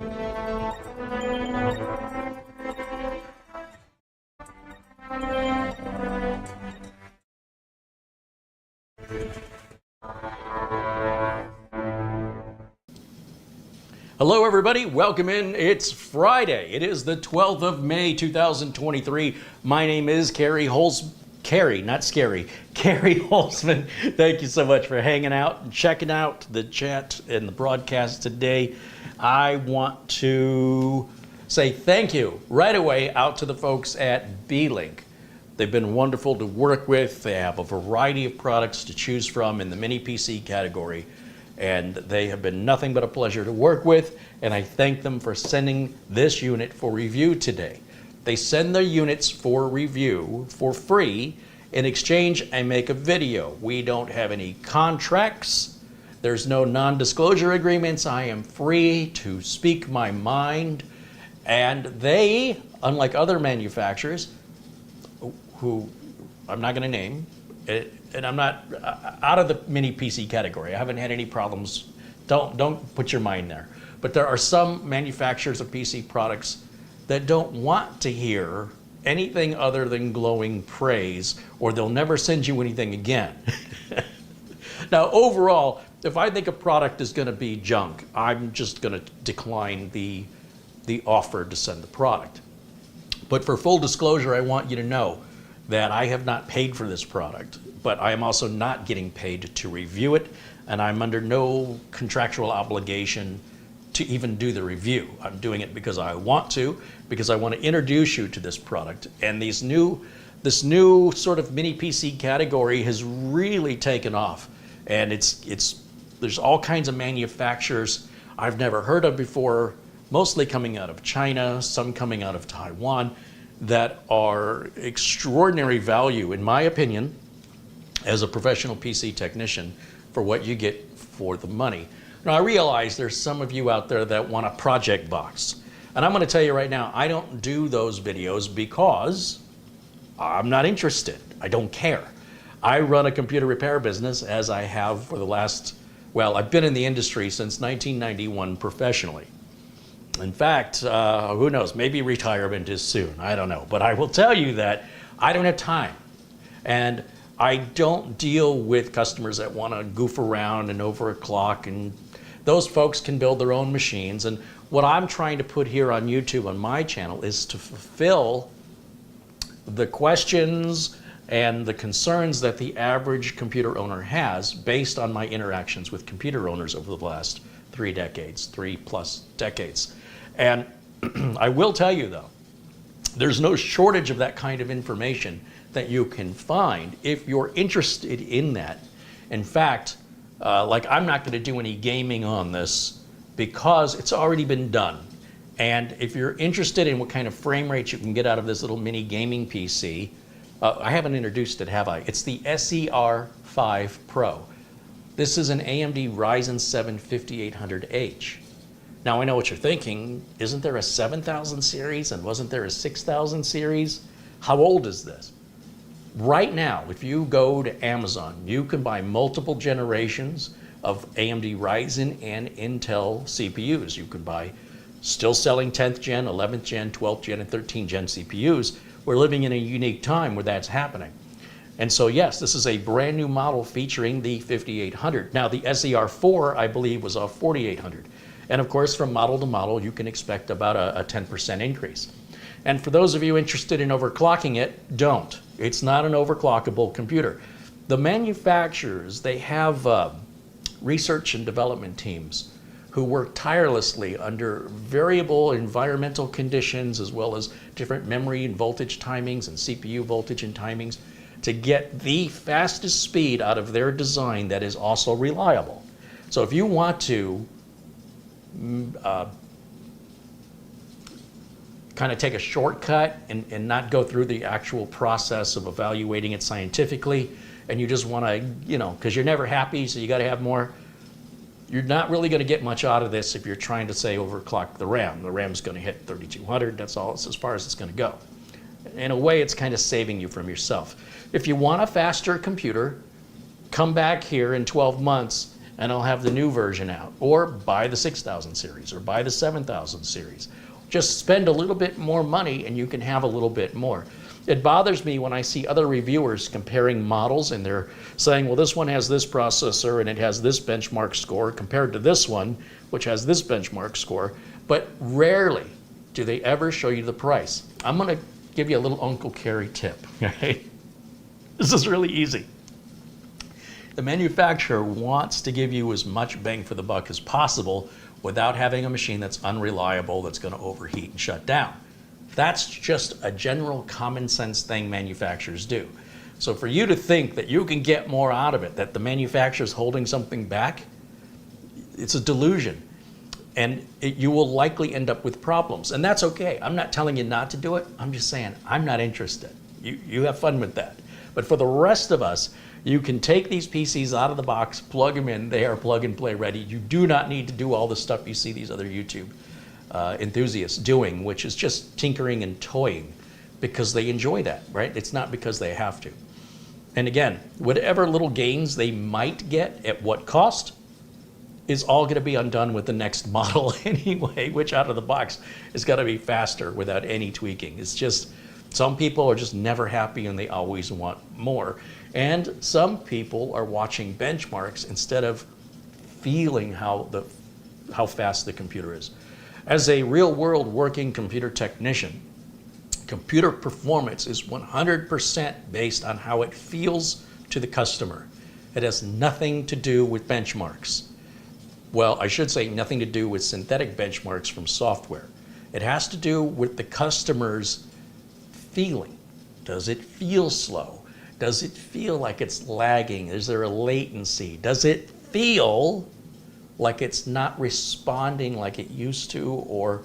Hello everybody, welcome in. It's Friday. It is the 12th of May 2023. My name is Carrie Holzman. Thank you so much for hanging out and checking out the chat and the broadcast today. I want to say thank you right away out to the folks at Beelink. They've been wonderful to work with. They have a variety of products to choose from in the mini PC category, and they have been nothing but a pleasure to work with, and I thank them for sending this unit for review today. They send their units for review for free. In exchange, I make a video. We don't have any contracts. There's no non-disclosure agreements. I am free to speak my mind, and they, unlike other manufacturers, who I'm not going to name, and I'm not out of the mini PC category. I haven't had any problems. Don't put your mind there. But there are some manufacturers of PC products that don't want to hear anything other than glowing praise, or they'll never send you anything again. Now, overall, if I think a product is going to be junk, I'm just going to decline the offer to send the product. But for full disclosure, I want you to know that I have not paid for this product, but I am also not getting paid to review it, and I'm under no contractual obligation to even do the review. I'm doing it because I want to, because I want to introduce you to this product. And this new sort of mini PC category has really taken off, and there's all kinds of manufacturers I've never heard of before, mostly coming out of China, some coming out of Taiwan, that are extraordinary value, in my opinion, as a professional PC technician, for what you get for the money. Now, I realize there's some of you out there that want a project box. And I'm going to tell you right now, I don't do those videos because I'm not interested. I don't care. I run a computer repair business, as I have for the last, well, I've been in the industry since 1991 professionally. In fact, who knows, maybe retirement is soon, I don't know. But I will tell you that I don't have time. And I don't deal with customers that want to goof around and overclock, and those folks can build their own machines. And what I'm trying to put here on YouTube on my channel is to fulfill the questions and the concerns that the average computer owner has based on my interactions with computer owners over the last 3 plus decades. And I will tell you though, there's no shortage of that kind of information that you can find if you're interested in that. In fact, like I'm not going to do any gaming on this because it's already been done. And if you're interested in what kind of frame rates you can get out of this little mini gaming PC, I haven't introduced it, have I? It's the SER5 Pro. This is an AMD Ryzen 7 5800H. Now I know what you're thinking, isn't there a 7000 series and wasn't there a 6000 series? How old is this? Right now, if you go to Amazon, you can buy multiple generations of AMD Ryzen and Intel CPUs. You can buy still selling 10th gen, 11th gen, 12th gen, and 13th gen CPUs. We're living in a unique time where that's happening. And so yes, this is a brand new model featuring the 5800. Now the SER4, I believe, was a 4800. And of course, from model to model, you can expect about a 10% increase. And for those of you interested in overclocking it, don't. It's not an overclockable computer. The manufacturers, they have research and development teams who work tirelessly under variable environmental conditions, as well as different memory and voltage timings and CPU voltage and timings, to get the fastest speed out of their design that is also reliable. So if you want to kind of take a shortcut and not go through the actual process of evaluating it scientifically, and you just want to, because you're never happy, so you got to have more, you're not really going to get much out of this if you're trying to, say, overclock the RAM. The RAM's going to hit 3200, that's all, it's as far as it's going to go. In a way, it's kind of saving you from yourself. If you want a faster computer, come back here in 12 months and I'll have the new version out. Or buy the 6000 series or buy the 7000 series. Just spend a little bit more money and you can have a little bit more. It bothers me when I see other reviewers comparing models and they're saying, well, this one has this processor and it has this benchmark score compared to this one, which has this benchmark score, but rarely do they ever show you the price. I'm gonna give you a little Uncle Kerry tip, okay? This is really easy. The manufacturer wants to give you as much bang for the buck as possible without having a machine that's unreliable, that's gonna overheat and shut down. That's just a general common sense thing manufacturers do. So for you to think that you can get more out of it, that the manufacturer's holding something back, it's a delusion. And you will likely end up with problems. And that's okay. I'm not telling you not to do it. I'm just saying I'm not interested. You have fun with that. But for the rest of us, you can take these PCs out of the box, plug them in. They are plug and play ready. You do not need to do all the stuff you see these other YouTube enthusiasts doing, which is just tinkering and toying because they enjoy that, right? It's not because they have to. And again, whatever little gains they might get at what cost is all going to be undone with the next model anyway, which out of the box is going to be faster without any tweaking. It's just, some people are just never happy and they always want more. And some people are watching benchmarks instead of feeling how fast the computer is. As a real world working computer technician, computer performance is 100% based on how it feels to the customer. It has nothing to do with benchmarks. Well, I should say nothing to do with synthetic benchmarks from software. It has to do with the customer's feeling. Does it feel slow? Does it feel like it's lagging? Is there a latency? Does it feel like it's not responding like it used to or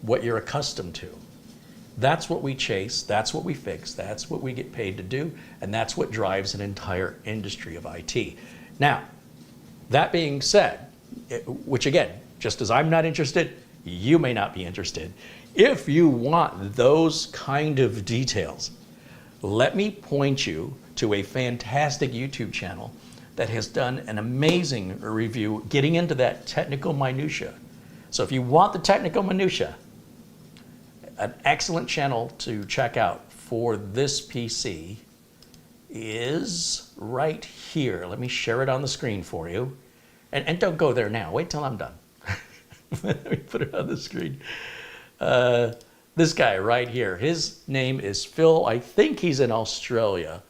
what you're accustomed to? That's what we chase, that's what we fix, that's what we get paid to do, and that's what drives an entire industry of IT. Now, that being said, which again, just as I'm not interested, you may not be interested. If you want those kind of details, let me point you to a fantastic YouTube channel that has done an amazing review getting into that technical minutia. So if you want the technical minutia, an excellent channel to check out for this PC is right here. Let me share it on the screen for you. And don't go there now. Wait till I'm done. Let me put it on the screen. This guy right here, his name is Phil. I think he's in Australia.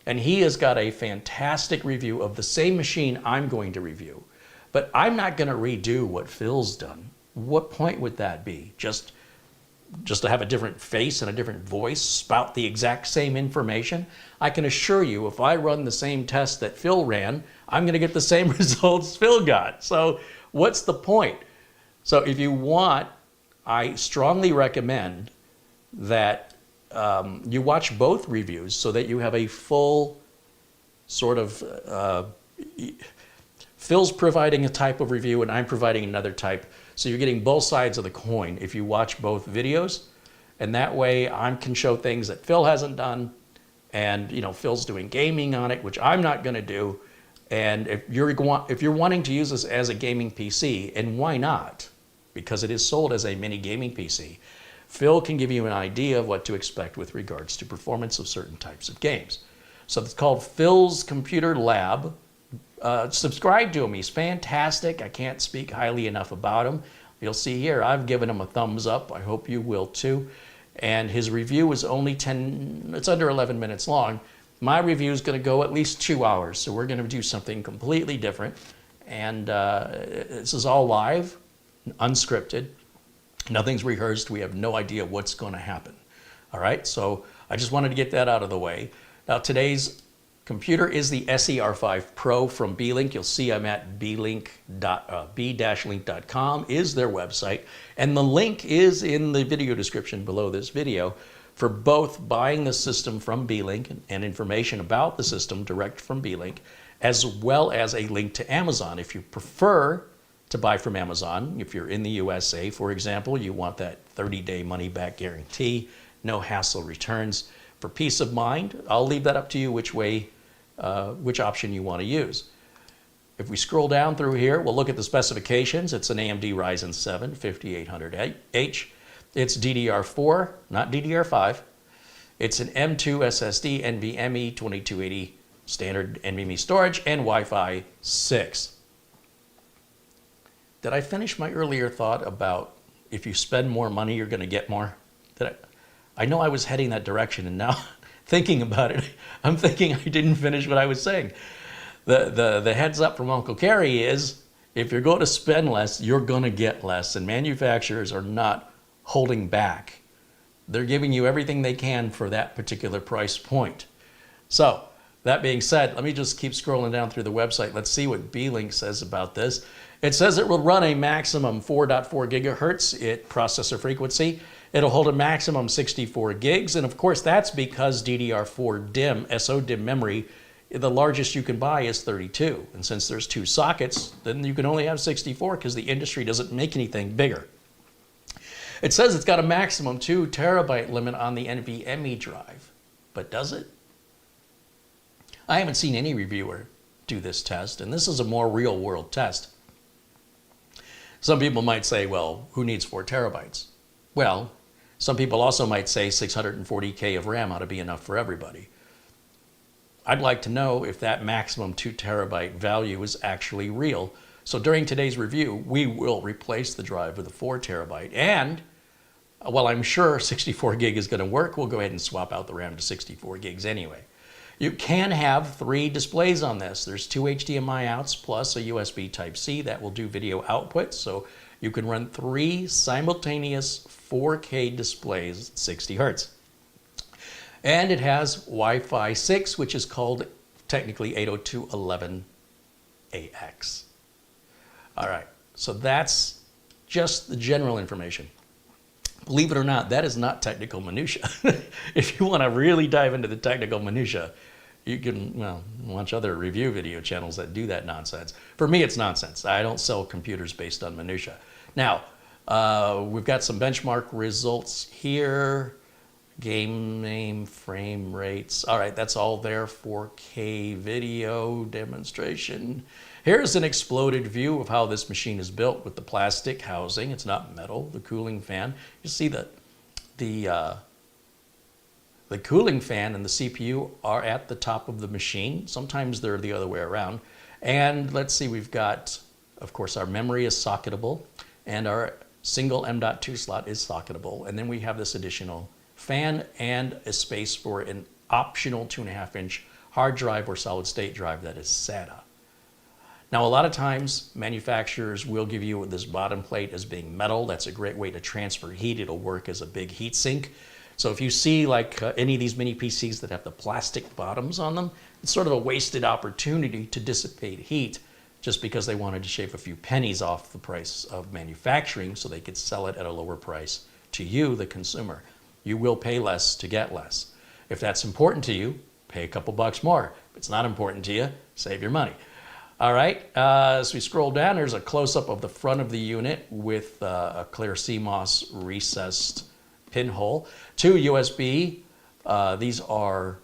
And he has got a fantastic review of the same machine I'm going to review. But I'm not going to redo what Phil's done. What point would that be? Just to have a different face and a different voice, spout the exact same information? I can assure you, if I run the same test that Phil ran, I'm going to get the same results Phil got. So what's the point? So if you want, I strongly recommend that you watch both reviews so that you have a full sort of, Phil's providing a type of review and I'm providing another type. So you're getting both sides of the coin if you watch both videos. And that way I can show things that Phil hasn't done. And Phil's doing gaming on it, which I'm not going to do. And if you're wanting to use this as a gaming PC, and why not? Because it is sold as a mini gaming PC. Phil can give you an idea of what to expect with regards to performance of certain types of games. So it's called Phil's Computer Lab. Subscribe to him. He's fantastic. I can't speak highly enough about him. You'll see here, I've given him a thumbs up. I hope you will too. And his review is only it's under 11 minutes long. My review is going to go at least 2 hours. So we're going to do something completely different. And this is all live, unscripted. Nothing's rehearsed. We have no idea what's going to happen. All right. So I just wanted to get that out of the way. Now today's computer is the SER5 Pro from Beelink. You'll see I'm at b-link.com is their website. And the link is in the video description below this video for both buying the system from Beelink and information about the system direct from Beelink, as well as a link to Amazon. If you prefer to buy from Amazon, if you're in the USA, for example, you want that 30-day money-back guarantee, no hassle returns. For peace of mind, I'll leave that up to you which option you want to use. If we scroll down through here, we'll look at the specifications. It's an AMD Ryzen 7 5800H. It's DDR4, not DDR5. It's an M2 SSD, NVMe 2280 standard NVMe storage, and Wi-Fi 6. Did I finish my earlier thought about if you spend more money, you're going to get more? I know I was heading that direction, and now thinking about it, I'm thinking I didn't finish what I was saying. The heads up from Uncle Kerry is if you're going to spend less, you're going to get less, and manufacturers are not holding back. They're giving you everything they can for that particular price point. So, that being said, let me just keep scrolling down through the website. Let's see what Beelink says about this. It says it will run a maximum 4.4 gigahertz processor frequency. It'll hold a maximum 64 gigs, and of course that's because DDR4 DIMM, SO-DIMM memory, the largest you can buy is 32. And since there's 2 sockets, then you can only have 64 because the industry doesn't make anything bigger. It says it's got a maximum 2 terabyte limit on the NVMe drive, but does it? I haven't seen any reviewer do this test, and this is a more real-world test. Some people might say, well, who needs 4 terabytes? Well, some people also might say 640K of RAM ought to be enough for everybody. I'd like to know if that maximum 2 terabyte value is actually real. So during today's review, we will replace the drive with a 4 terabyte. And while I'm sure 64 gig is going to work, we'll go ahead and swap out the RAM to 64 gigs anyway. You can have 3 displays on this. There's 2 HDMI outs plus a USB Type-C that will do video output. So you can run 3 simultaneous 4K displays at 60 hertz. And it has Wi-Fi 6, which is called technically 802.11ax. All right, so that's just the general information. Believe it or not, that is not technical minutia. If you want to really dive into the technical minutia, you can, well, watch other review video channels that do that nonsense. For me, it's nonsense. I don't sell computers based on minutia. Now, we've got some benchmark results here. Game name, frame rates. All right, that's all there. 4K video demonstration. Here's an exploded view of how this machine is built with the plastic housing. It's not metal. The cooling fan. You see that the cooling fan and the CPU are at the top of the machine. Sometimes they're the other way around. And let's see, we've got, of course, our memory is socketable, and our single M.2 slot is socketable. And then we have this additional fan and a space for an optional 2.5-inch hard drive or solid state drive that is SATA. Now, a lot of times manufacturers will give you this bottom plate as being metal. That's a great way to transfer heat. It'll work as a big heat sink. So if you see like any of these mini PCs that have the plastic bottoms on them, it's sort of a wasted opportunity to dissipate heat just because they wanted to shave a few pennies off the price of manufacturing so they could sell it at a lower price to you, the consumer. You will pay less to get less. If that's important to you, pay a couple bucks more. If it's not important to you, save your money. All right, as we scroll down, there's a close-up of the front of the unit with a clear CMOS recessed pinhole. 2 USB, these are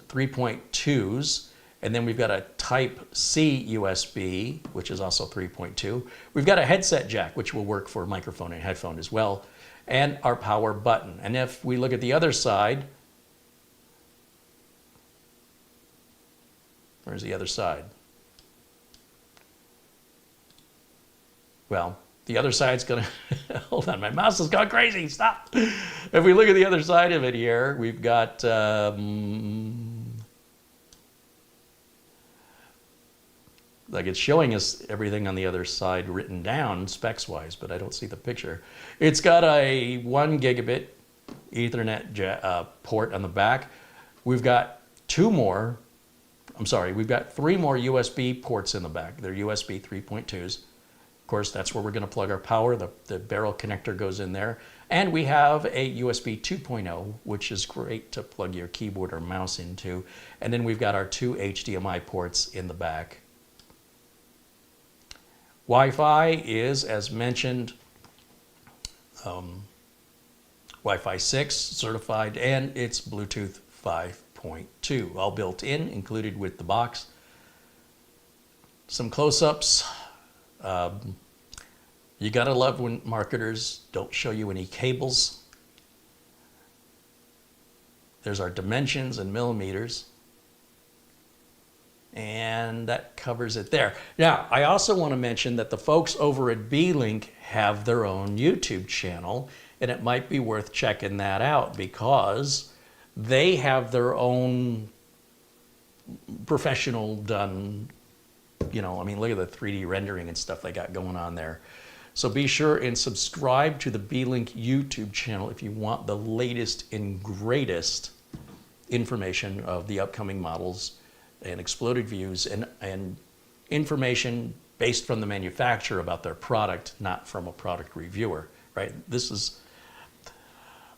3.2s, and then we've got a Type-C USB, which is also 3.2. We've got a headset jack, which will work for microphone and headphone as well, and our power button. And if we look at the other side, where's the other side? Well, the other side's gonna, hold on, my mouse has gone crazy, stop. If we look at the other side of it here, we've got, like it's showing us everything on the other side written down specs-wise, but I don't see the picture. It's got a 1 gigabit Ethernet port on the back. We've got 3 more USB ports in the back. They're USB 3.2s. Of course, that's where we're going to plug our power. The barrel connector goes in there. And we have a USB 2.0, which is great to plug your keyboard or mouse into. And then we've got our 2 HDMI ports in the back. Wi-Fi is, as mentioned, Wi-Fi 6 certified, and it's Bluetooth 5.2, all built in, included with the box. some close-ups. You gotta love when marketers don't show you any cables. There's our dimensions in millimeters. And that covers it there. Now, I also want to mention that the folks over at Beelink have their own YouTube channel, and it might be worth checking that out because they have their own professional done, you know, I mean, look at the 3D rendering and stuff they got going on there. So be sure and subscribe to the Beelink YouTube channel if you want the latest and greatest information of the upcoming models and exploded views and information based from the manufacturer about their product, not from a product reviewer, right? This is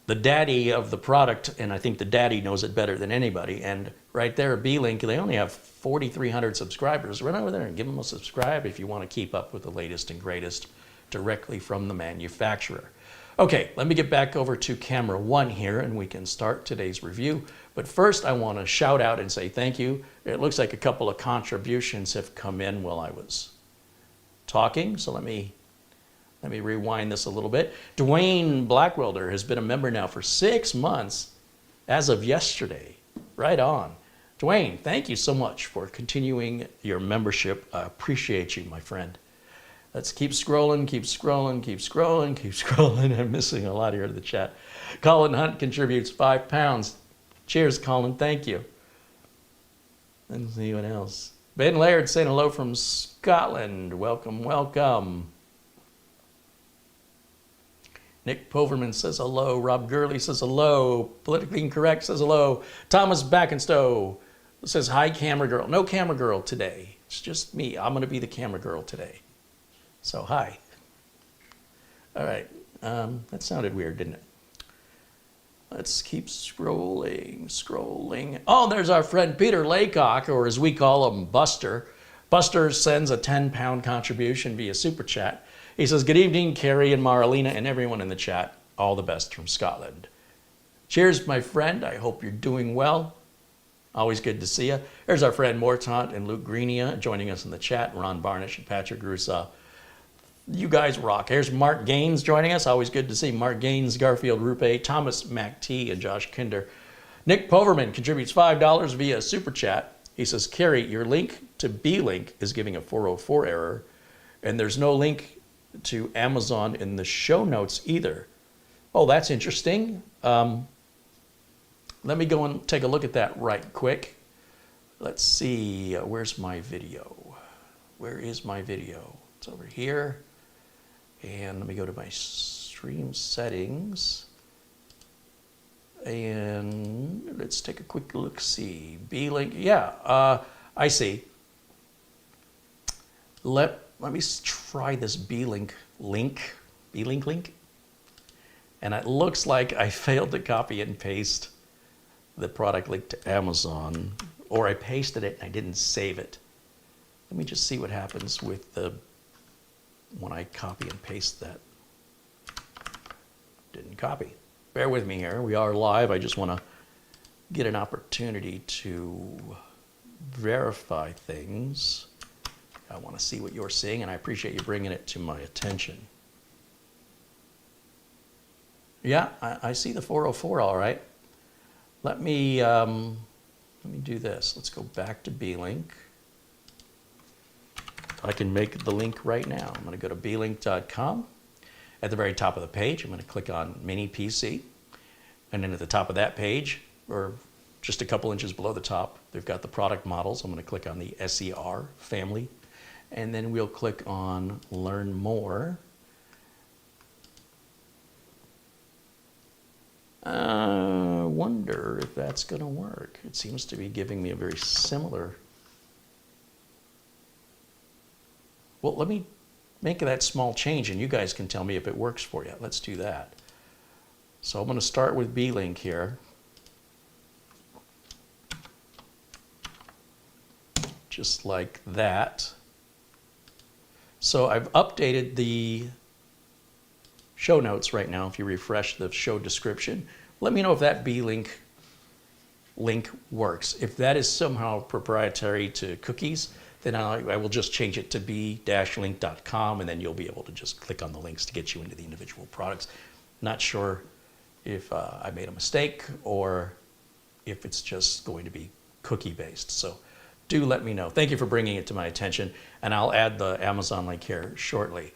the daddy of the product, and I think the daddy knows it better than anybody. And right there at Beelink, they only have 4,300 subscribers. Run over there and give them a subscribe if you want to keep up with the latest and greatest directly from the manufacturer. Okay, let me get back over to camera 1 here and we can start today's review. But first I want to shout out and say thank you. It looks like a couple of contributions have come in while I was talking, so let me rewind this a little bit. Dwayne Blackwelder has been a member now for 6 months as of yesterday. Right on. Dwayne, thank you so much for continuing your membership. I appreciate you, my friend. Let's keep scrolling, keep scrolling, keep scrolling, keep scrolling. I'm missing a lot here in the chat. Colin Hunt contributes £5. Cheers, Colin. Thank you. Let's see what else. Ben Laird saying hello from Scotland. Welcome, welcome. Nick Poverman says hello. Rob Gurley says hello. Politically Incorrect says hello. Thomas Backenstow says hi, camera girl. No camera girl today. It's just me. I'm going to be the camera girl today. So hi. All right. That sounded weird, didn't it? Let's keep scrolling, scrolling. Oh, there's our friend Peter Laycock, or as we call him, Buster. Buster sends a 10-pound contribution via Super Chat. He says, good evening, Carrie and Marlena and everyone in the chat. All the best from Scotland. Cheers, my friend. I hope you're doing well. Always good to see you. There's our friend Mortant and Luke Greenia joining us in the chat. Ron Barnish and Patrick Russo. You guys rock. Here's Mark Gaines joining us. Always good to see Mark Gaines, Garfield Rupe, Thomas MacT, and Josh Kinder. Nick Poverman contributes $5 via Super Chat. He says, Carrie, your link to Beelink is giving a 404 error, and there's no link to Amazon in the show notes either. Oh, that's interesting. Let me go and take a look at that right quick. Let's see. Where's my video? Where is my video? It's over here. And let me go to my stream settings. And let's take a quick look-see. Beelink, yeah, I see. Let me try this Beelink link. And it looks like I failed to copy and paste the product link to Amazon, or I pasted it and I didn't save it. Let me just see what happens with when I copy and paste that. Didn't copy. Bear with me here. We are live. I just want to get an opportunity to verify things. I want to see what you're seeing, and I appreciate you bringing it to my attention. Yeah, I see the 404 all right. Let me do this. Let's go back to Beelink. I can make the link right now. I'm going to go to beelink.com. At the very top of the page, I'm going to click on Mini PC. And then at the top of that page, or just a couple inches below the top, they've got the product models. I'm going to click on the SER family. And then we'll click on Learn More. I wonder if that's going to work. It seems to be giving me a very similar. Well, let me make that small change and you guys can tell me if it works for you. Let's do that. So I'm going to start with Beelink here. Just like that. So I've updated the show notes right now. If you refresh the show description, let me know if that Beelink link works. If that is somehow proprietary to cookies, then I will just change it to b-link.com, and then you'll be able to just click on the links to get you into the individual products. Not sure if I made a mistake or if it's just going to be cookie based. So do let me know. Thank you for bringing it to my attention, and I'll add the Amazon link here shortly.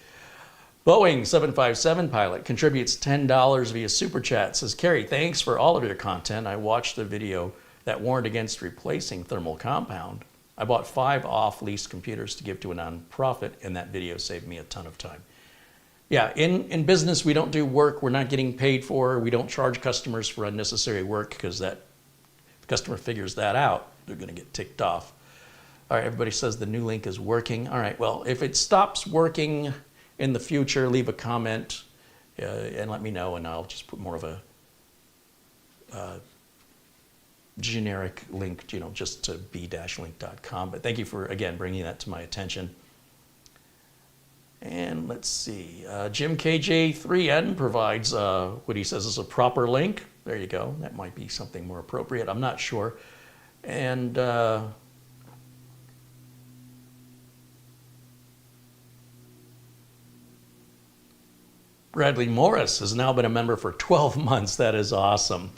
Boeing 757 pilot contributes $10 via Super Chat. Says, Kerry, thanks for all of your content. I watched the video that warned against replacing thermal compound. I bought 5 off-lease computers to give to a nonprofit, and that video saved me a ton of time. Yeah, in business, we don't do work we're not getting paid for. We don't charge customers for unnecessary work, because if the customer figures that out, they're going to get ticked off. All right, everybody says the new link is working. All right, well, if it stops working in the future, leave a comment and let me know, and I'll just put more of a generic link, just to b-link.com. But thank you for, again, bringing that to my attention. And let's see, Jim KJ3N provides what he says is a proper link. There you go. That might be something more appropriate. I'm not sure. And Bradley Morris has now been a member for 12 months. That is awesome.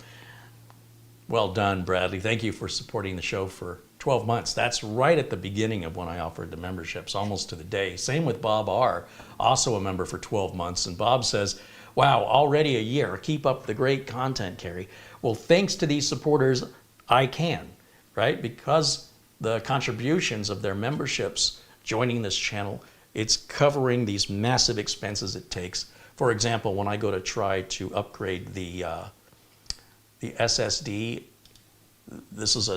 Well done, Bradley. Thank you for supporting the show for 12 months. That's right at the beginning of when I offered the memberships, almost to the day. Same with Bob R., also a member for 12 months. And Bob says, wow, already a year. Keep up the great content, Kerry. Well, thanks to these supporters, I can, right? Because the contributions of their memberships joining this channel, it's covering these massive expenses it takes. For example, when I go to try to upgrade the SSD, this is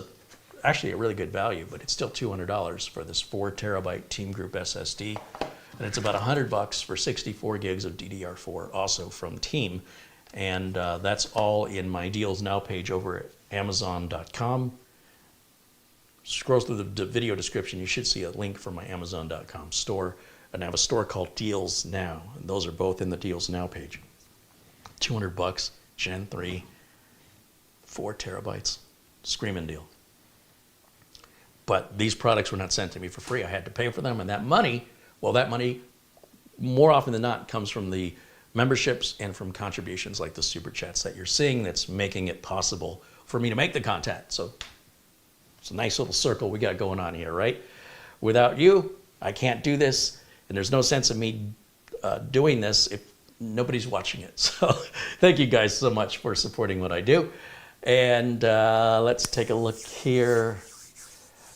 actually a really good value, but it's still $200 for this 4 terabyte Team Group SSD. And it's about $100 for 64 gigs of DDR4, also from Team. And that's all in my Deals Now page over at Amazon.com. Scroll through the video description, you should see a link for my Amazon.com store. And I have a store called Deals Now, and those are both in the Deals Now page. $200, Gen 3, 4 terabytes, screaming deal. But these products were not sent to me for free. I had to pay for them, and that money, more often than not, comes from the memberships and from contributions like the Super Chats that you're seeing that's making it possible for me to make the content. So it's a nice little circle we got going on here, right? Without you, I can't do this. And there's no sense of me doing this if nobody's watching it. So thank you guys so much for supporting what I do. And let's take a look here.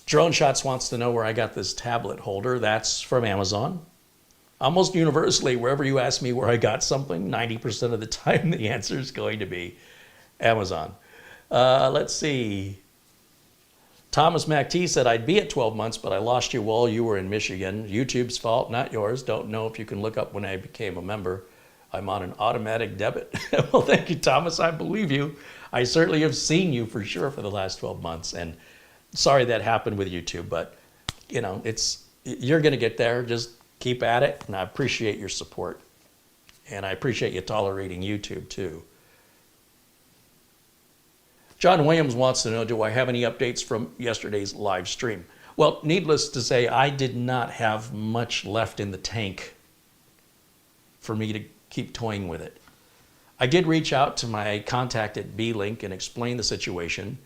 Drone Shots wants to know where I got this tablet holder. That's from Amazon. Almost universally, wherever you ask me where I got something, 90% of the time the answer is going to be Amazon. Let's see. Thomas MacT said, I'd be at 12 months, but I lost you while you were in Michigan. YouTube's fault, not yours. Don't know if you can look up when I became a member. I'm on an automatic debit. Well, thank you, Thomas. I believe you. I certainly have seen you for sure for the last 12 months. And sorry that happened with YouTube, but you're going to get there. Just keep at it. And I appreciate your support. And I appreciate you tolerating YouTube too. John Williams wants to know, do I have any updates from yesterday's live stream? Well, needless to say, I did not have much left in the tank for me to keep toying with it. I did reach out to my contact at Beelink and explain the situation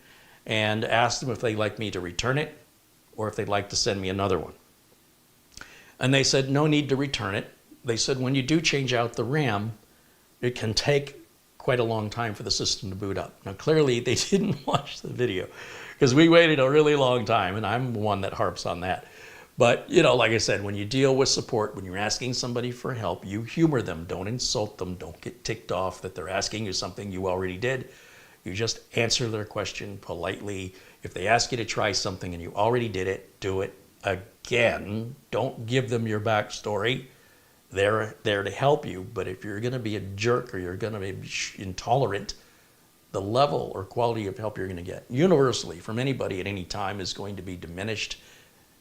and asked them if they'd like me to return it or if they'd like to send me another one. And they said no need to return it. They said when you do change out the RAM, it can take quite a long time for the system to boot up. Now, clearly, they didn't watch the video because we waited a really long time, and I'm the one that harps on that. But, like I said, when you deal with support, when you're asking somebody for help, you humor them. Don't insult them. Don't get ticked off that they're asking you something you already did. You just answer their question politely. If they ask you to try something and you already did it, do it again. Don't give them your backstory. They're there to help you, but if you're going to be a jerk or you're going to be intolerant, the level or quality of help you're going to get universally from anybody at any time is going to be diminished,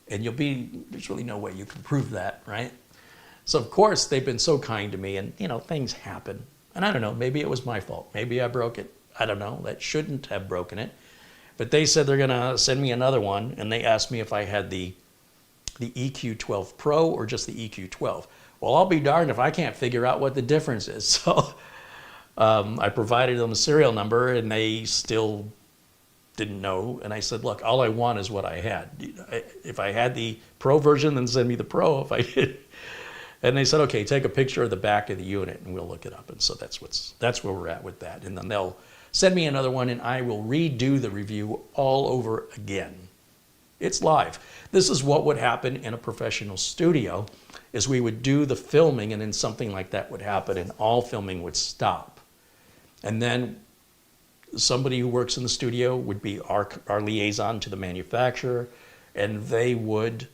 and there's really no way you can prove that, right? So of course they've been so kind to me, and things happen, and I don't know, maybe it was my fault, maybe I broke it, I don't know, that shouldn't have broken it, but they said they're going to send me another one, and they asked me if I had the the EQ12 Pro or just the EQ12? Well, I'll be darned if I can't figure out what the difference is. So I provided them a serial number and they still didn't know. And I said, look, all I want is what I had. If I had the Pro version, then send me the Pro. If I did. And they said, okay, take a picture of the back of the unit and we'll look it up. And so that's where we're at with that. And then they'll send me another one and I will redo the review all over again. It's live. This is what would happen in a professional studio, is we would do the filming and then something like that would happen and all filming would stop. And then somebody who works in the studio would be our liaison to the manufacturer, and they would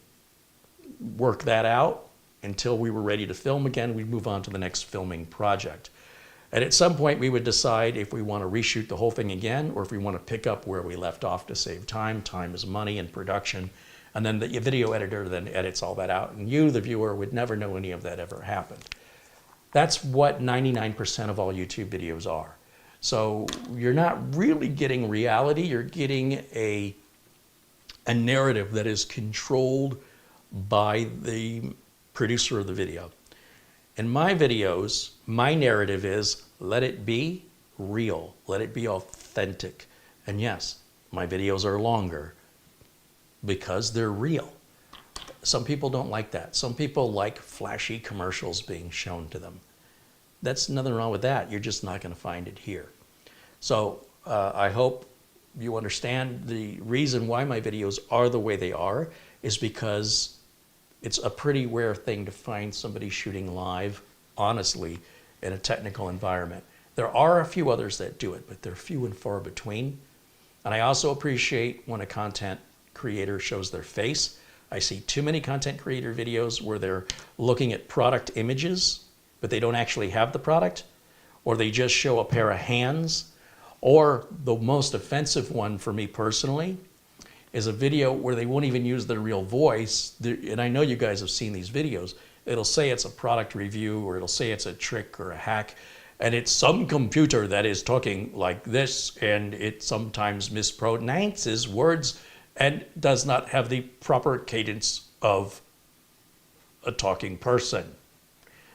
work that out until we were ready to film again. We'd move on to the next filming project. And at some point we would decide if we want to reshoot the whole thing again or if we want to pick up where we left off to save time. Time is money in production. And then the video editor then edits all that out. And you, the viewer, would never know any of that ever happened. That's what 99% of all YouTube videos are. So you're not really getting reality. You're getting a narrative that is controlled by the producer of the video. In my videos, my narrative is let it be real, let it be authentic. And yes, my videos are longer because they're real. Some people don't like that. Some people like flashy commercials being shown to them. That's nothing wrong with that. You're just not going to find it here. So I hope you understand the reason why my videos are the way they are is because it's a pretty rare thing to find somebody shooting live, honestly, in a technical environment. There are a few others that do it, but they're few and far between. And I also appreciate when a content creator shows their face. I see too many content creator videos where they're looking at product images, but they don't actually have the product, or they just show a pair of hands, or the most offensive one for me personally is a video where they won't even use their real voice. And I know you guys have seen these videos. It'll say it's a product review, or it'll say it's a trick or a hack, and it's some computer that is talking like this, and it sometimes mispronounces words and does not have the proper cadence of a talking person.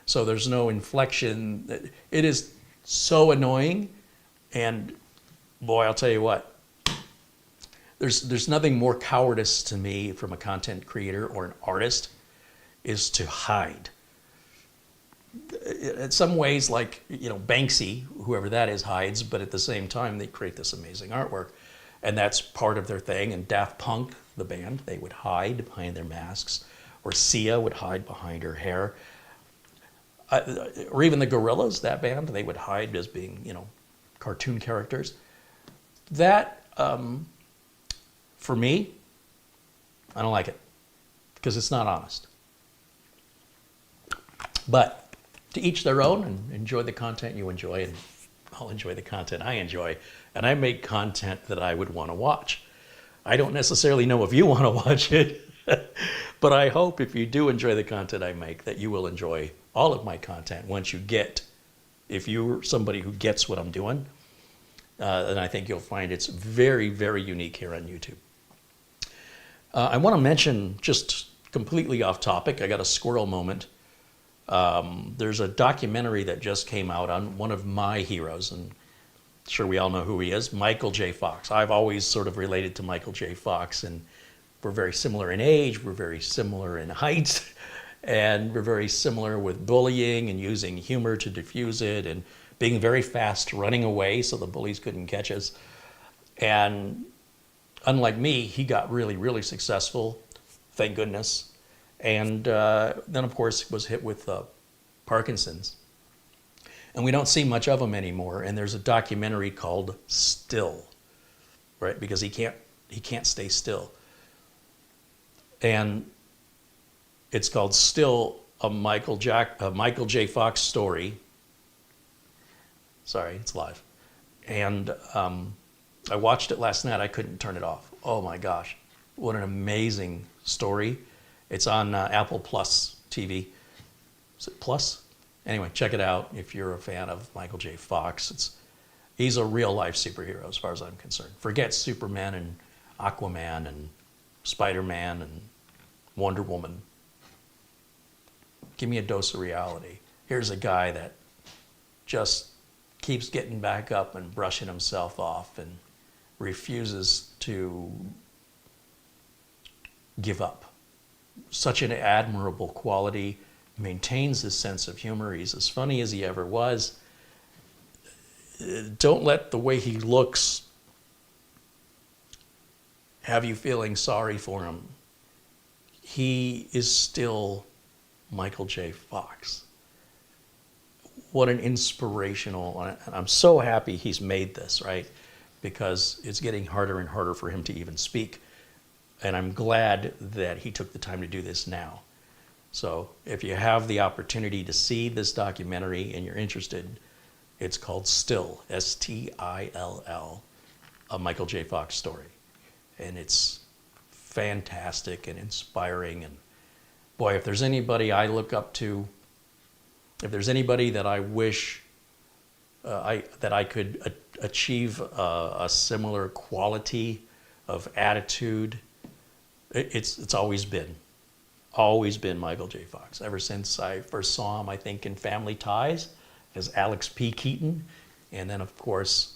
So there's no inflection. It is so annoying, and boy, I'll tell you what, there's nothing more cowardice to me from a content creator or an artist is to hide. In some ways, like, you know, Banksy, whoever that is, hides, but at the same time, they create this amazing artwork. And that's part of their thing. And Daft Punk, the band, they would hide behind their masks. Or Sia would hide behind her hair. Or even the Gorillaz, that band, they would hide as being, you know, cartoon characters. That, for me, I don't like it because it's not honest. But to each their own, and enjoy the content you enjoy, and I'll enjoy the content I enjoy. And I make content that I would want to watch. I don't necessarily know if you want to watch it, but I hope if you do enjoy the content I make that you will enjoy all of my content once you get, if you're somebody who gets what I'm doing, then I think you'll find it's very, very unique here on YouTube. I want to mention, just completely off topic, I got a squirrel moment. There's a documentary that just came out on one of my heroes, and I'm sure we all know who he is, Michael J. Fox. I've always sort of related to Michael J. Fox, and we're very similar in age, we're very similar in height, and we're very similar with bullying and using humor to diffuse it, and being very fast running away so the bullies couldn't catch us. And unlike me, he got really, really successful, thank goodness. And then, of course, was hit with Parkinson's. And we don't see much of him anymore. And there's a documentary called Still, right? Because he can't stay still. And it's called Still, a Michael J. Fox story. Sorry, it's live. And I watched it last night. I couldn't turn it off. Oh my gosh, what an amazing story. It's on Apple Plus TV. Is it Plus? Anyway, check it out if you're a fan of Michael J. Fox. He's a real life superhero as far as I'm concerned. Forget Superman and Aquaman and Spider-Man and Wonder Woman. Give me a dose of reality. Here's a guy that just keeps getting back up and brushing himself off and refuses to give up. Such an admirable quality, maintains his sense of humor. He's as funny as he ever was. Don't let the way he looks have you feeling sorry for him. He is still Michael J. Fox. What an inspirational, and I'm so happy he's made this, right? Because it's getting harder and harder for him to even speak. And I'm glad that he took the time to do this now. So if you have the opportunity to see this documentary and you're interested, it's called Still, S-T-I-L-L, a Michael J. Fox story. And it's fantastic and inspiring. And boy, if there's anybody I look up to, if there's anybody that I wish that I could achieve a similar quality of attitude, it's always been Michael J. Fox. Ever since I first saw him, I think, in Family Ties as Alex P. Keaton, and then, of course,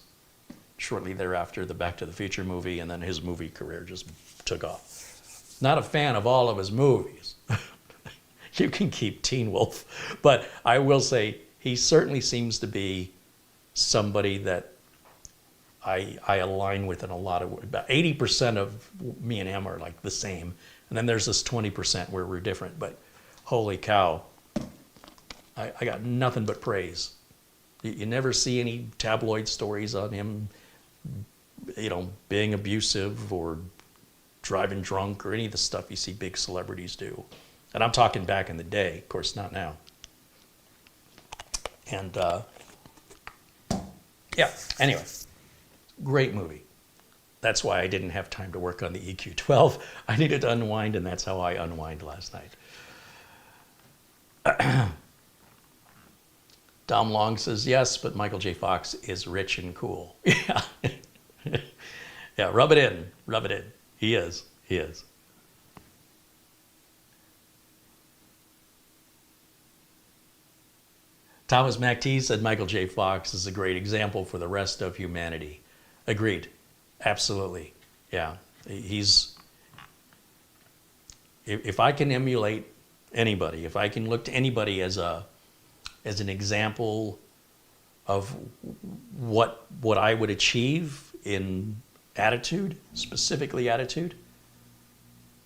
shortly thereafter, the Back to the Future movie, and then his movie career just took off. Not a fan of all of his movies. You can keep Teen Wolf. But I will say, he certainly seems to be somebody that I align with in a lot of ways. About 80% of me and him are like the same. And then there's this 20% where we're different. But holy cow, I got nothing but praise. You never see any tabloid stories on him, you know, being abusive or driving drunk or any of the stuff you see big celebrities do. And I'm talking back in the day, of course, not now. And yeah, anyway, great movie. That's why I didn't have time to work on the EQ12. I needed to unwind, and that's how I unwind last night. Dom Long says, yes, but Michael J. Fox is rich and cool. Yeah. Yeah, rub it in, rub it in. He is. Thomas MacT said Michael J. Fox is a great example for the rest of humanity. Agreed. Absolutely. Yeah. If I can emulate anybody, if I can look to anybody as an example of what I would achieve in attitude, specifically attitude,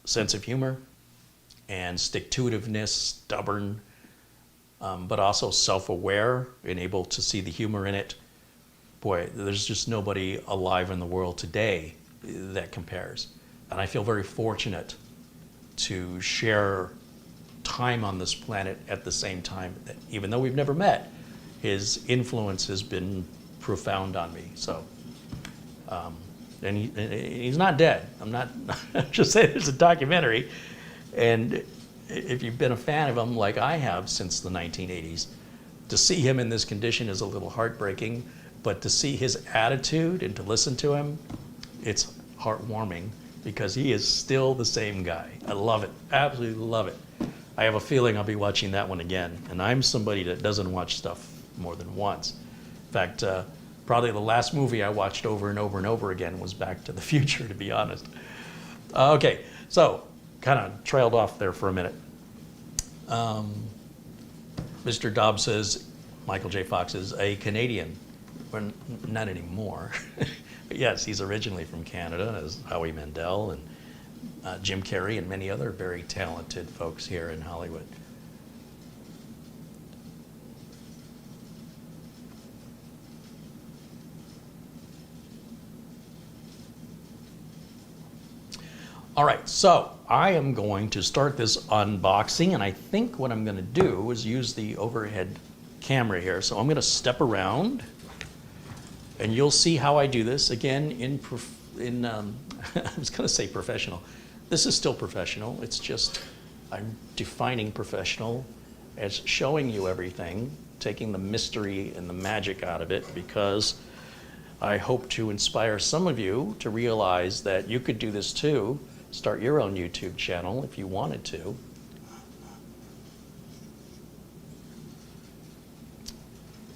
sense of humor, and stick-to-itiveness, stubborn, but also self-aware and able to see the humor in it. Boy, there's just nobody alive in the world today that compares. And I feel very fortunate to share time on this planet at the same time that, even though we've never met, his influence has been profound on me. So, and he's not dead. I'm not just saying there's a documentary. And if you've been a fan of him like I have since the 1980s, to see him in this condition is a little heartbreaking, but to see his attitude and to listen to him, it's heartwarming because he is still the same guy. I love it, absolutely love it. I have a feeling I'll be watching that one again, and I'm somebody that doesn't watch stuff more than once. In fact, probably the last movie I watched over and over and over again was Back to the Future, to be honest. Okay, so kind of trailed off there for a minute. Mr. Dobbs says Michael J. Fox is a Canadian. Well, not anymore. But yes, he's originally from Canada, as Howie Mandel and Jim Carrey and many other very talented folks here in Hollywood. All right, so I am going to start this unboxing, and I think what I'm going to do is use the overhead camera here. So I'm going to step around, and you'll see how I do this. Again, I was going to say professional. This is still professional. It's just I'm defining professional as showing you everything, taking the mystery and the magic out of it, because I hope to inspire some of you to realize that you could do this too. start your own YouTube channel if you wanted to.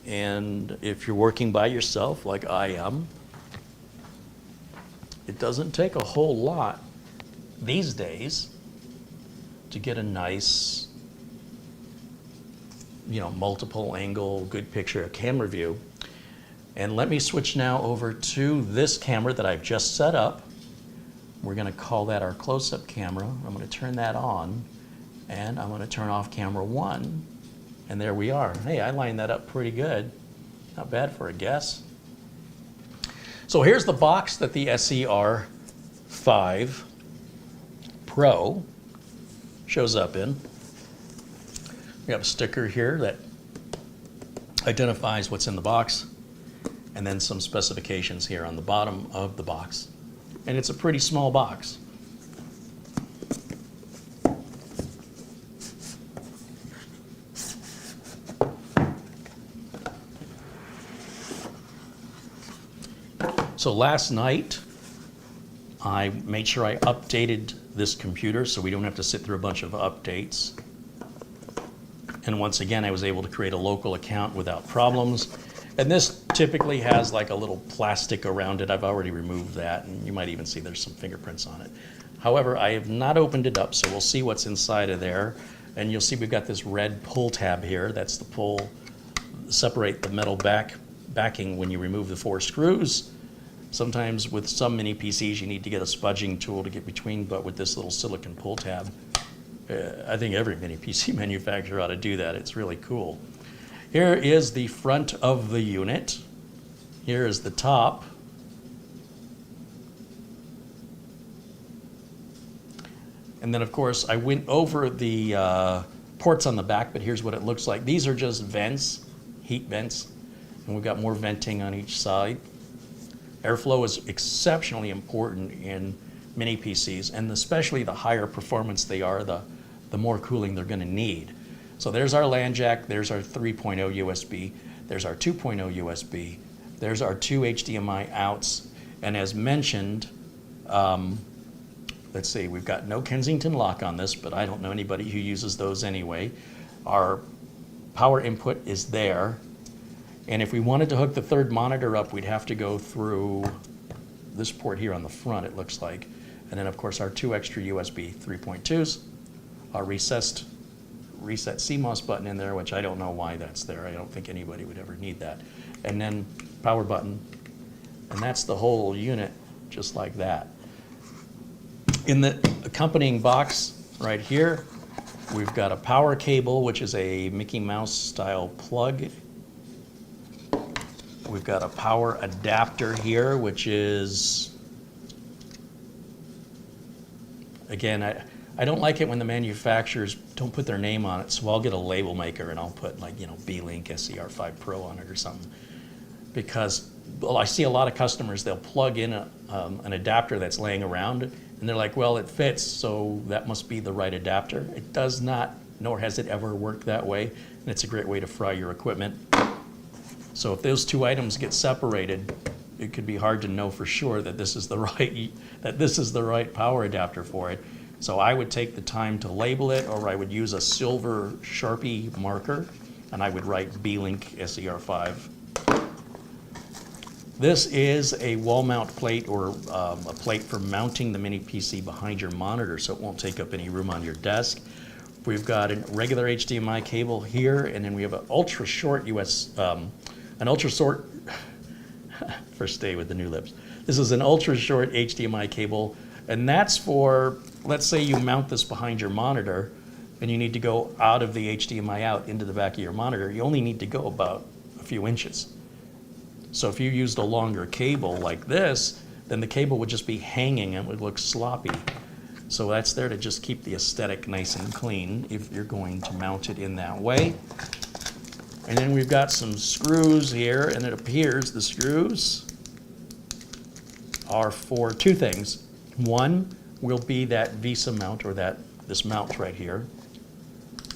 And if you're working by yourself like I am, it doesn't take a whole lot these days to get a nice, multiple angle, good picture camera view. And let me switch now over to this camera that I've just set up. We're going to call that our close-up camera. I'm going to turn that on, and I'm going to turn off camera 1. And there we are. Hey, I lined that up pretty good. Not bad for a guess. So here's the box that the SER5 Pro shows up in. We have a sticker here that identifies what's in the box, and then some specifications here on the bottom of the box. And it's a pretty small box. So last night, I made sure I updated this computer so we don't have to sit through a bunch of updates. And once again, I was able to create a local account without problems. And this typically has like a little plastic around it. I've already removed that, and you might even see there's some fingerprints on it. However, I have not opened it up, so we'll see what's inside of there. And you'll see we've got this red pull tab here. That's the pull, separate the metal backing when you remove the 4 screws. Sometimes with some mini PCs, you need to get a spudging tool to get between, but with this little silicon pull tab, I think every mini PC manufacturer ought to do that. It's really cool. Here is the front of the unit. Here is the top. And then, of course, I went over the ports on the back, but here's what it looks like. These are just vents, heat vents, and we've got more venting on each side. Airflow is exceptionally important in mini PCs, and especially the higher performance they are, the more cooling they're going to need. So there's our LAN jack, there's our 3.0 USB, there's our 2.0 USB, there's our 2 HDMI outs, and as mentioned, let's see, we've got no Kensington lock on this, but I don't know anybody who uses those anyway. Our power input is there. And if we wanted to hook the third monitor up, we'd have to go through this port here on the front, it looks like. And then, of course, our 2 extra USB 3.2s, our reset CMOS button in there, which I don't know why that's there. I don't think anybody would ever need that. And then power button. And that's the whole unit, just like that. In the accompanying box right here, we've got a power cable, which is a Mickey Mouse style plug. We've got a power adapter here, which is, again, I don't like it when the manufacturers don't put their name on it, so I'll get a label maker and I'll put like, Beelink SER5 Pro on it or something. Because, well, I see a lot of customers, they'll plug in an adapter that's laying around and they're like, well, it fits, so that must be the right adapter. It does not, nor has it ever worked that way, and it's a great way to fry your equipment. So if those two items get separated, it could be hard to know for sure that this is the right power adapter for it. So I would take the time to label it, or I would use a silver Sharpie marker, and I would write Beelink SER5. This is a wall mount plate, or a plate for mounting the mini PC behind your monitor, so it won't take up any room on your desk. We've got a regular HDMI cable here, and then we have an ultra short first day with the new lips. This is an ultra short HDMI cable, and that's for, let's say you mount this behind your monitor and you need to go out of the HDMI out into the back of your monitor. You only need to go about a few inches. So if you used a longer cable like this, then the cable would just be hanging and it would look sloppy. So that's there to just keep the aesthetic nice and clean if you're going to mount it in that way. And then we've got some screws here, and it appears the screws are for 2 things. One will be that VESA mount, or this mount right here.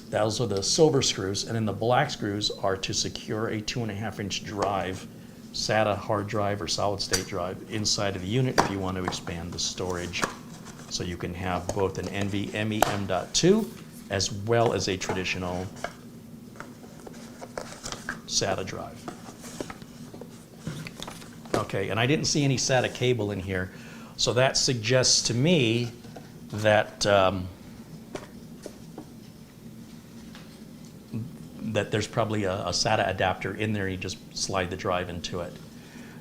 Those are the silver screws, and then the black screws are to secure a 2.5-inch drive, SATA hard drive or solid state drive inside of the unit if you want to expand the storage. So you can have both an NVMe M.2 as well as a traditional SATA drive. Okay, and I didn't see any SATA cable in here, so that suggests to me that that there's probably a SATA adapter in there. You just slide the drive into it.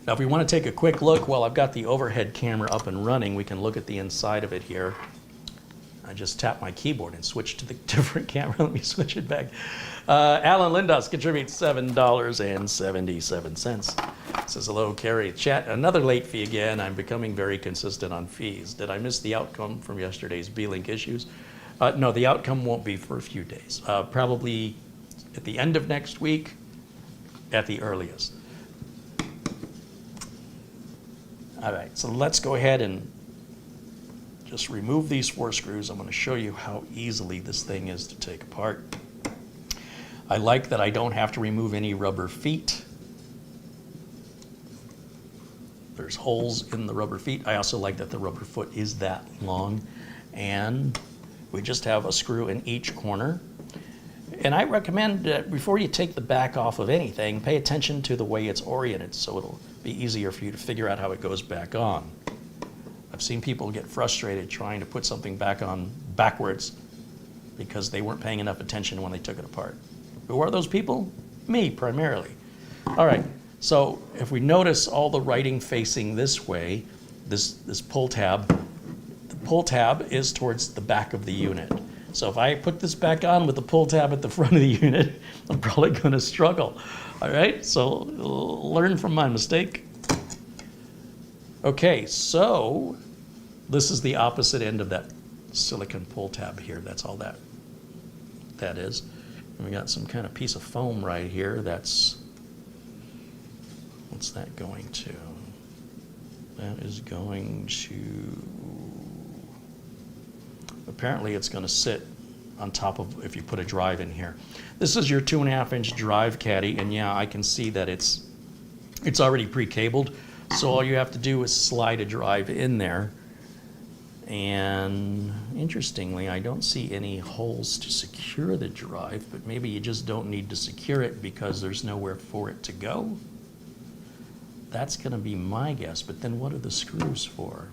Now, if we want to take a quick look, while I've got the overhead camera up and running, we can look at the inside of it here. I just tapped my keyboard and switched to the different camera. Let me switch it back. Alan Lindos contributes $7.77. Says, hello, Carrie. Chat, another late fee again. I'm becoming very consistent on fees. Did I miss the outcome from yesterday's Beelink issues? No, the outcome won't be for a few days. Probably at the end of next week at the earliest. All right, so let's go ahead and just remove these 4 screws. I'm going to show you how easily this thing is to take apart. I like that I don't have to remove any rubber feet. There's holes in the rubber feet. I also like that the rubber foot is that long. And we just have a screw in each corner. And I recommend that before you take the back off of anything, pay attention to the way it's oriented, so it'll be easier for you to figure out how it goes back on. I've seen people get frustrated trying to put something back on backwards because they weren't paying enough attention when they took it apart. Who are those people? Me, primarily. All right, so if we notice all the writing facing this way, this pull tab, the pull tab is towards the back of the unit. So if I put this back on with the pull tab at the front of the unit, I'm probably going to struggle. All right, so learn from my mistake. Okay, so this is the opposite end of that silicon pull tab here. That's all that is. And we got some kind of piece of foam right here. What's that going to? That is going to, apparently it's going to sit on top of, if you put a drive in here. This is your 2.5-inch drive caddy, and yeah, I can see that it's already pre-cabled. So all you have to do is slide a drive in there. And interestingly, I don't see any holes to secure the drive, but maybe you just don't need to secure it because there's nowhere for it to go. That's going to be my guess, but then what are the screws for?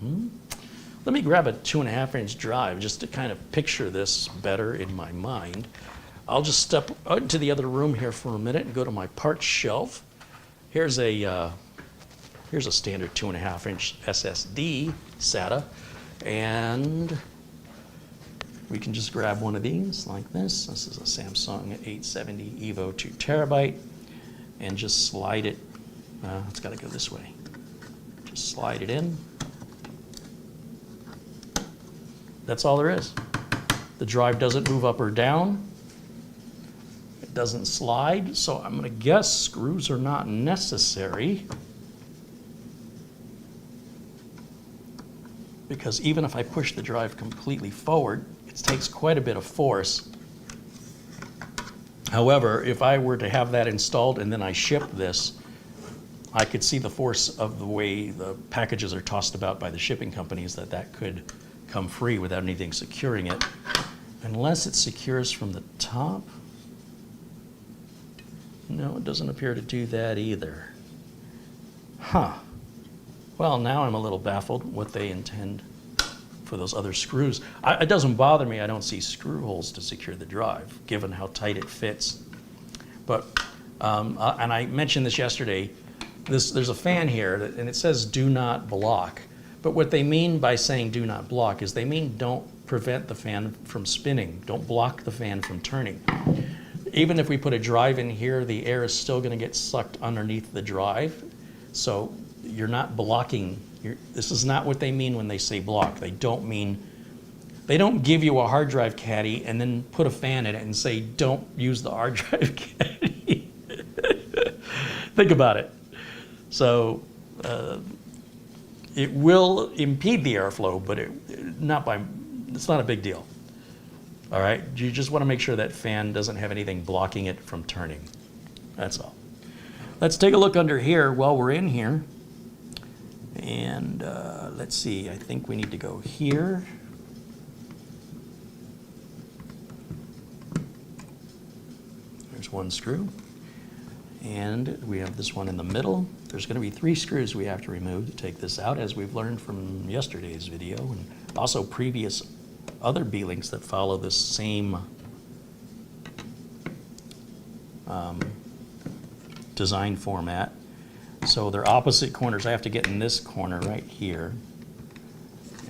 Let me grab a 2.5-inch drive just to kind of picture this better in my mind. I'll just step out into the other room here for a minute and go to my parts shelf. Here's a standard 2.5-inch SSD SATA, and we can just grab one of these like this. This is a Samsung 870 EVO 2 terabyte, and just slide it. It's got to go this way. Just slide it in. That's all there is. The drive doesn't move up or down. It doesn't slide, so I'm going to guess screws are not necessary. Because even if I push the drive completely forward, it takes quite a bit of force. However, if I were to have that installed and then I ship this, I could see the force of the way the packages are tossed about by the shipping companies, that could come free without anything securing it. Unless it secures from the top. No, it doesn't appear to do that either. Huh. Well, now I'm a little baffled what they intend for those other screws. It doesn't bother me. I don't see screw holes to secure the drive, given how tight it fits. But, and I mentioned this yesterday, there's a fan here, and it says do not block. But what they mean by saying do not block is they mean don't prevent the fan from spinning. Don't block the fan from turning. Even if we put a drive in here, the air is still going to get sucked underneath the drive. So you're not blocking. This is not what they mean when they say block. They don't give you a hard drive caddy and then put a fan in it and say don't use the hard drive caddy. Think about it. So it will impede the airflow, but it's not a big deal. All right, you just want to make sure that fan doesn't have anything blocking it from turning. That's all. Let's take a look under here while we're in here. And let's see, I think we need to go here. There's one screw. And we have this one in the middle. There's going to be 3 screws we have to remove to take this out, as we've learned from yesterday's video and also previous other Beelinks that follow this same design format. So they're opposite corners. I have to get in this corner right here.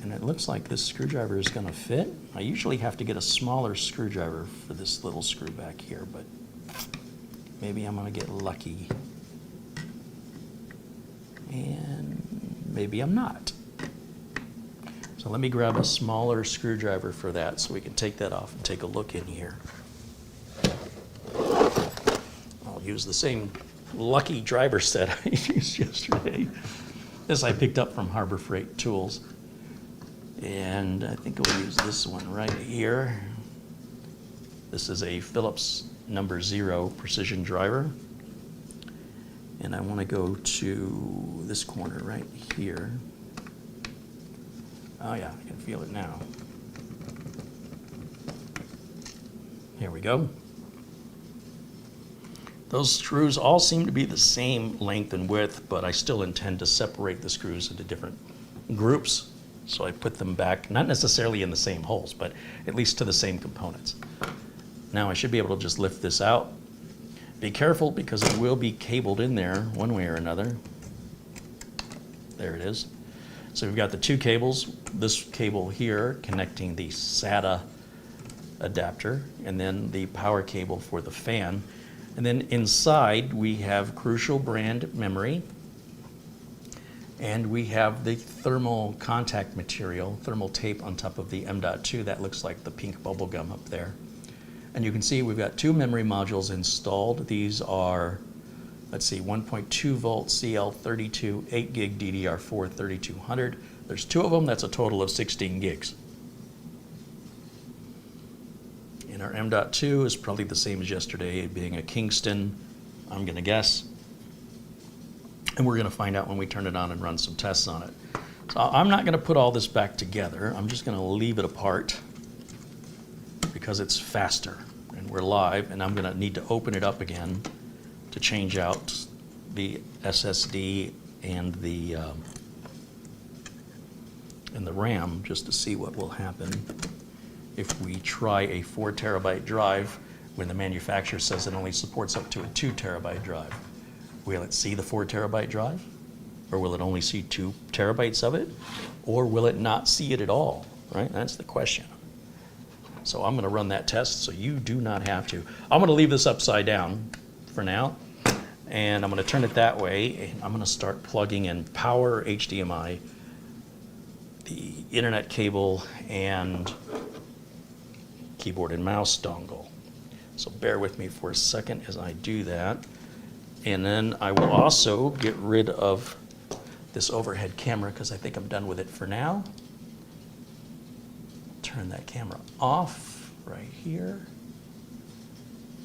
And it looks like this screwdriver is going to fit. I usually have to get a smaller screwdriver for this little screw back here, but maybe I'm going to get lucky. And maybe I'm not. So let me grab a smaller screwdriver for that so we can take that off and take a look in here. I'll use the same lucky driver set I used yesterday. This I picked up from Harbor Freight Tools. And I think I'll use this one right here. This is a Phillips number 0 precision driver. And I want to go to this corner right here. Oh yeah, I can feel it now. Here we go. Those screws all seem to be the same length and width, but I still intend to separate the screws into different groups. So I put them back, not necessarily in the same holes, but at least to the same components. Now I should be able to just lift this out. Be careful because it will be cabled in there one way or another. There it is. So we've got the 2 cables, this cable here connecting the SATA adapter, and then the power cable for the fan. And then inside we have Crucial brand memory, and we have the thermal contact material, thermal tape on top of the M.2. That looks like the pink bubble gum up there. And you can see we've got 2 memory modules installed. These are, let's see, 1.2 volt CL32, 8 gig DDR4 3200. There's 2 of them, that's a total of 16 gigs. And our M.2 is probably the same as yesterday, being a Kingston, I'm gonna guess. And we're going to find out when we turn it on and run some tests on it. So I'm not going to put all this back together. I'm just going to leave it apart because it's faster and we're live, and I'm going to need to open it up again to change out the SSD and the RAM, just to see what will happen if we try a 4 terabyte drive when the manufacturer says it only supports up to a 2 terabyte drive. Will it see the 4 terabyte drive? Or will it only see 2 terabytes of it? Or will it not see it at all, right? That's the question. So I'm gonna run that test so you do not have to. I'm gonna leave this upside down for now, and I'm gonna turn it that way, and I'm gonna start plugging in power, HDMI, the internet cable, and keyboard and mouse dongle. So bear with me for a second as I do that. And then I will also get rid of this overhead camera because I think I'm done with it for now. Turn that camera off right here.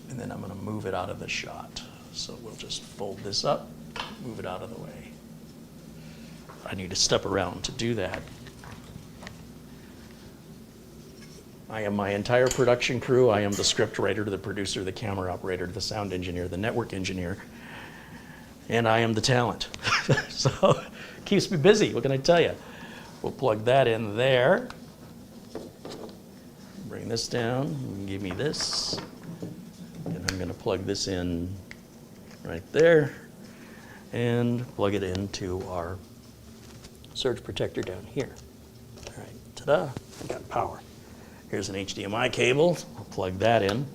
And then I'm going to move it out of the shot. So we'll just fold this up, move it out of the way. I need to step around to do that. I am my entire production crew. I am the script writer, the producer, the camera operator, the sound engineer, the network engineer, and I am the talent. So keeps me busy, what can I tell you? We'll plug that in there. Bring this down, give me this. And I'm gonna plug this in right there and plug it into our surge protector down here. All right, ta-da, I got power. Here's an HDMI cable, I'll plug that in.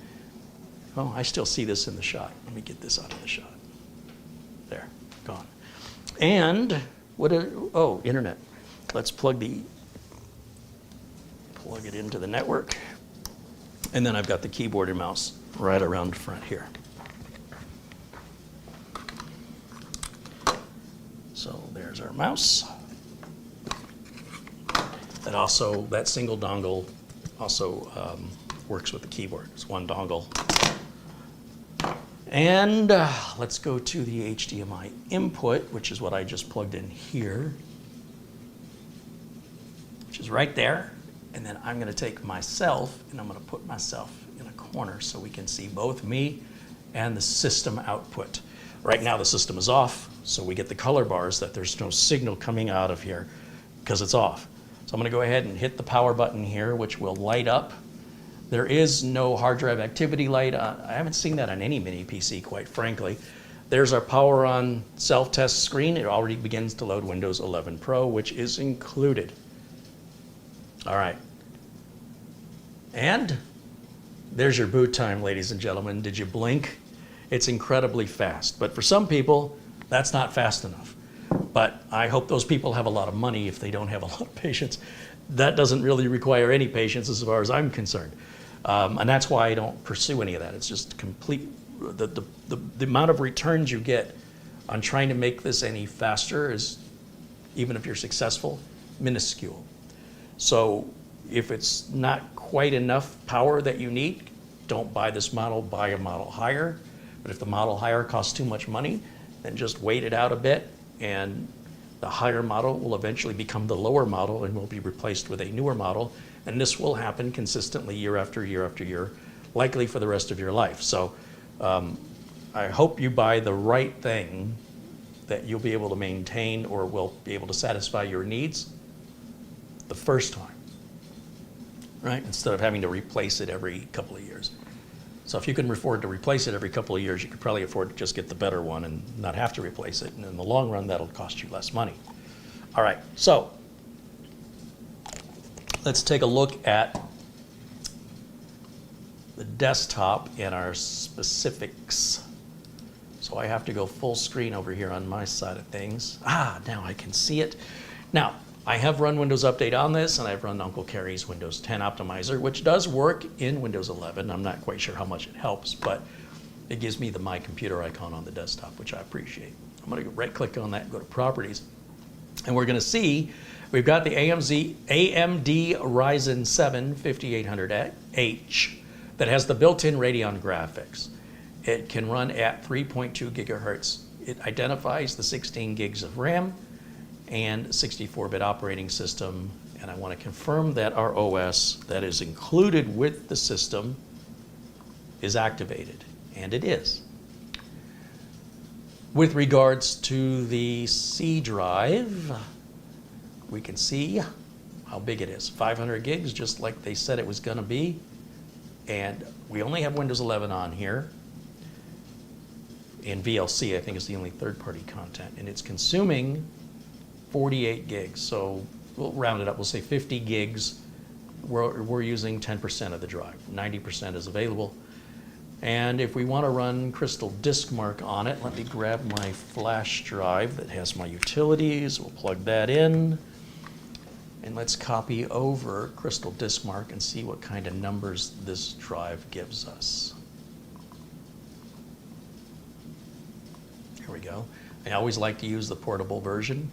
Oh, I still see this in the shot. Let me get this out of the shot. There, gone. And oh, internet. Let's plug it into the network. And then I've got the keyboard and mouse right around the front here. So there's our mouse. That single dongle also works with the keyboard. It's one dongle. And let's go to the HDMI input, which is what I just plugged in here, which is right there. And then I'm going to take myself and I'm going to put myself in a corner so we can see both me and the system output. Right now the system is off, so we get the color bars that there's no signal coming out of here because it's off. So I'm going to go ahead and hit the power button here, which will light up. There is no hard drive activity light. I haven't seen that on any mini PC, quite frankly. There's our power on self-test screen. It already begins to load Windows 11 Pro, which is included. All right. And there's your boot time, ladies and gentlemen. Did you blink? It's incredibly fast. But for some people, that's not fast enough. But I hope those people have a lot of money if they don't have a lot of patience. That doesn't really require any patience as far as I'm concerned. And that's why I don't pursue any of that. It's just complete, the amount of returns you get on trying to make this any faster is, even if you're successful, minuscule. So if it's not quite enough power that you need, don't buy this model, buy a model higher. But if the model higher costs too much money, then just wait it out a bit, and the higher model will eventually become the lower model and will be replaced with a newer model. And this will happen consistently year after year after year, likely for the rest of your life. So I hope you buy the right thing that you'll be able to maintain or will be able to satisfy your needs the first time, right? Instead of having to replace it every couple of years. So if you can afford to replace it every couple of years, you could probably afford to just get the better one and not have to replace it. And in the long run, that'll cost you less money. All right, so let's take a look at the desktop and our specifics. So I have to go full screen over here on my side of things. Now I can see it. Now, I have run Windows Update on this, and I've run Uncle Carrie's Windows 10 Optimizer, which does work in Windows 11. I'm not quite sure how much it helps, but it gives me the My Computer icon on the desktop, which I appreciate. I'm going to right-click on that and go to Properties. And we're going to see we've got the AMD Ryzen 7 5800H that has the built-in Radeon graphics. It can run at 3.2 gigahertz. It identifies the 16 gigs of RAM and 64-bit operating system, and I want to confirm that our OS that is included with the system is activated, and it is. With regards to the C drive, we can see how big it is. 500 gigs, just like they said it was going to be, and we only have Windows 11 on here. And VLC, I think, is the only third-party content, and it's consuming 48 gigs, so we'll round it up. We'll say 50 gigs. We're using 10% of the drive. 90% is available. And if we want to run Crystal Disk Mark on it, let me grab my flash drive that has my utilities. We'll plug that in. And let's copy over Crystal Disk Mark and see what kind of numbers this drive gives us. Here we go. I always like to use the portable version.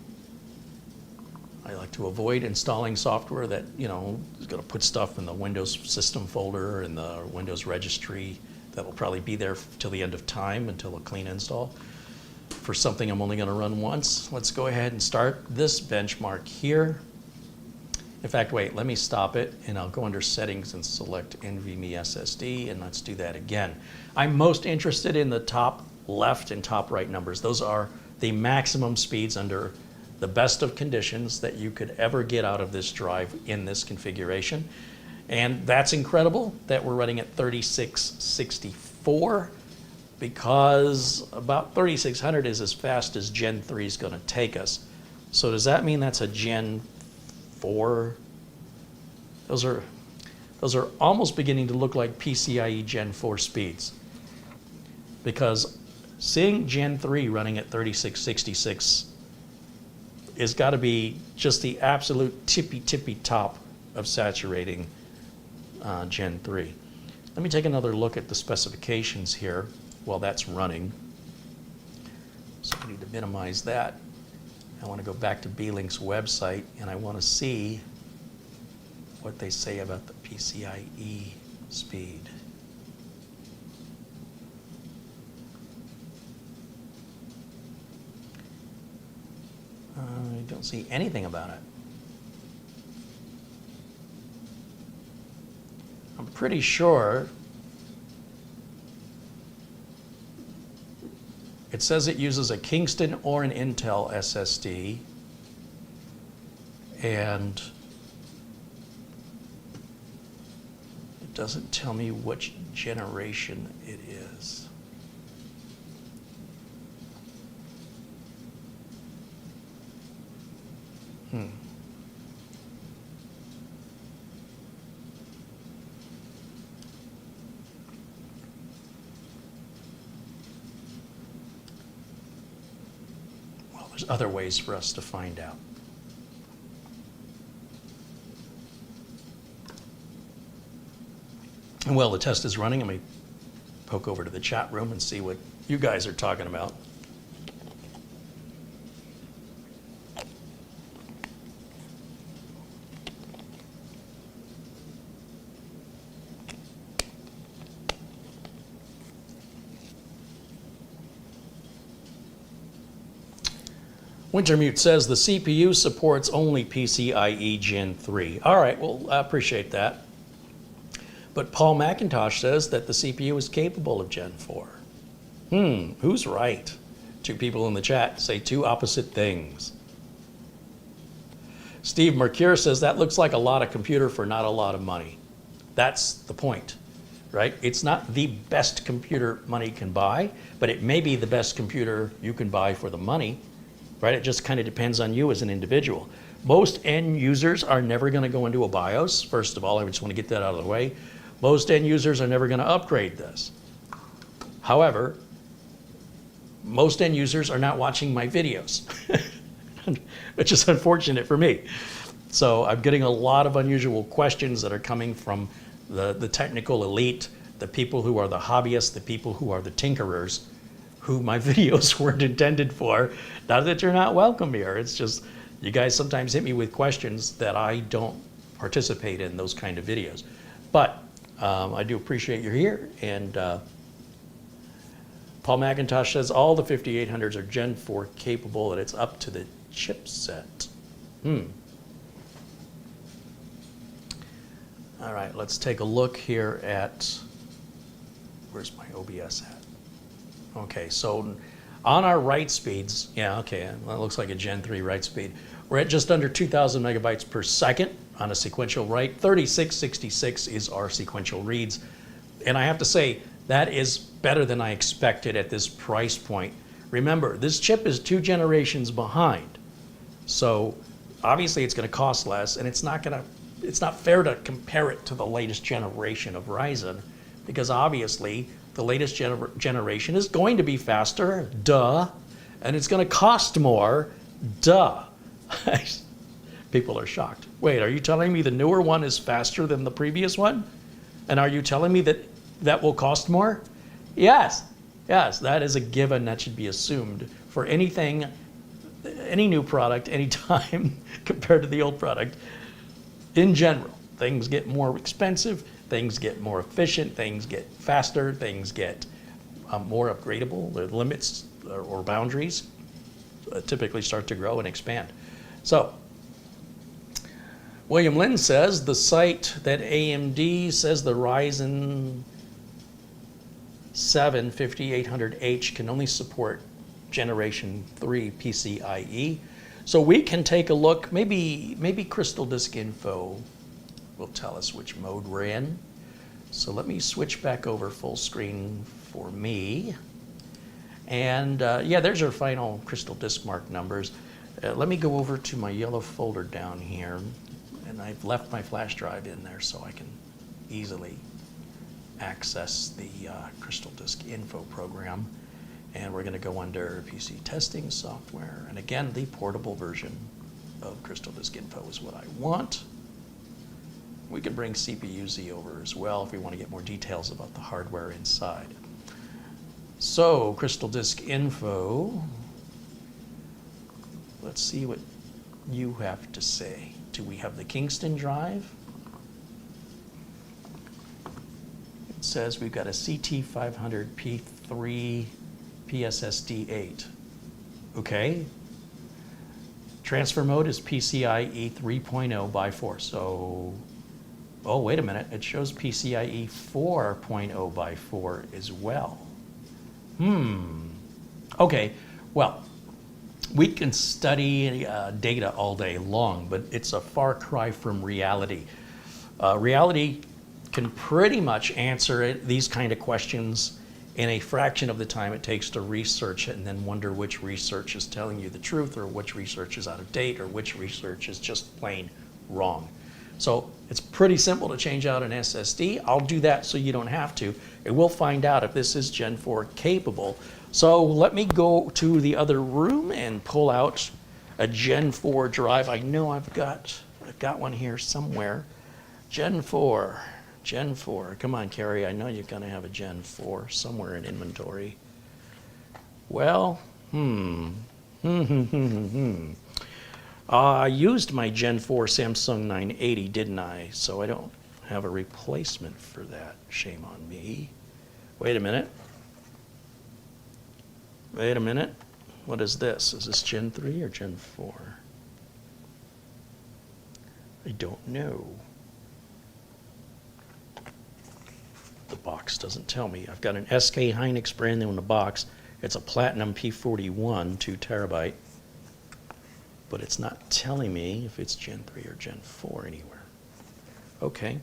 I like to avoid installing software that, is going to put stuff in the Windows system folder and the Windows registry that will probably be there till the end of time, until a clean install. For something I'm only going to run once, let's go ahead and start this benchmark here. In fact, wait, let me stop it, and I'll go under Settings and select NVMe SSD, and let's do that again. I'm most interested in the top left and top right numbers. Those are the maximum speeds under the best of conditions that you could ever get out of this drive in this configuration. And that's incredible that we're running at 3664, because about 3600 is as fast as Gen 3 is going to take us. So does that mean that's a Gen 4? Those are almost beginning to look like PCIe Gen 4 speeds, because seeing Gen 3 running at 3666 is got to be just the absolute tippy top of saturating Gen 3. Let me take another look at the specifications here while that's running. So I need to minimize that. I want to go back to Beelink's website, and I want to see what they say about the PCIe speed. I don't see anything about it. I'm pretty sure It says it uses a Kingston or an Intel SSD. And it doesn't tell me which generation it is. Well, there's other ways for us to find out. And while the test is running, let me poke over to the chat room and see what you guys are talking about. Wintermute says the CPU supports only PCIe Gen 3. All right, well, I appreciate that. But Paul McIntosh says that the CPU is capable of Gen 4. Who's right? Two people in the chat say two opposite things. Steve Mercure says that looks like a lot of computer for not a lot of money. That's the point, right? It's not the best computer money can buy, but it may be the best computer you can buy for the money, right? It just kind of depends on you as an individual. Most end users are never going to go into a BIOS. First of all, I just want to get that out of the way. Most end users are never going to upgrade this. However, most end users are not watching my videos, which is unfortunate for me. So I'm getting a lot of unusual questions that are coming from the technical elite, the people who are the hobbyists, the people who are the tinkerers, who my videos weren't intended for. Not that you're not welcome here. It's just you guys sometimes hit me with questions that I don't participate in those kind of videos. But I do appreciate you're here. And Paul McIntosh says all the 5800s are Gen 4 capable and it's up to the chipset. All right, let's take a look here at, where's my OBS at? Okay, so on our write speeds, yeah, okay, well, it looks like a Gen 3 write speed. We're at just under 2,000 megabytes per second on a sequential write. 3666 is our sequential reads. And I have to say, that is better than I expected at this price point. Remember, this chip is 2 generations behind. So obviously it's gonna cost less, and it's not fair to compare it to the latest generation of Ryzen, because obviously the latest generation is going to be faster, duh, and it's gonna cost more, duh. People are shocked. Wait, are you telling me the newer one is faster than the previous one? And are you telling me that that will cost more? Yes, yes, that is a given that should be assumed for anything, any new product, anytime compared to the old product. In general, things get more expensive, things get more efficient, things get faster, things get more upgradable. The limits or boundaries typically start to grow and expand. So, William Lynn says the site that AMD says the Ryzen 7 5800H can only support Generation 3 PCIe. So we can take a look, maybe Crystal Disk Info will tell us which mode we're in. So let me switch back over full screen for me. And yeah, there's our final Crystal Disk Mark numbers. Let me go over to my yellow folder down here, and I've left my flash drive in there so I can easily access the Crystal Disk Info program. And we're going to go under PC testing software. And again, the portable version of Crystal Disk Info is what I want. We can bring CPU-Z over as well if we want to get more details about the hardware inside. So, Crystal Disk Info. Let's see what you have to say. Do we have the Kingston drive? It says we've got a CT500P3 PSSD8. Okay. Transfer mode is PCIe 3.0 by 4. So, oh, wait a minute. It shows PCIe 4.0 by 4 as well. Okay, well, we can study data all day long, but it's a far cry from reality. Reality can pretty much answer these kind of questions in a fraction of the time it takes to research it and then wonder which research is telling you the truth or which research is out of date or which research is just plain wrong. So it's pretty simple to change out an SSD. I'll do that so you don't have to. And we'll find out if this is Gen 4 capable. So let me go to the other room and pull out a Gen 4 drive. I know I've got one here somewhere. Gen 4. Gen 4. Come on, Carrie. I know you're going to have a Gen 4 somewhere in inventory. Well, I used my Gen 4 Samsung 980, didn't I? So I don't have a replacement for that. Shame on me. Wait a minute. Wait a minute. What is this? Is this Gen 3 or Gen 4? I don't know. The box doesn't tell me. I've got an SK Hynix brand new in the box. It's a Platinum P41, 2 terabyte. But it's not telling me if it's Gen 3 or Gen 4 anywhere. Okay.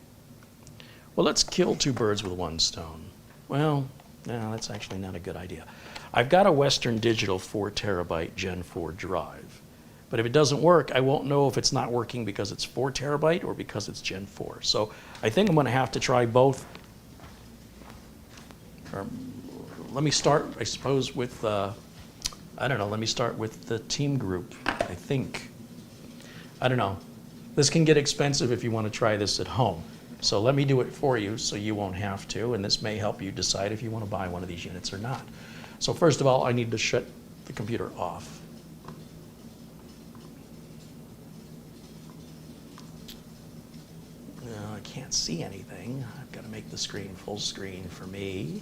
Well, let's kill two birds with one stone. Well, no, that's actually not a good idea. I've got a Western Digital 4 terabyte Gen 4 drive. But if it doesn't work, I won't know if it's not working because it's 4 terabyte or because it's Gen 4. So I think I'm going to have to try both. Or let me start, I suppose, with, I don't know, let me start with the team group, I think. I don't know. This can get expensive if you want to try this at home. So let me do it for you so you won't have to, and this may help you decide if you want to buy one of these units or not. So first of all, I need to shut the computer off. I can't see anything. I've got to make the screen full screen for me.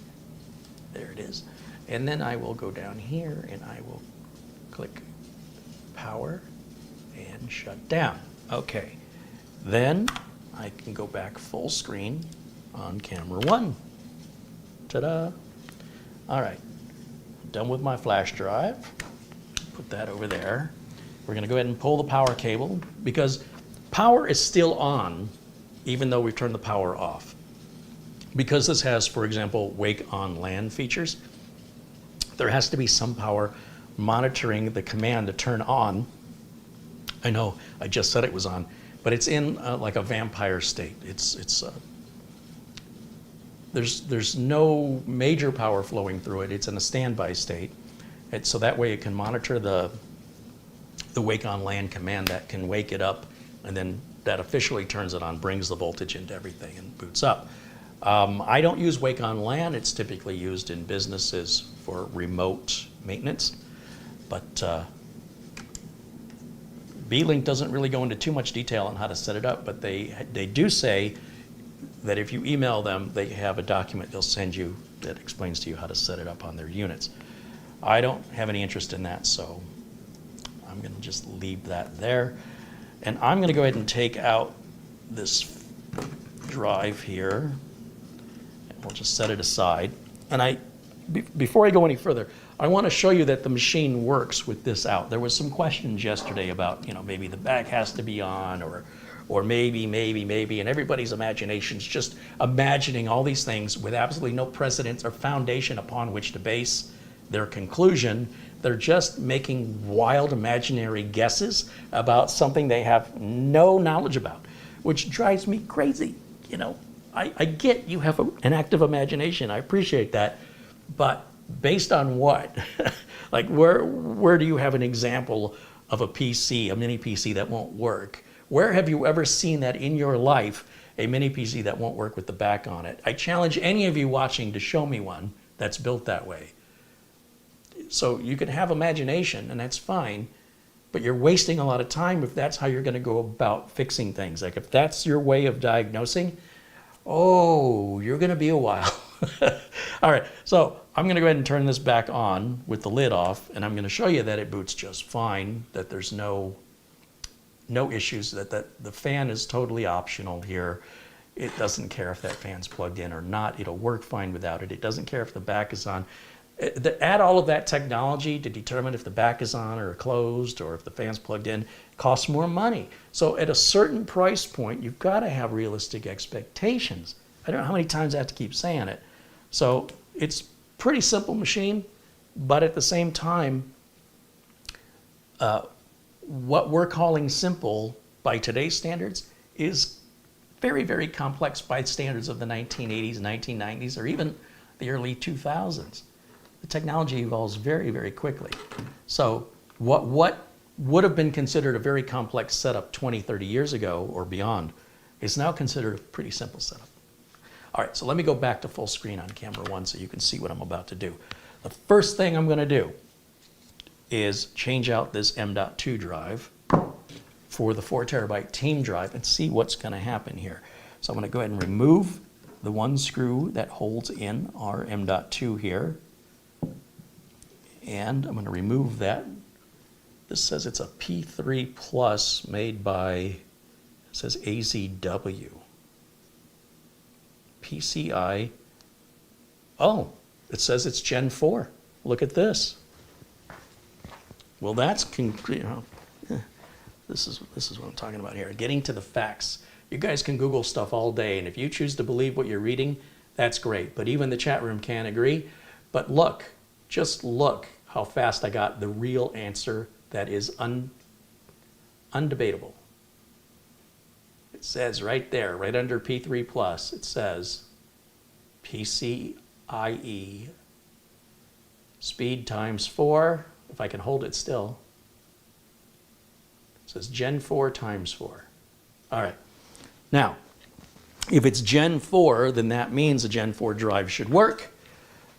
There it is. And then I will go down here and I will click power and shut down. Okay. Then I can go back full screen on camera 1. Ta-da. All right. I'm done with my flash drive. Put that over there. We're going to go ahead and pull the power cable because power is still on even though we've turned the power off. Because this has, for example, wake on LAN features, there has to be some power monitoring the command to turn on. I know I just said it was on, but it's in like a vampire state. There's no major power flowing through it. It's in a standby state. So that way it can monitor the wake on LAN command that can wake it up, and then that officially turns it on, brings the voltage into everything and boots up. I don't use wake on LAN. It's typically used in businesses for remote maintenance. But Beelink doesn't really go into too much detail on how to set it up, but they do say that if you email them, they have a document they'll send you that explains to you how to set it up on their units. I don't have any interest in that, so I'm going to just leave that there. And I'm going to go ahead and take out this drive here. We'll just set it aside. And before I go any further, I want to show you that the machine works with this out. There was some questions yesterday about, maybe the back has to be on, or maybe, and everybody's imagination's just imagining all these things with absolutely no precedence or foundation upon which to base their conclusion. They're just making wild imaginary guesses about something they have no knowledge about, which drives me crazy. I get you have an active imagination. I appreciate that. But based on what? Like where do you have an example of a PC, a mini PC that won't work? Where have you ever seen that in your life, a mini PC that won't work with the back on it? I challenge any of you watching to show me one that's built that way. So you can have imagination, and that's fine, but you're wasting a lot of time if that's how you're going to go about fixing things. Like if that's your way of diagnosing, you're going to be a while. All right, so I'm going to go ahead and turn this back on with the lid off, and I'm going to show you that it boots just fine, that there's no issues, that the fan is totally optional here. It doesn't care if that fan's plugged in or not. It'll work fine without it. It doesn't care if the back is on. Add all of that technology to determine if the back is on or closed or if the fan's plugged in, costs more money. So at a certain price point, you've got to have realistic expectations. I don't know how many times I have to keep saying it. So it's a pretty simple machine, but at the same time, what we're calling simple by today's standards is very, very complex by standards of the 1980s, 1990s, or even the early 2000s. The technology evolves very, very quickly. So what would have been considered a very complex setup 20, 30 years ago or beyond is now considered a pretty simple setup. All right, so let me go back to full screen on camera 1 so you can see what I'm about to do. The first thing I'm going to do is change out this M.2 drive for the 4 terabyte team drive and see what's going to happen here. So I'm going to go ahead and remove the one screw that holds in our M.2 here. And I'm going to remove that. This says it's a P3 Plus made by, it says AZW. PCI. Oh, it says it's Gen 4. Look at this. Well, that's, this is what I'm talking about here. Getting to the facts. You guys can Google stuff all day, and if you choose to believe what you're reading, that's great. But even the chat room can't agree. But look, just look how fast I got the real answer that is undebatable. It says right there, right under P3 Plus, it says PCIe speed times 4. If I can hold it still. It says Gen 4 times 4. All right. Now, if it's Gen 4, then that means a Gen 4 drive should work.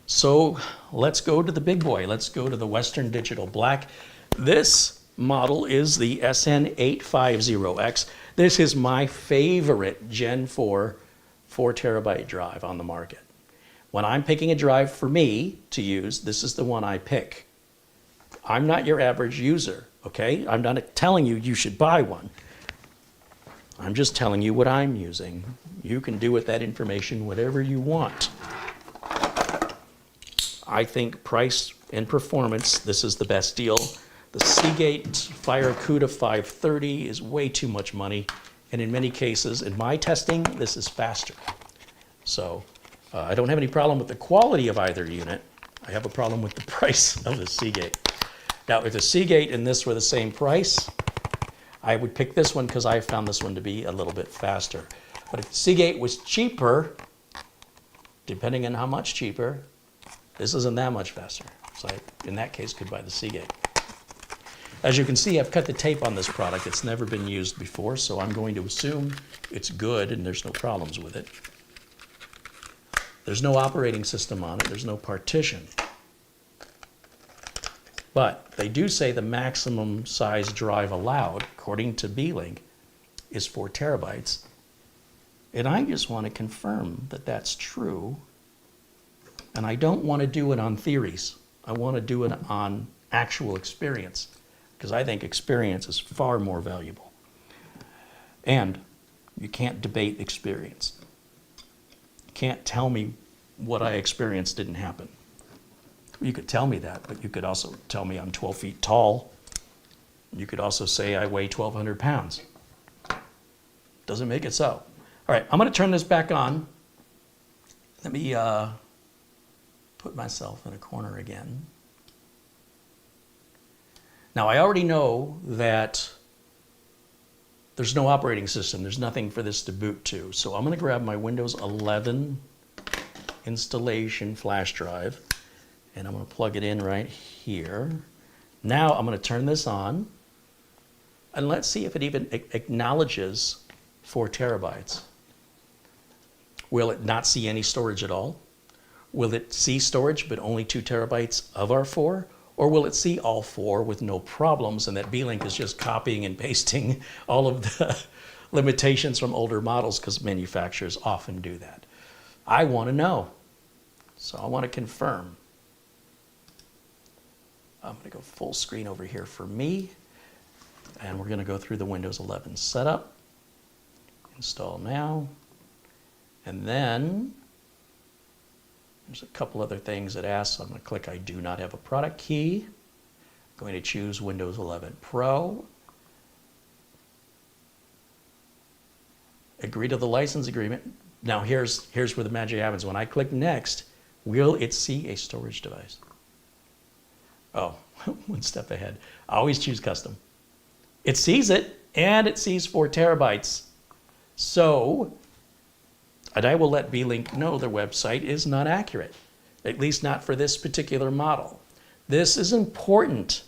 So let's go to the big boy. Let's go to the Western Digital Black. This model is the SN850X. This is my favorite Gen 4 4 terabyte drive on the market. When I'm picking a drive for me to use, this is the one I pick. I'm not your average user, okay? I'm not telling you you should buy one. I'm just telling you what I'm using. You can do with that information whatever you want. I think price and performance, this is the best deal. The Seagate FireCuda 530 is way too much money, and in many cases, in my testing, this is faster. So I don't have any problem with the quality of either unit. I have a problem with the price of the Seagate. Now, if the Seagate and this were the same price, I would pick this one because I found this one to be a little bit faster. But if the Seagate was cheaper, depending on how much cheaper, this isn't that much faster. So I, in that case, could buy the Seagate. As you can see, I've cut the tape on this product. It's never been used before, so I'm going to assume it's good and there's no problems with it. There's no operating system on it. There's no partition. But they do say the maximum size drive allowed, according to Beelink, is 4 terabytes. And I just want to confirm that that's true. And I don't want to do it on theories. I want to do it on actual experience, because I think experience is far more valuable. And you can't debate experience. You can't tell me what I experienced didn't happen. You could tell me that, but you could also tell me I'm 12 feet tall. You could also say I weigh 1,200 pounds. Doesn't make it so. All right, I'm going to turn this back on. Let me put myself in a corner again. Now, I already know that there's no operating system. There's nothing for this to boot to. So I'm going to grab my Windows 11 installation flash drive, and I'm going to plug it in right here. Now I'm going to turn this on, and let's see if it even acknowledges 4 terabytes. Will it not see any storage at all? Will it see storage but only 2 terabytes of our 4? Or will it see all 4 with no problems, and that Beelink is just copying and pasting all of the limitations from older models, because manufacturers often do that? I want to know. So I want to confirm. I'm going to go full screen over here for me, and we're going to go through the Windows 11 setup. Install now. And then There's a couple other things it asks. I'm going to click I do not have a product key. I'm going to choose Windows 11 Pro. Agree to the license agreement. Now here's where the magic happens. When I click next, will it see a storage device? Oh, one step ahead. I always choose custom. It sees it, and it sees 4 terabytes. So, and I will let Beelink know their website is not accurate, at least not for this particular model. This is important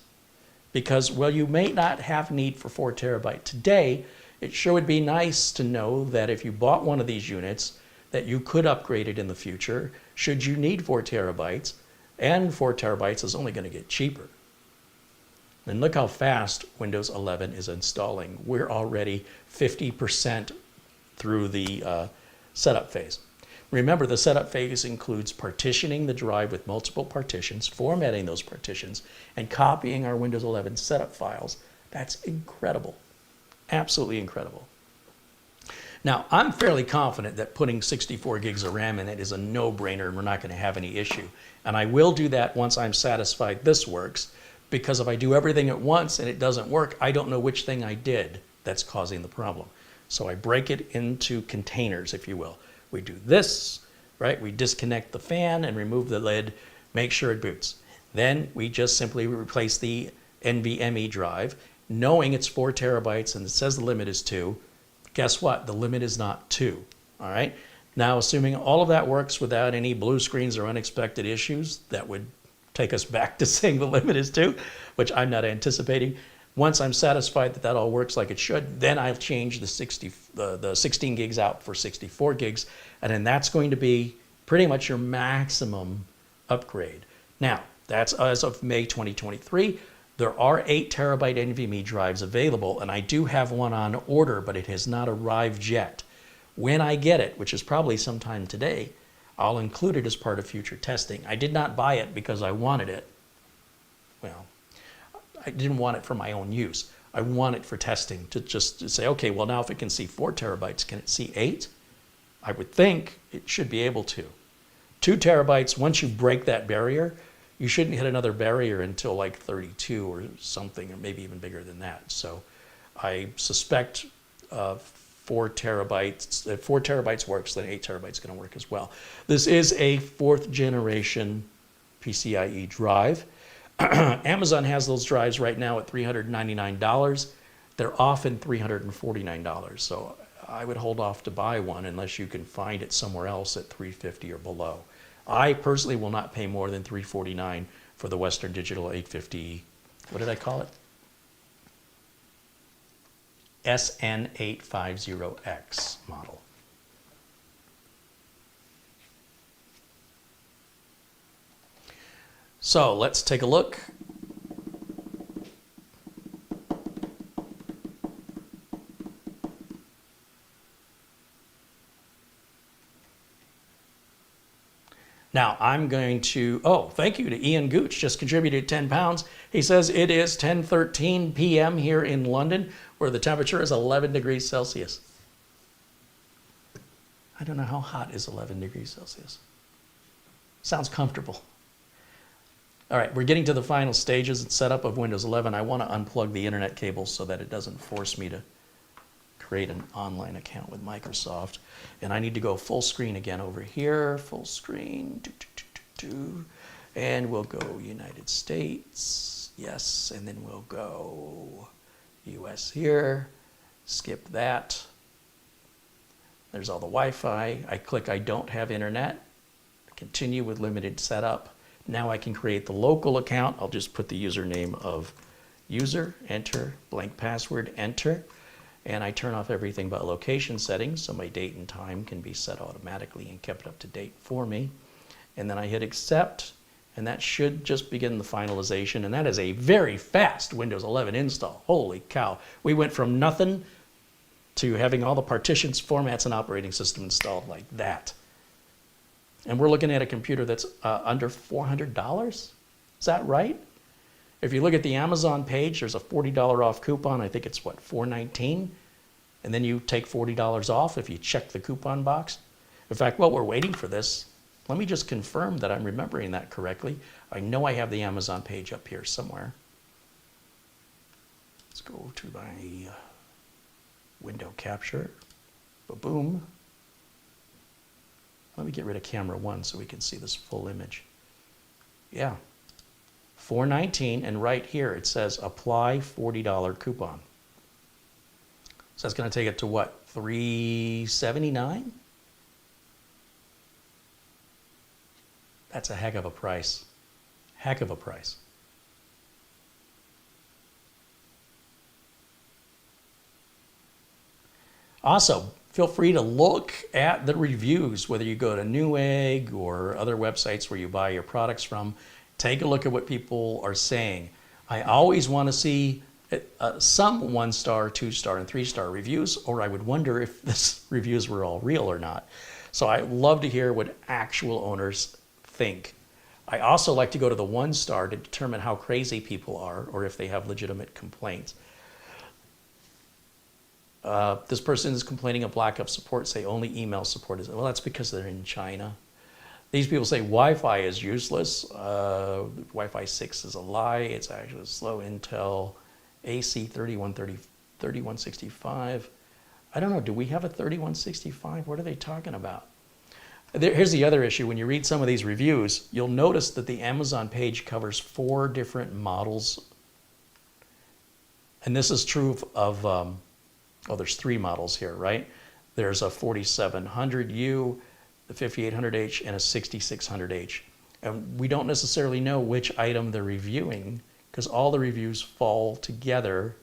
because, well, you may not have need for 4 terabyte today. It sure would be nice to know that if you bought one of these units, that you could upgrade it in the future should you need 4 terabytes, and 4 terabytes is only going to get cheaper. And look how fast Windows 11 is installing. We're already 50% through the setup phase. Remember, the setup phase includes partitioning the drive with multiple partitions, formatting those partitions, and copying our Windows 11 setup files. That's incredible. Absolutely incredible. Now, I'm fairly confident that putting 64 gigs of RAM in it is a no-brainer and we're not going to have any issue. And I will do that once I'm satisfied this works, because if I do everything at once and it doesn't work, I don't know which thing I did that's causing the problem. So I break it into containers, if you will. We do this, right? We disconnect the fan and remove the lid, make sure it boots. Then we just simply replace the NVMe drive, knowing it's 4 terabytes and it says the limit is 2. Guess what? The limit is not 2. All right. Now, assuming all of that works without any blue screens or unexpected issues, that would take us back to saying the limit is 2, which I'm not anticipating. Once I'm satisfied that that all works like it should, then I'll change the 16 gigs out for 64 gigs, and then that's going to be pretty much your maximum upgrade. Now, that's as of May 2023. There are 8 terabyte NVMe drives available, and I do have one on order, but it has not arrived yet. When I get it, which is probably sometime today, I'll include it as part of future testing. I did not buy it because I wanted it. Well, I didn't want it for my own use. I want it for testing, to say, okay, well, now if it can see 4 terabytes, can it see 8? I would think it should be able to. 2 terabytes, once you break that barrier, you shouldn't hit another barrier until like 32 or something, or maybe even bigger than that. So I suspect 4 terabytes, if 4 terabytes works, then 8 terabytes is going to work as well. This is a 4th generation PCIe drive. Amazon has those drives right now at $399. They're often $349. So I would hold off to buy one unless you can find it somewhere else at $350 or below. I personally will not pay more than $349 for the Western Digital 850, what did I call it? SN850X model. So let's take a look. Now I'm going to, oh, thank you to Ian Gooch, just contributed 10 pounds. He says it is 10:13 p.m. here in London, where the temperature is 11 degrees Celsius. I don't know how hot is 11 degrees Celsius. Sounds comfortable. All right, we're getting to the final stages and setup of Windows 11. I want to unplug the internet cable so that it doesn't force me to create an online account with Microsoft. And I need to go full screen again over here, full screen, and we'll go United States, yes, and then we'll go US here, skip that. There's all the Wi-Fi. I click I don't have internet, continue with limited setup. Now I can create the local account. I'll just put the username of user, enter, blank password, enter. And I turn off everything but location settings, so my date and time can be set automatically and kept up to date for me. And then I hit accept, and that should just begin the finalization. And that is a very fast Windows 11 install. Holy cow. We went from nothing to having all the partitions, formats, and operating system installed like that. And we're looking at a computer that's under $400. Is that right? If you look at the Amazon page, there's a $40 off coupon. I think it's what, $419? And then you take $40 off if you check the coupon box. In fact, while we're waiting for this, Let me just confirm that I'm remembering that correctly. I know I have the Amazon page up here somewhere. Let's go to my window capture. Ba-boom. Let me get rid of camera 1 so we can see this full image. Yeah, $419, and right here it says apply $40 coupon. So that's going to take it to what, $379? That's a heck of a price. Heck of a price. Also, feel free to look at the reviews, whether you go to Newegg or other websites where you buy your products from. Take a look at what people are saying. I always want to see some 1-star, 2-star, and 3-star reviews, or I would wonder if these reviews were all real or not. So I love to hear what actual owners think. I also like to go to the 1-star to determine how crazy people are or if they have legitimate complaints. This person is complaining of lack of support, say only email support is, well, that's because they're in China. These people say Wi-Fi is useless. Wi-Fi 6 is a lie. It's actually slow. Intel AC 3165. I don't know, do we have a 3165? What are they talking about? Here's the other issue. When you read some of these reviews, you'll notice that the Amazon page covers 4 different models. And this is true of, there's 3 models here, right? There's a 4700U, the 5800H, and a 6600H. And we don't necessarily know which item they're reviewing because all the reviews fall together.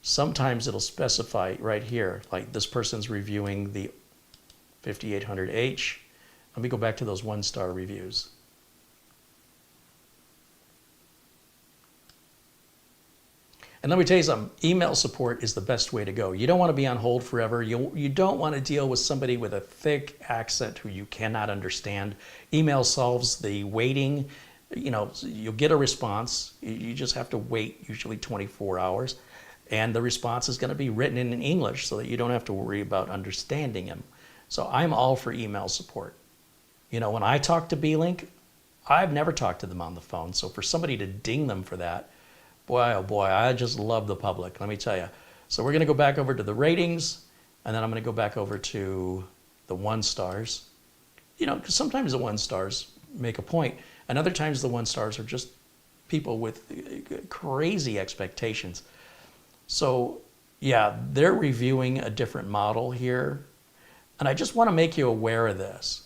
Sometimes it'll specify right here, like this person's reviewing the 5800H. Let me go back to those 1-star reviews. And let me tell you something, email support is the best way to go. You don't want to be on hold forever. You don't want to deal with somebody with a thick accent who you cannot understand. Email solves the waiting. You know, you'll get a response. You just have to wait, usually 24 hours. And the response is going to be written in English so that you don't have to worry about understanding them. So I'm all for email support. You know, when I talk to Beelink, I've never talked to them on the phone. So for somebody to ding them for that, boy, oh boy, I just love the public, let me tell you. So we're going to go back over to the ratings, and then I'm going to go back over to the 1-stars. You know, because sometimes the 1-stars make a point, and other times the 1-stars are just people with crazy expectations. So yeah, they're reviewing a different model here, and I just want to make you aware of this.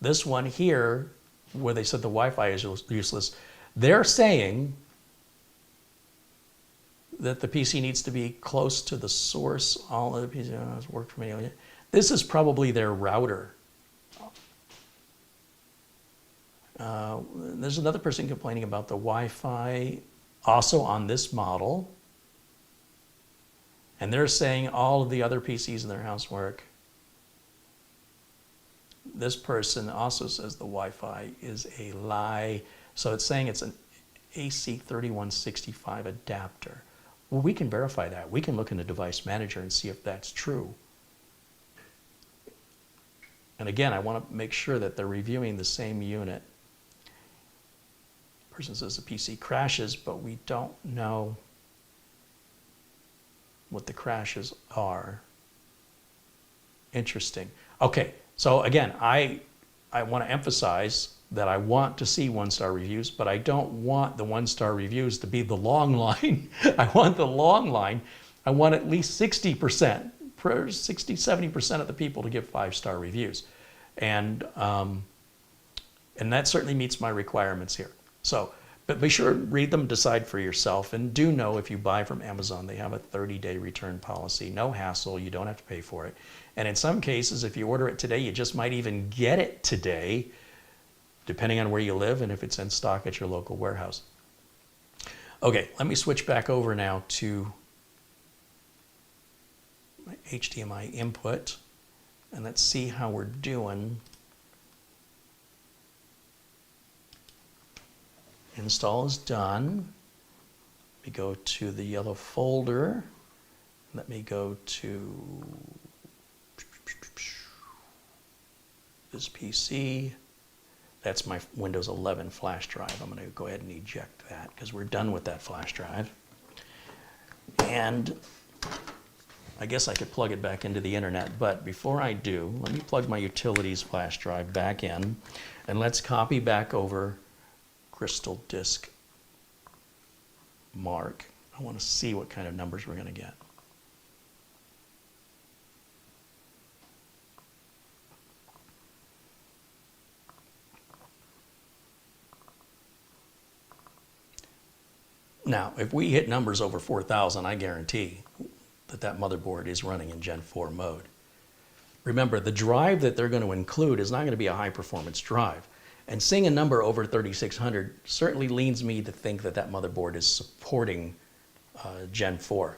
This one here, where they said the Wi-Fi is useless, they're saying that the PC needs to be close to the source. All of the PCs work for me. This is probably their router. There's another person complaining about the Wi-Fi also on this model. And they're saying all of the other PCs in their house work. This person also says the Wi-Fi is a lie. So it's saying it's an AC3165 adapter. Well, we can verify that. We can look in the device manager and see if that's true. And again, I want to make sure that they're reviewing the same unit. Person says the PC crashes, but we don't know what the crashes are. Interesting. Okay, so again, I want to emphasize that I want to see 1-star reviews, but I don't want the 1-star reviews to be the long line. I want the long line. I want at least 60%, 60, 70% of the people to give 5-star reviews. And that certainly meets my requirements here. So, but be sure to read them, decide for yourself, and do know if you buy from Amazon, they have a 30-day return policy. No hassle, you don't have to pay for it. And in some cases, if you order it today, you just might even get it today, depending on where you live and if it's in stock at your local warehouse. Okay, let me switch back over now to my HDMI input, and let's see how we're doing. Install is done. Let me go to the yellow folder. Let me go to this PC. That's my Windows 11 flash drive. I'm going to go ahead and eject that because we're done with that flash drive. And I guess I could plug it back into the internet, but before I do, let me plug my utilities flash drive back in, and let's copy back over Crystal Disk Mark. I want to see what kind of numbers we're going to get. Now, if we hit numbers over 4,000, I guarantee that that motherboard is running in Gen 4 mode. Remember, the drive that they're going to include is not going to be a high-performance drive. And seeing a number over 3,600 certainly leads me to think that that motherboard is supporting Gen 4.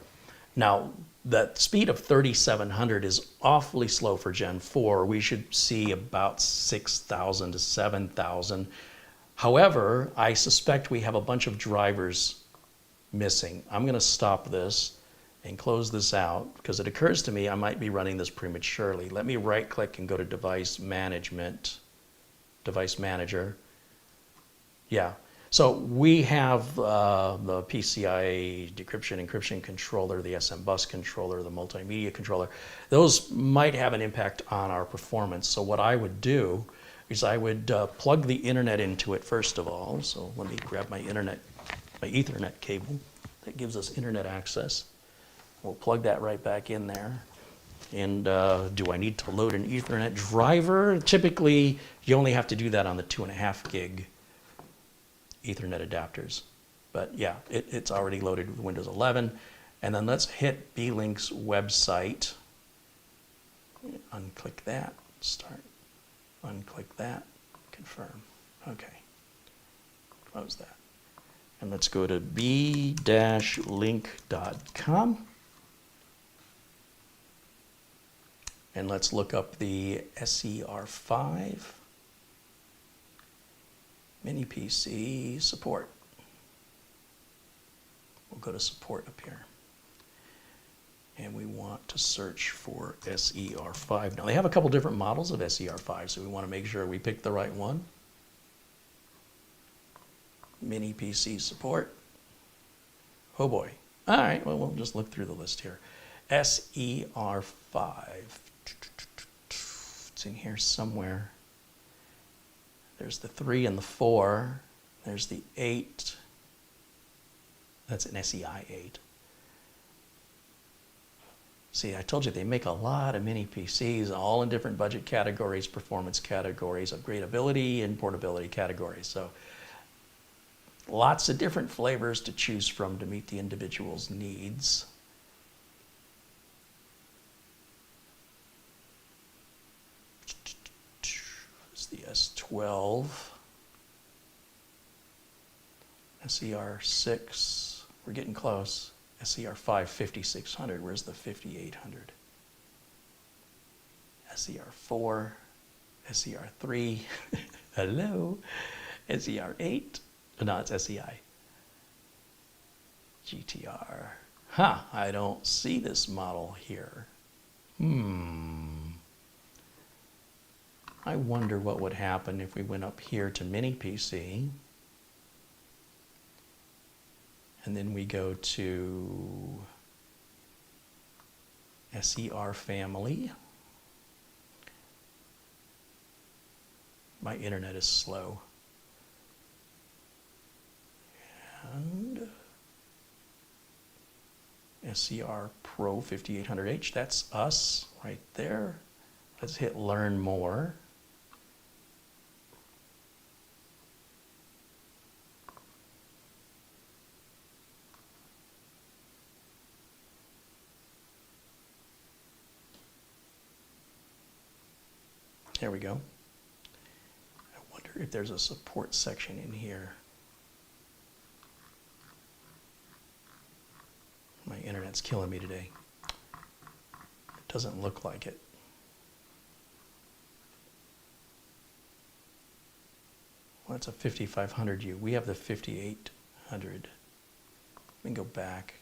Now, the speed of 3,700 is awfully slow for Gen 4. We should see about 6,000 to 7,000. However, I suspect we have a bunch of drivers missing. I'm going to stop this and close this out because it occurs to me I might be running this prematurely. Let me right click and go to Device Management, Device Manager. Yeah, so we have the PCI decryption encryption controller, the SM bus controller, the multimedia controller. Those might have an impact on our performance. So what I would do is I would plug the internet into it first of all. So let me grab my internet, my Ethernet cable that gives us internet access. We'll plug that right back in there. And do I need to load an Ethernet driver? Typically, you only have to do that on the 2.5 gig Ethernet adapters. But yeah, it's already loaded with Windows 11. And then let's hit Beelink's website. Unclick that, start. Unclick that, confirm. Okay, close that. And let's go to b-link.com. And let's look up the SER5 Mini PC support. We'll go to support up here. And we want to search for SER5. Now they have a couple different models of SER5, so we want to make sure we pick the right one. Mini PC support. Oh boy. All right, well, we'll just look through the list here. SER5. It's in here somewhere. There's the 3 and the 4. There's the 8. That's an SEI 8. See, I told you they make a lot of mini PCs, all in different budget categories, performance categories, upgradability, and portability categories. So lots of different flavors to choose from to meet the individual's needs. It's the S12, SER6, we're getting close. SER5 5600, where's the 5800? SER4, SER3, hello, SER8, no, it's SEI. GTR, I don't see this model here. I wonder what would happen if we went up here to Mini PC. And then we go to SER family. My internet is slow. And SER Pro 5800H, that's us right there. Let's hit learn more. There we go. I wonder if there's a support section in here. My internet's killing me today. It doesn't look like it. Well, it's a 5500U. We have the 5800. Let me go back.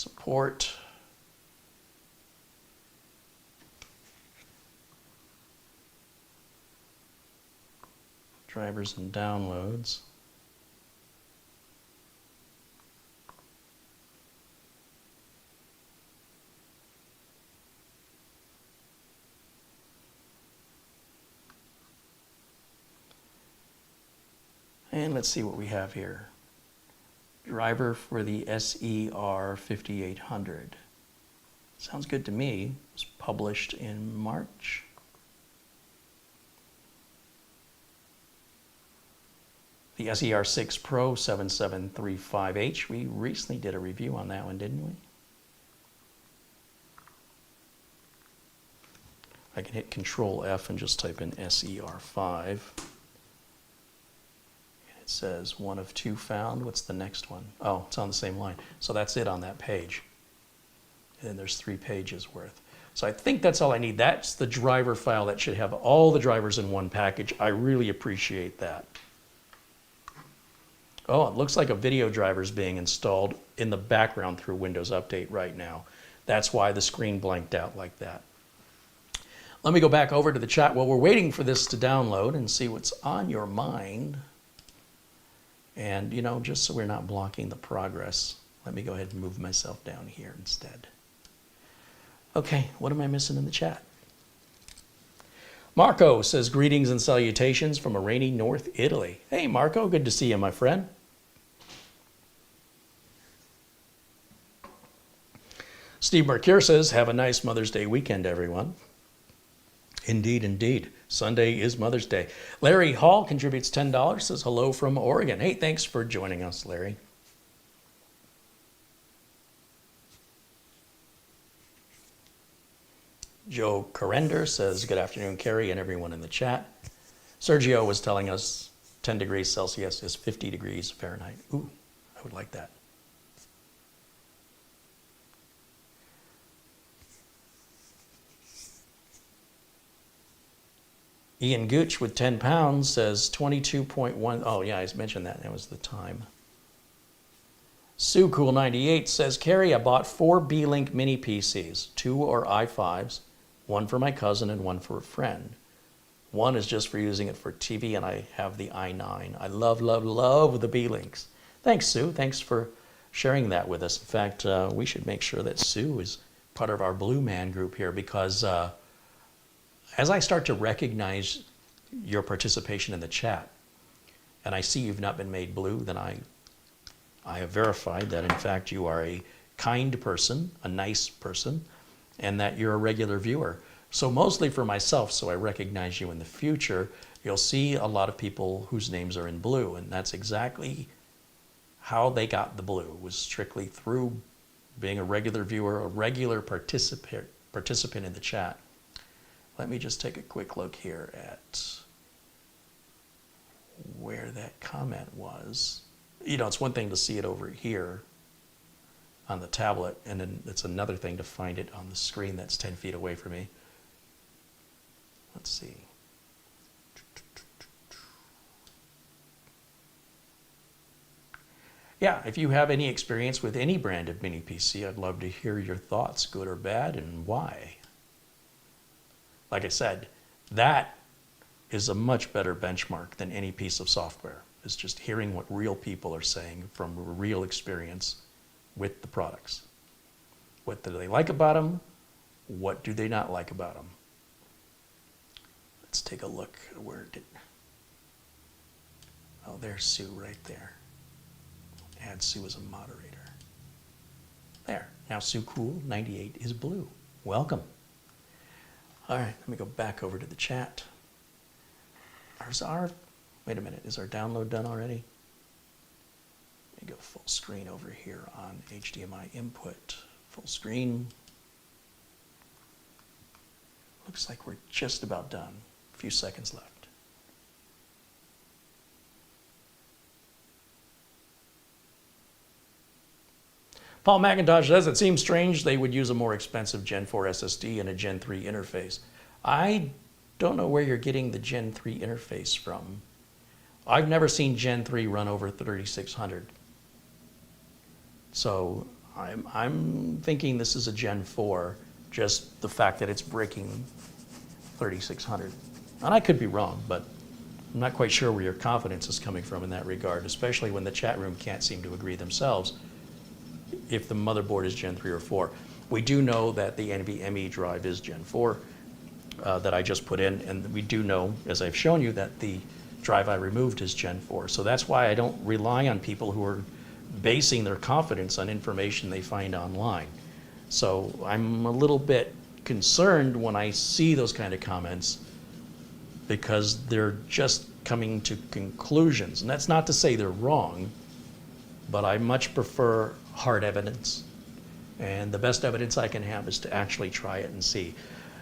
support. Drivers and downloads. And let's see what we have here. Driver for the SER5800. Sounds good to me. It was published in March. The SER6 Pro 7735H. We recently did a review on that one, didn't we? I can hit Control F and just type in SER5. It says 1 of 2 found. What's the next one? Oh, it's on the same line. So that's it on that page. And then there's 3 pages worth. So I think that's all I need. That's the driver file that should have all the drivers in one package. I really appreciate that. Oh, it looks like a video driver is being installed in the background through Windows Update right now. That's why the screen blanked out like that. Let me go back over to the chat while we're waiting for this to download and see what's on your mind. And, you know, just so we're not blocking the progress, let me go ahead and move myself down here instead. Okay, what am I missing in the chat? Marco says, greetings and salutations from a rainy North Italy. Hey, Marco, good to see you, my friend. Steve Mercure says, have a nice Mother's Day weekend, everyone. Indeed, indeed. Sunday is Mother's Day. Larry Hall contributes $10, says hello from Oregon. Hey, thanks for joining us, Larry. Joe Corrender says, good afternoon, Carrie and everyone in the chat. Sergio was telling us 10 degrees Celsius is 50 degrees Fahrenheit. Ooh, I would like that. Ian Gooch with 10 pounds says 22.1. Oh, yeah, I mentioned that. That was the time. SueCool98 says, Carrie, I bought 4 Beelink Mini PCs. 2 are i5s, 1 for my cousin and 1 for a friend. 1 is just for using it for TV, and I have the i9. I love, love, love the Beelinks. Thanks, Sue. Thanks for sharing that with us. In fact, we should make sure that Sue is part of our Blue Man group here, because as I start to recognize your participation in the chat, and I see you've not been made blue, then I have verified that, in fact, you are a kind person, a nice person, and that you're a regular viewer. So mostly for myself, so I recognize you in the future, you'll see a lot of people whose names are in blue, and that's exactly how they got the blue. It was strictly through being a regular viewer, a regular participant in the chat. Let me just take a quick look here at where that comment was. You know, it's one thing to see it over here on the tablet, and then it's another thing to find it on the screen that's 10 feet away from me. Let's see. Yeah, if you have any experience with any brand of mini PC, I'd love to hear your thoughts, good or bad, and why. Like I said, that is a much better benchmark than any piece of software. It's just hearing what real people are saying from real experience with the products. What do they like about them? What do they not like about them? Let's take a look. Where did... Oh, there's Sue right there. Add Sue as a moderator. There. Now SueCool98 is blue. Welcome. All right, let me go back over to the chat. Wait a minute, is our download done already? Let me go full screen over here on HDMI input. Full screen. Looks like we're just about done. A few seconds left. Paul McIntosh says, it seems strange they would use a more expensive Gen 4 SSD and a Gen 3 interface. I don't know where you're getting the Gen 3 interface from. I've never seen Gen 3 run over 3600. So I'm thinking this is a Gen 4, just the fact that it's breaking 3600. And I could be wrong, but I'm not quite sure where your confidence is coming from in that regard, especially when the chat room can't seem to agree themselves if the motherboard is Gen 3 or 4. We do know that the NVMe drive is Gen 4 that I just put in, and we do know, as I've shown you, that the drive I removed is Gen 4. So that's why I don't rely on people who are basing their confidence on information they find online. So I'm a little bit concerned when I see those kind of comments because they're just coming to conclusions. And that's not to say they're wrong, but I much prefer hard evidence. And the best evidence I can have is to actually try it and see.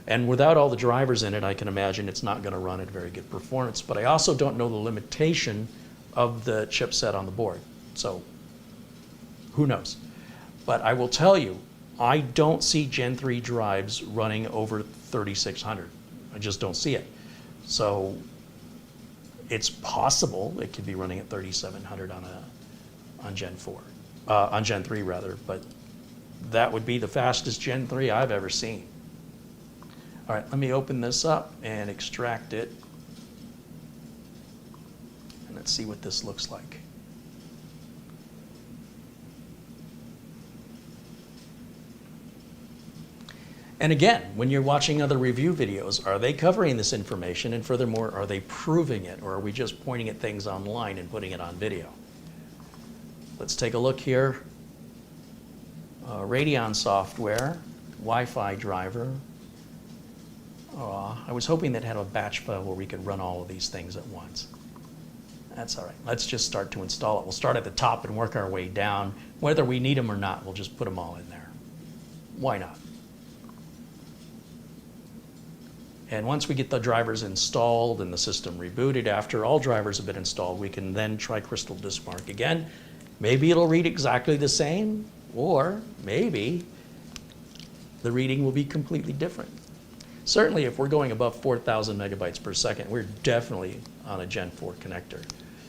And without all the drivers in it, I can imagine it's not going to run at very good performance. But I also don't know the limitation of the chipset on the board. So who knows? But I will tell you, I don't see Gen 3 drives running over 3600. I just don't see it. So it's possible it could be running at 3700 on Gen 4, on Gen 3 rather, but that would be the fastest Gen 3 I've ever seen. All right, let me open this up and extract it. And let's see what this looks like. And again, when you're watching other review videos, are they covering this information? And furthermore, are they proving it? Or are we just pointing at things online and putting it on video? Let's take a look here. Radeon software, Wi-Fi driver. I was hoping that had a batch file where we could run all of these things at once. That's all right. Let's just start to install it. We'll start at the top and work our way down. Whether we need them or not, we'll just put them all in there. Why not? And once we get the drivers installed and the system rebooted, after all drivers have been installed, we can then try Crystal Disk Mark again. Maybe it'll read exactly the same, or maybe the reading will be completely different. Certainly, if we're going above 4,000 megabytes per second, we're definitely on a Gen 4 connector.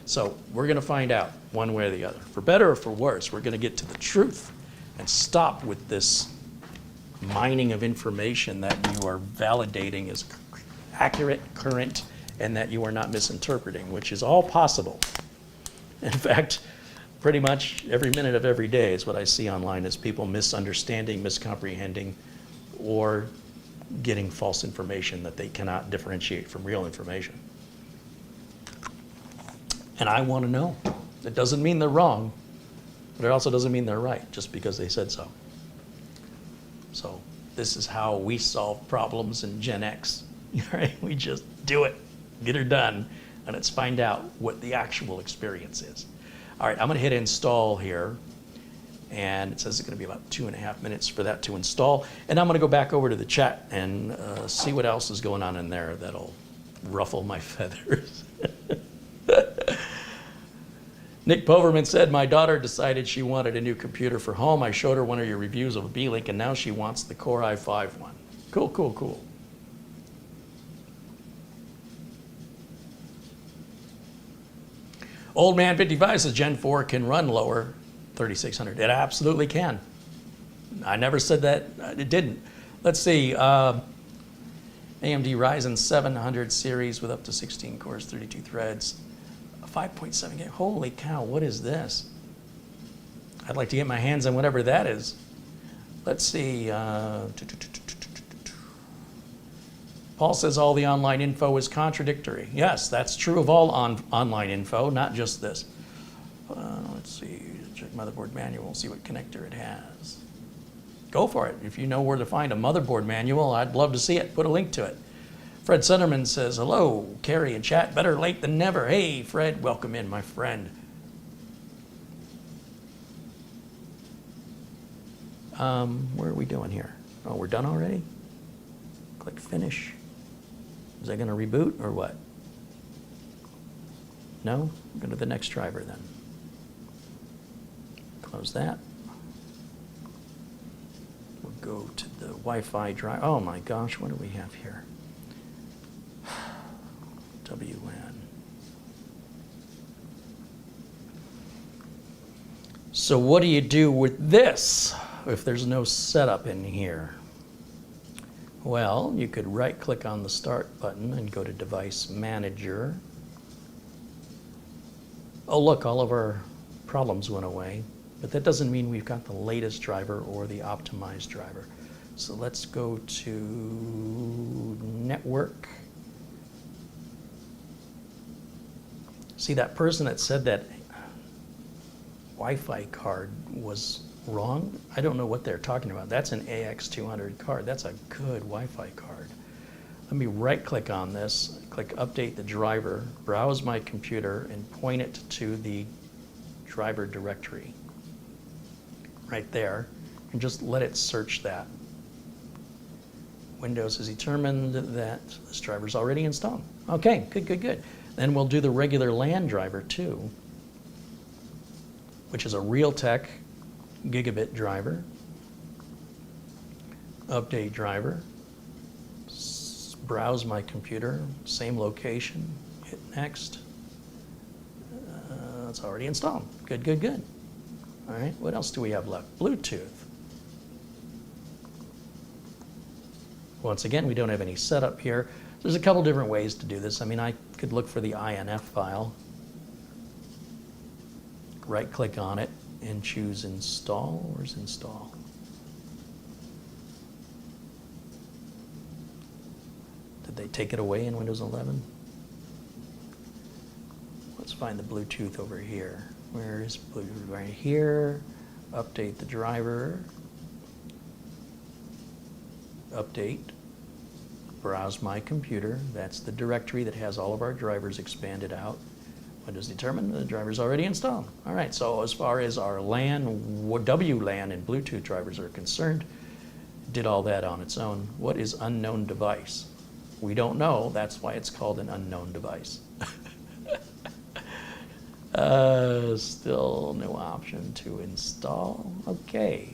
So we're going to find out one way or the other. For better or for worse, we're going to get to the truth and stop with this mining of information that you are validating as accurate, current, and that you are not misinterpreting, which is all possible. In fact, pretty much every minute of every day is what I see online is people misunderstanding, miscomprehending, or getting false information that they cannot differentiate from real information. And I want to know. It doesn't mean they're wrong, but it also doesn't mean they're right just because they said so. So this is how we solve problems in Gen X. Right? We just do it, get her done, and let's find out what the actual experience is. All right, I'm going to hit install here, and it says it's going to be about 2.5 minutes for that to install. And I'm going to go back over to the chat and see what else is going on in there that'll ruffle my feathers. Nick Poverman said, my daughter decided she wanted a new computer for home. I showed her one of your reviews of a Beelink, and now she wants the Core i5 one. Cool, cool, cool. Old Man 55 says Gen 4 can run lower 3600. It absolutely can. I never said that it didn't. Let's see. AMD Ryzen 700 series with up to 16 cores, 32 threads. 5.7 gig. Holy cow, what is this? I'd like to get my hands on whatever that is. Let's see. Paul says all the online info is contradictory. Yes, that's true of all online info, not just this. Let's see. Check motherboard manual, see what connector it has. Go for it. If you know where to find a motherboard manual, I'd love to see it. Put a link to it. Fred Sunderman says, hello, Carrie in chat, better late than never. Hey, Fred, welcome in, my friend. Where are we doing here? Oh, we're done already? Click finish. Is that going to reboot or what? No? Go to the next driver then. Close that. We'll go to the Wi-Fi drive. Oh my gosh, what do we have here? WN. So what do you do with this if there's no setup in here? Well, you could right-click on the Start button and go to Device Manager. Oh, look, all of our problems went away, but that doesn't mean we've got the latest driver or the optimized driver. So let's go to Network. See, that person that said that Wi-Fi card was wrong, I don't know what they're talking about. That's an AX200 card. That's a good Wi-Fi card. Let me right-click on this, click Update the Driver, browse my computer, and point it to the driver directory right there, and just let it search that. Windows has determined that this driver is already installed. Okay, good, good, good. Then we'll do the regular LAN driver too, which is a Realtek gigabit driver. Update driver. Browse my computer, same location, hit next. It's already installed. Good, good, good. All right, what else do we have left? Bluetooth. Once again, we don't have any setup here. There's a couple different ways to do this. I mean, I could look for the INF file, right-click on it, and choose Install. Where's Install? Did they take it away in Windows 11? Let's find the Bluetooth over here. Where is Bluetooth? Right here. Update the driver. Update. Browse my computer. That's the directory that has all of our drivers expanded out. Windows determined the driver's already installed. All right, so as far as our LAN, WLAN, and Bluetooth drivers are concerned, did all that on its own. What is unknown device? We don't know. That's why it's called an unknown device. Still no option to install. Okay,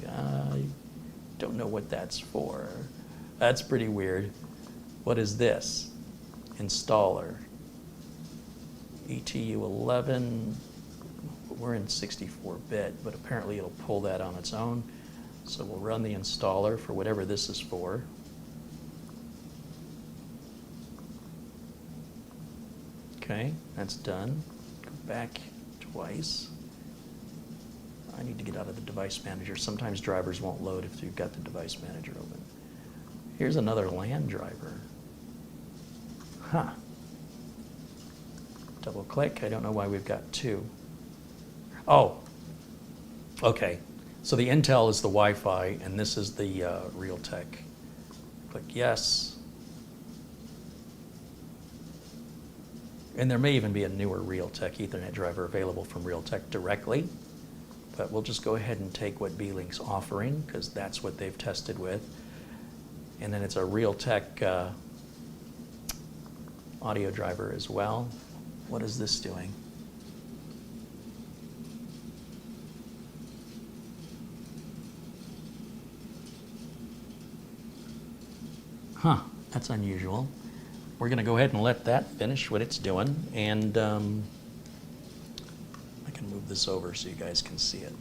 don't know what that's for. That's pretty weird. What is this? Installer. ETU11. We're in 64-bit, but apparently it'll pull that on its own. So we'll run the installer for whatever this is for. Okay, that's done. Go back twice. I need to get out of the device manager. Sometimes drivers won't load if you've got the device manager open. Here's another LAN driver. Huh. Double click. I don't know why we've got two. Oh, okay. So the Intel is the Wi-Fi, and this is the Realtek. Click yes. And there may even be a newer Realtek Ethernet driver available from Realtek directly, but we'll just go ahead and take what Beelink's offering, because that's what they've tested with. And then it's a Realtek audio driver as well. What is this doing? Huh, that's unusual. We're going to go ahead and let that finish what it's doing, and I can move this over so you guys can see it.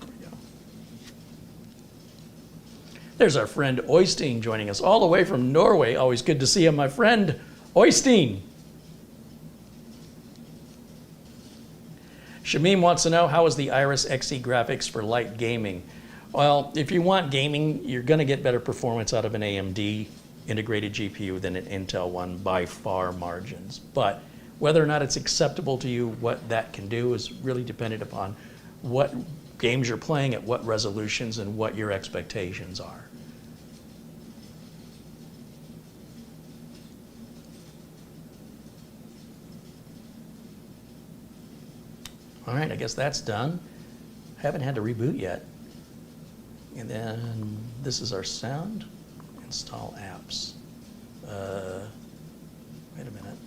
There we go. There's our friend Oystein joining us all the way from Norway. Always good to see you, my friend Oystein. Shamim wants to know, how is the Iris Xe graphics for light gaming? Well, if you want gaming, you're going to get better performance out of an AMD integrated GPU than an Intel one by far margins. But whether or not it's acceptable to you, what that can do is really dependent upon what games you're playing at what resolutions and what your expectations are. All right, I guess that's done. Haven't had to reboot yet. And then this is our sound. Install apps. Wait a minute.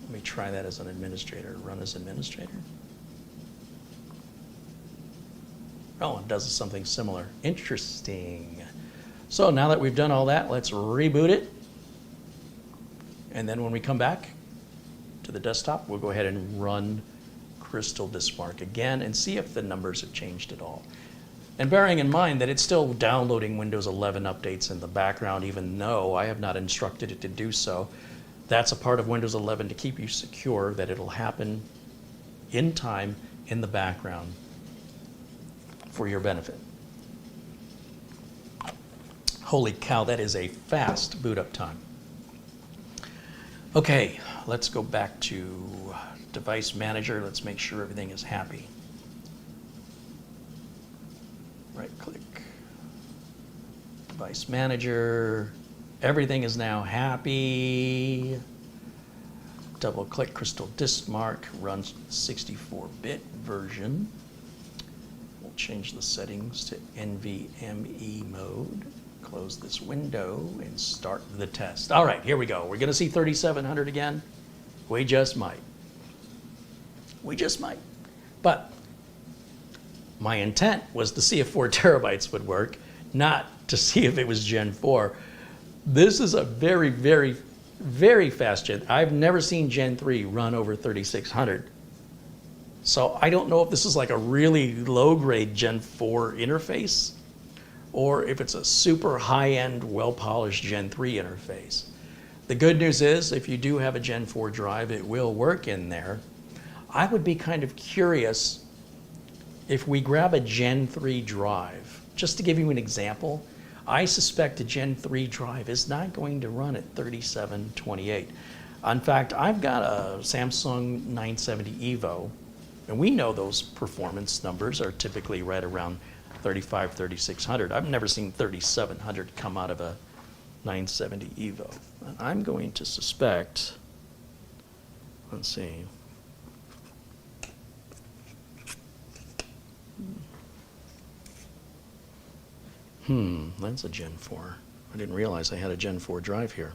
Let me try that as an administrator. Run as administrator. Oh, it does something similar. Interesting. So now that we've done all that, let's reboot it. And then when we come back to the desktop, we'll go ahead and run Crystal Diskmark again and see if the numbers have changed at all. And bearing in mind that it's still downloading Windows 11 updates in the background, even though I have not instructed it to do so. That's a part of Windows 11 to keep you secure that it'll happen in time in the background for your benefit. Holy cow, that is a fast boot up time. Okay, let's go back to Device Manager. Let's make sure everything is happy. Right click, Device Manager, everything is now happy. Double click Crystal Diskmark, runs 64-bit version. We'll change the settings to NVMe mode. Close this window and start the test. All right, here we go. We're gonna see 3700 again. We just might. We just might. But my intent was to see if 4 terabytes would work, not to see if it was Gen 4. This is a very, very, very fast Gen. I've never seen Gen 3 run over 3600. So I don't know if this is like a really low-grade Gen 4 interface or if it's a super high-end, well-polished Gen 3 interface. The good news is if you do have a Gen 4 drive, it will work in there. I would be kind of curious if we grab a Gen 3 drive. Just to give you an example, I suspect a Gen 3 drive is not going to run at 3728. In fact, I've got a Samsung 970 EVO, and we know those performance numbers are typically right around 35, 3600. I've never seen 3700 come out of a 970 EVO. And I'm going to suspect, let's see, that's a Gen 4. I didn't realize I had a Gen 4 drive here.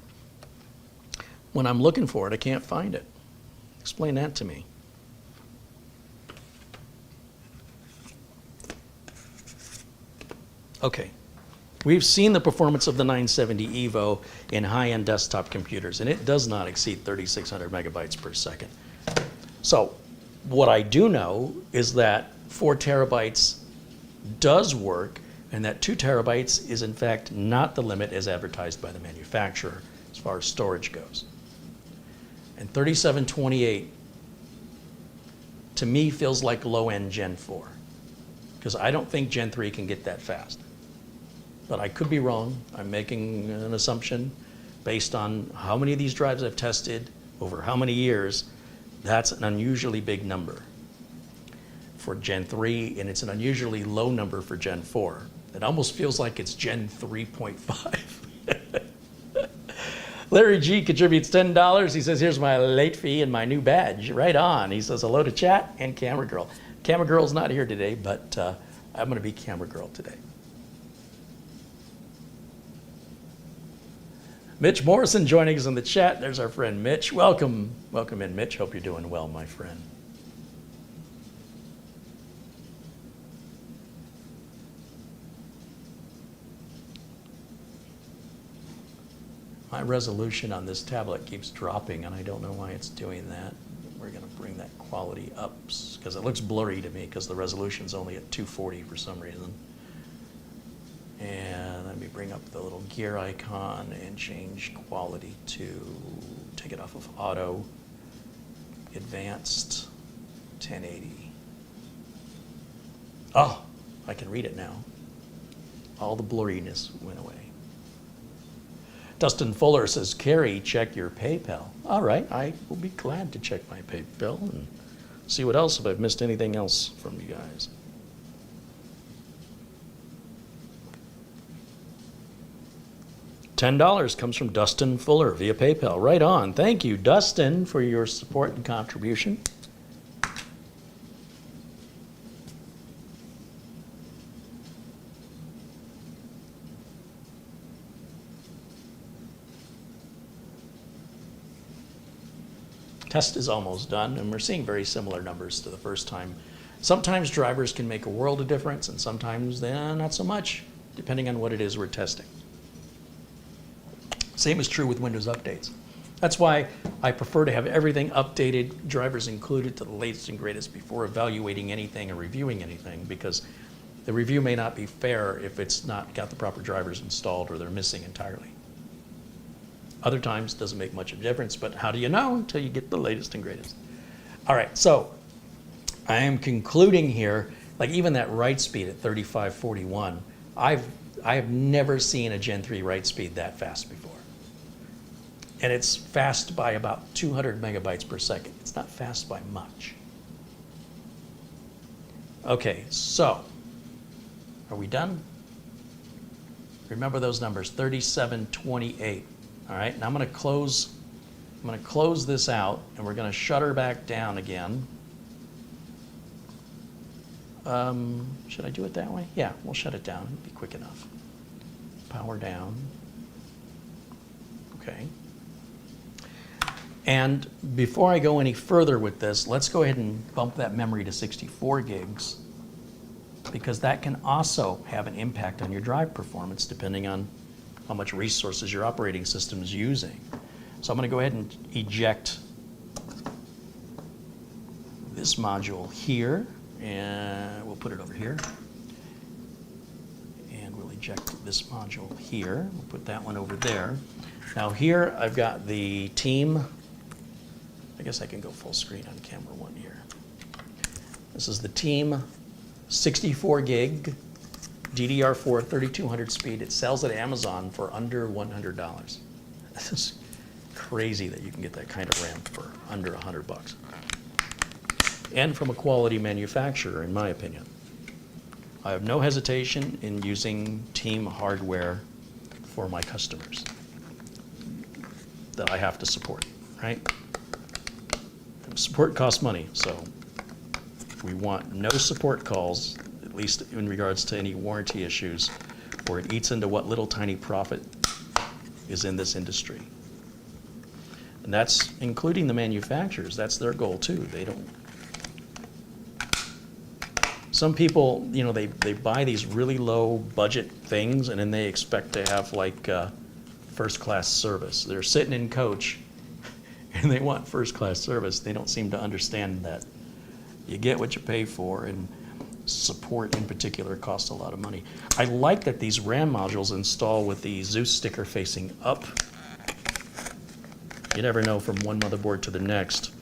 When I'm looking for it, I can't find it. Explain that to me. Okay, we've seen the performance of the 970 EVO in high-end desktop computers, and it does not exceed 3600 megabytes per second. So what I do know is that 4 terabytes does work, and that 2 terabytes is in fact not the limit as advertised by the manufacturer as far as storage goes. And 3728 to me feels like low-end Gen 4, because I don't think Gen 3 can get that fast. But I could be wrong. I'm making an assumption based on how many of these drives I've tested over how many years. That's an unusually big number for Gen 3, and it's an unusually low number for Gen 4. It almost feels like it's Gen 3.5. Larry G contributes $10. He says, here's my late fee and my new badge. Right on. He says, hello to chat and Camera Girl. Camera Girl's not here today, but I'm going to be Camera Girl today. Mitch Morrison joining us in the chat. There's our friend Mitch. Welcome. Welcome in, Mitch. Hope you're doing well, my friend. My resolution on this tablet keeps dropping, and I don't know why it's doing that. We're going to bring that quality up because it looks blurry to me because the resolution's only at 240 for some reason. And let me bring up the little gear icon and change quality to, take it off of auto, advanced, 1080. Oh, I can read it now. All the blurriness went away. Dustin Fuller says, Carrie, check your PayPal. All right, I will be glad to check my PayPal and see what else, if I've missed anything else from you guys. $10 comes from Dustin Fuller via PayPal. Right on. Thank you, Dustin, for your support and contribution. Test is almost done, and we're seeing very similar numbers to the first time. Sometimes drivers can make a world of difference, and sometimes not so much, depending on what it is we're testing. Same is true with Windows updates. That's why I prefer to have everything updated, drivers included to the latest and greatest before evaluating anything or reviewing anything, because the review may not be fair if it's not got the proper drivers installed or they're missing entirely. Other times, it doesn't make much of a difference, but how do you know until you get the latest and greatest? All right, so I am concluding here, like even that write speed at 3541, I have never seen a Gen 3 write speed that fast before. And it's fast by about 200 megabytes per second. It's not fast by much. Okay, so are we done? Remember those numbers, 3728. All right, now I'm going to close this out, and we're going to shutter back down again. Should I do it that way? Yeah, we'll shut it down. It'll be quick enough. Power down. Okay. And before I go any further with this, let's go ahead and bump that memory to 64 gigs, because that can also have an impact on your drive performance depending on how much resources your operating system is using. So I'm going to go ahead and eject this module here, and we'll put it over here. And we'll eject this module here. We'll put that one over there. Now here I've got the team. I guess I can go full screen on camera one here. This is the team 64 gig DDR4 3200 speed. It sells at Amazon for under $100. This is crazy that you can get that kind of RAM for under $100. And from a quality manufacturer, in my opinion. I have no hesitation in using team hardware for my customers that I have to support, right? Support costs money, so we want no support calls, at least in regards to any warranty issues, or it eats into what little tiny profit is in this industry. And that's including the manufacturers. That's their goal too. They don't. Some people, you know, they buy these really low budget things and then they expect to have like first class service. They're sitting in coach and they want first class service. They don't seem to understand that you get what you pay for, and support in particular costs a lot of money. I like that these RAM modules install with the Zeus sticker facing up. You never know from one motherboard to the next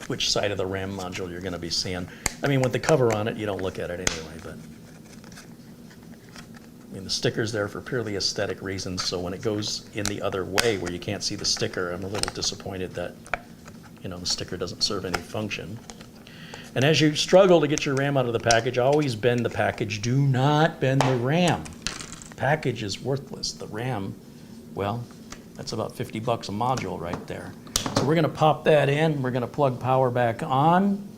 which side of the RAM module you're going to be seeing. I mean, with the cover on it, you don't look at it anyway, but I mean, the sticker's there for purely aesthetic reasons, so when it goes in the other way where you can't see the sticker, I'm a little disappointed that, you know, the sticker doesn't serve any function. And as you struggle to get your RAM out of the package, always bend the package. Do not bend the RAM. The package is worthless. The RAM, well, that's about 50 bucks a module right there. So we're going to pop that in. We're going to plug power back on.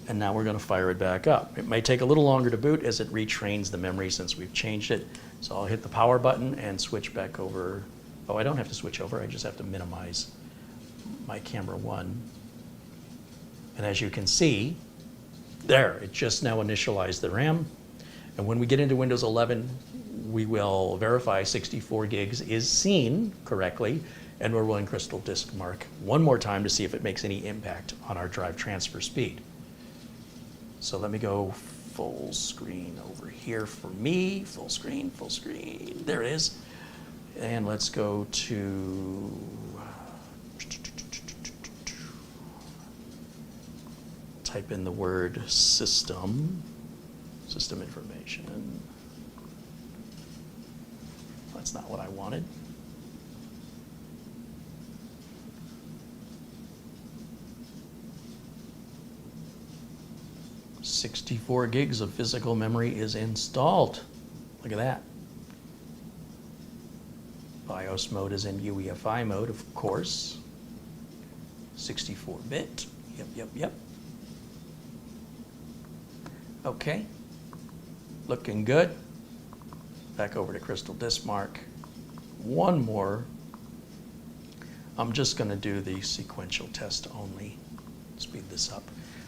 And now we're going to fire it back up. It may take a little longer to boot as it retrains the memory since we've changed it. So I'll hit the power button and switch back over. Oh, I don't have to switch over. I just have to minimize my camera one. And as you can see, there, it just now initialized the RAM. And when we get into Windows 11, we will verify 64 gigs is seen correctly, and we'll run Crystal Disk Mark one more time to see if it makes any impact on our drive transfer speed. So let me go full screen over here for me. Full screen, full screen. There it is. And let's go to type in the word system information. That's not what I wanted. "64 gigs of physical memory is installed." Look at that. BIOS mode is in UEFI mode, of course. 64-bit. Yep. Okay. Looking good. Back over to Crystal Disk Mark. One more. I'm just going to do the sequential test only. Speed this up.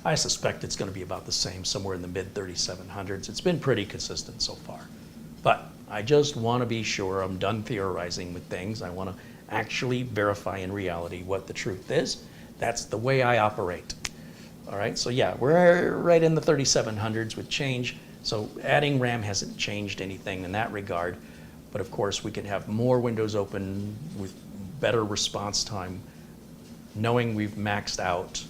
I suspect it's going to be about the same, somewhere in the mid 3700s. It's been pretty consistent so far. But I just want to be sure I'm done theorizing with things. I want to actually verify in reality what the truth is. That's the way I operate. All right, so yeah, we're right in the 3700s with change. So adding RAM hasn't changed anything in that regard. But of course, we can have more windows open with better response time, knowing we've maxed out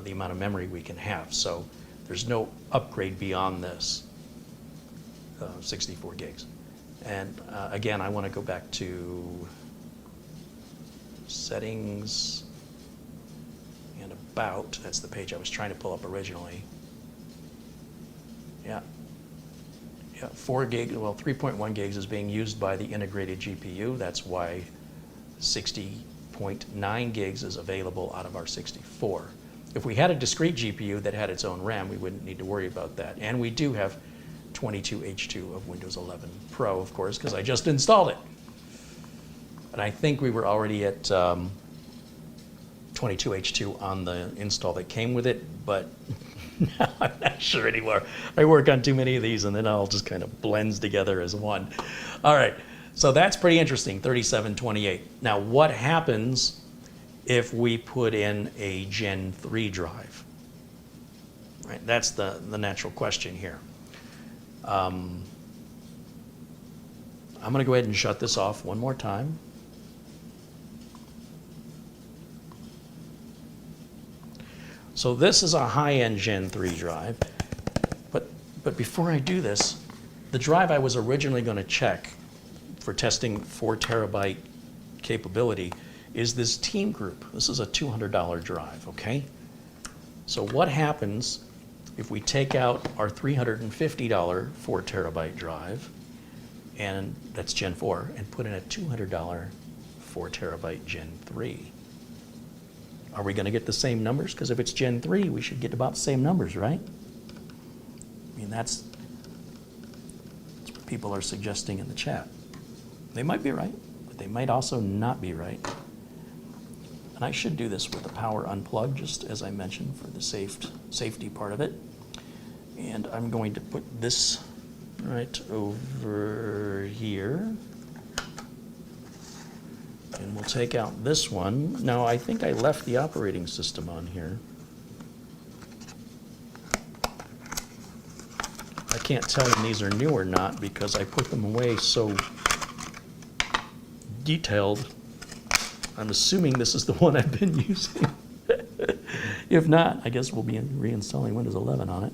the amount of memory we can have. So there's no upgrade beyond this 64 gigs. And again, I want to go back to settings and about. That's the page I was trying to pull up originally. Yeah. Yeah, 4 gig, well, 3.1 gigs is being used by the integrated GPU. That's why 60.9 gigs is available out of our 64. If we had a discrete GPU that had its own RAM, we wouldn't need to worry about that. And we do have 22H2 of Windows 11 Pro, of course, because I just installed it. And I think we were already at 22H2 on the install that came with it, but I'm not sure anymore. I work on too many of these and then it all just kind of blends together as one. All right, so that's pretty interesting, 3728. Now what happens if we put in a Gen 3 drive? Right, that's the natural question here. I'm gonna go ahead and shut this off one more time. So this is a high-end Gen 3 drive, but before I do this, the drive I was originally going to check for testing 4 terabyte capability is this Team Group. This is a $200 drive, okay? So what happens if we take out our $350 4 terabyte drive, and that's Gen 4, and put in a $200 4 terabyte Gen 3? Are we going to get the same numbers? Because if it's Gen 3, we should get about the same numbers, right? I mean, that's what people are suggesting in the chat. They might be right, but they might also not be right. And I should do this with the power unplugged, just as I mentioned, for the safety part of it. And I'm going to put this right over here. And we'll take out this one. Now, I think I left the operating system on here. I can't tell when these are new or not because I put them away so detailed. I'm assuming this is the one I've been using. If not, I guess we'll be reinstalling Windows 11 on it.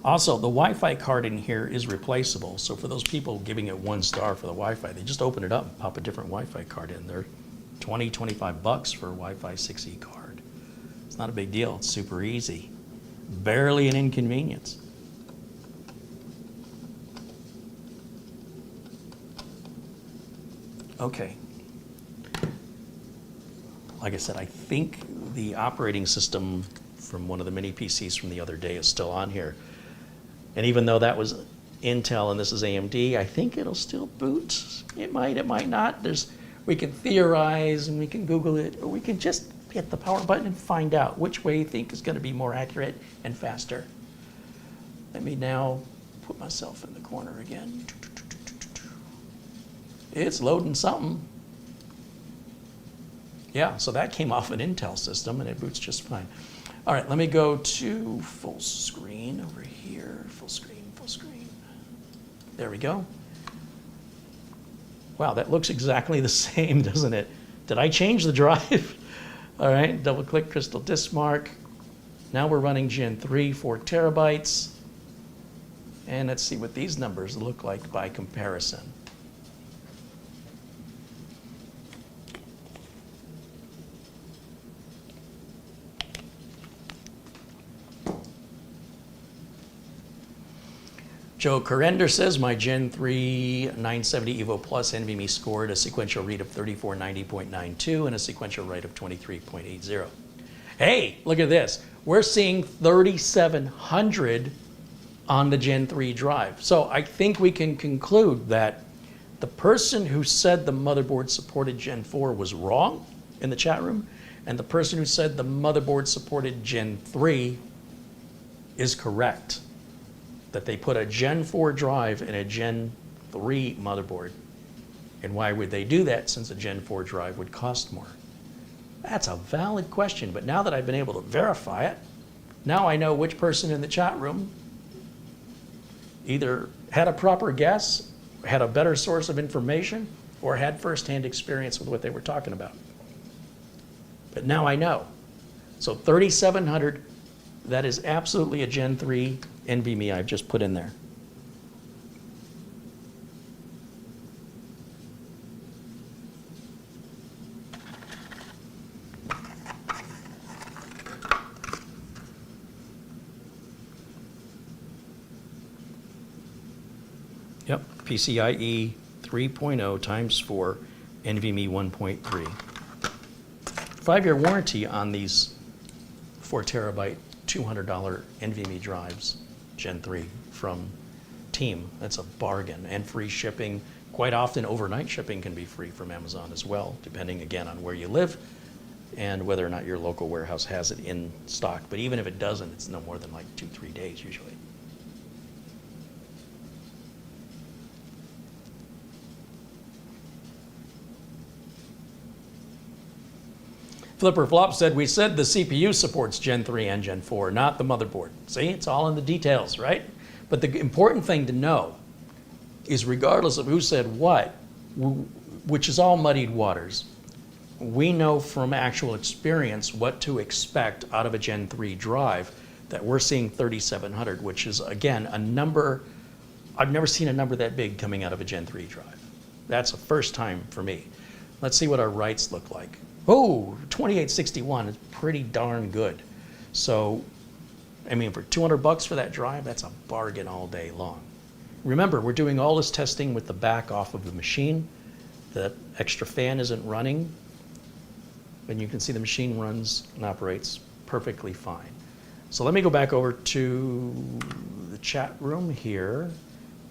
Also, the Wi-Fi card in here is replaceable. So for those people giving it 1 star for the Wi-Fi, they just open it up and pop a different Wi-Fi card in. They're $20, $25 for a Wi-Fi 6E card. It's not a big deal. It's super easy. Barely an inconvenience. Okay. Like I said, I think the operating system from one of the mini PCs from the other day is still on here. And even though that was Intel and this is AMD, I think it'll still boot. It might not. We can theorize and we can Google it, or we can just hit the power button and find out which way you think is going to be more accurate and faster. Let me now put myself in the corner again. It's loading something. Yeah, so that came off an Intel system and it boots just fine. All right, let me go to full screen over here. Full screen, full screen. There we go. Wow, that looks exactly the same, doesn't it? Did I change the drive? All right, double click Crystal Disk Mark. Now we're running Gen 3, 4 terabytes. And let's see what these numbers look like by comparison. Joe Corrender says, my Gen 3 970 Evo Plus NVMe scored a sequential read of 3490.92 and a sequential write of 23.80. Hey, look at this. We're seeing 3700 on the Gen 3 drive. So I think we can conclude that the person who said the motherboard supported Gen 4 was wrong in the chat room, and the person who said the motherboard supported Gen 3 is correct. that they put a Gen 4 drive in a Gen 3 motherboard. And why would they do that since a Gen 4 drive would cost more? That's a valid question, but now that I've been able to verify it, now I know which person in the chat room either had a proper guess, had a better source of information, or had firsthand experience with what they were talking about. But now I know. So 3700, that is absolutely a Gen 3 NVMe I've just put in there. Yep, PCIe 3.0 times 4, NVMe 1.3. 5-year warranty on these 4 terabyte, $200 NVMe drives, Gen 3 from Team. That's a bargain, and free shipping. Quite often overnight shipping can be free from Amazon as well, depending again on where you live and whether or not your local warehouse has it in stock. But even if it doesn't, it's no more than like 2-3 days usually. Flipper Flop said, we said the CPU supports Gen 3 and Gen 4, not the motherboard. See, it's all in the details, right? But the important thing to know is regardless of who said what, which is all muddied waters, we know from actual experience what to expect out of a Gen 3 drive, that we're seeing 3700, which is, again, a number, I've never seen a number that big coming out of a Gen 3 drive. That's a first time for me. Let's see what our writes look like. Oh, 2861 is pretty darn good. So, I mean, for $200 for that drive, that's a bargain all day long. Remember, we're doing all this testing with the back off of the machine. The extra fan isn't running. And you can see the machine runs and operates perfectly fine. So let me go back over to the chat room here.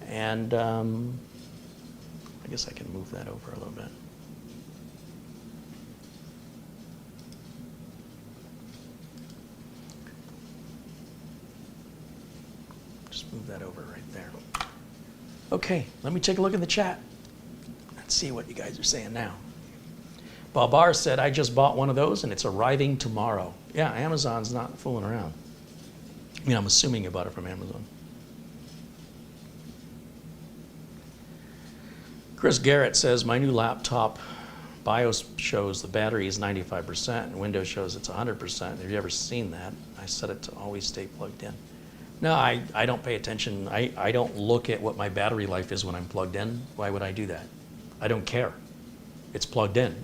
And I guess I can move that over a little bit. Move that over right there. Okay, let me take a look at the chat. Let's see what you guys are saying now. Bob R said, I just bought one of those and it's arriving tomorrow. Yeah, Amazon's not fooling around. I mean, I'm assuming you bought it from Amazon. Chris Garrett says, my new laptop BIOS shows the battery is 95% and Windows shows it's 100%. Have you ever seen that? I set it to always stay plugged in. No, I don't pay attention. I don't look at what my battery life is when I'm plugged in. Why would I do that? I don't care. It's plugged in.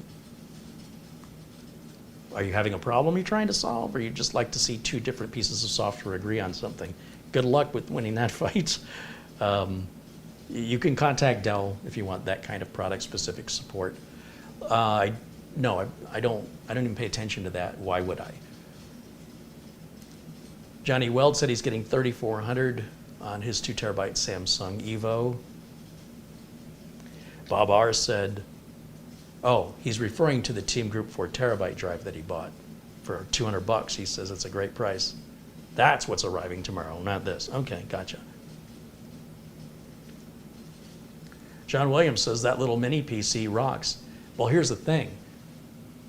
Are you having a problem you're trying to solve, or you just like to see two different pieces of software agree on something? Good luck with winning that fight. You can contact Dell if you want that kind of product-specific support. No, I don't even pay attention to that. Why would I? Johnny Weld said he's getting 3400 on his 2 terabyte Samsung Evo. Bob R said, oh, he's referring to the Team Group 4 terabyte drive that he bought for $200. He says it's a great price. That's what's arriving tomorrow, not this. Okay, gotcha. John Williams says that little mini PC rocks. Well, here's the thing.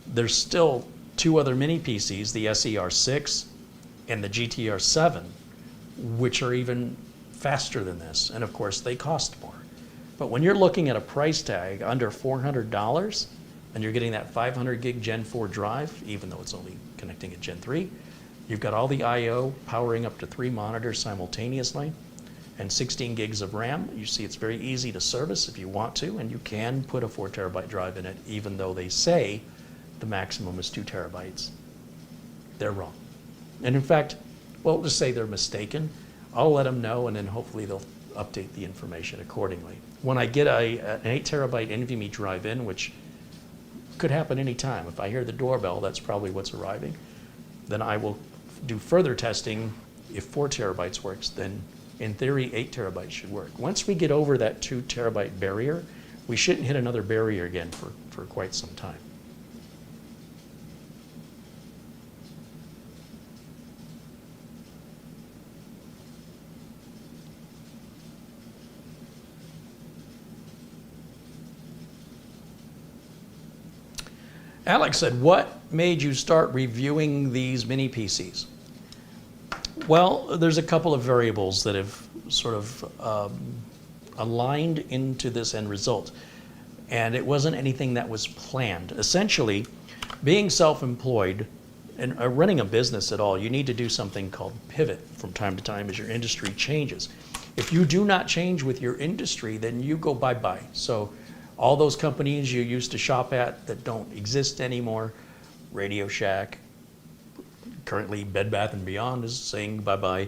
There's still 2 other mini PCs, the SER6 and the GTR7, which are even faster than this. And of course, they cost more. But when you're looking at a price tag under $400 and you're getting that 500 gig Gen 4 drive, even though it's only connecting at Gen 3, you've got all the I/O powering up to 3 monitors simultaneously and 16 gigs of RAM. You see it's very easy to service if you want to, and you can put a 4 terabyte drive in it, even though they say the maximum is 2 terabytes. They're wrong. And in fact, well, just say they're mistaken. I'll let them know, and then hopefully they'll update the information accordingly. When I get an 8 terabyte NVMe drive in, which could happen anytime, if I hear the doorbell, that's probably what's arriving, then I will do further testing. If 4 terabytes works, then in theory 8 terabytes should work. Once we get over that 2 terabyte barrier, we shouldn't hit another barrier again for quite some time. Alex said, what made you start reviewing these mini PCs? Well, there's a couple of variables that have sort of aligned into this end result. And it wasn't anything that was planned. Essentially, being self-employed and running a business at all, you need to do something called pivot from time to time as your industry changes. If you do not change with your industry, then you go bye-bye. So all those companies you used to shop at that don't exist anymore, Radio Shack, currently Bed Bath & Beyond is saying bye-bye.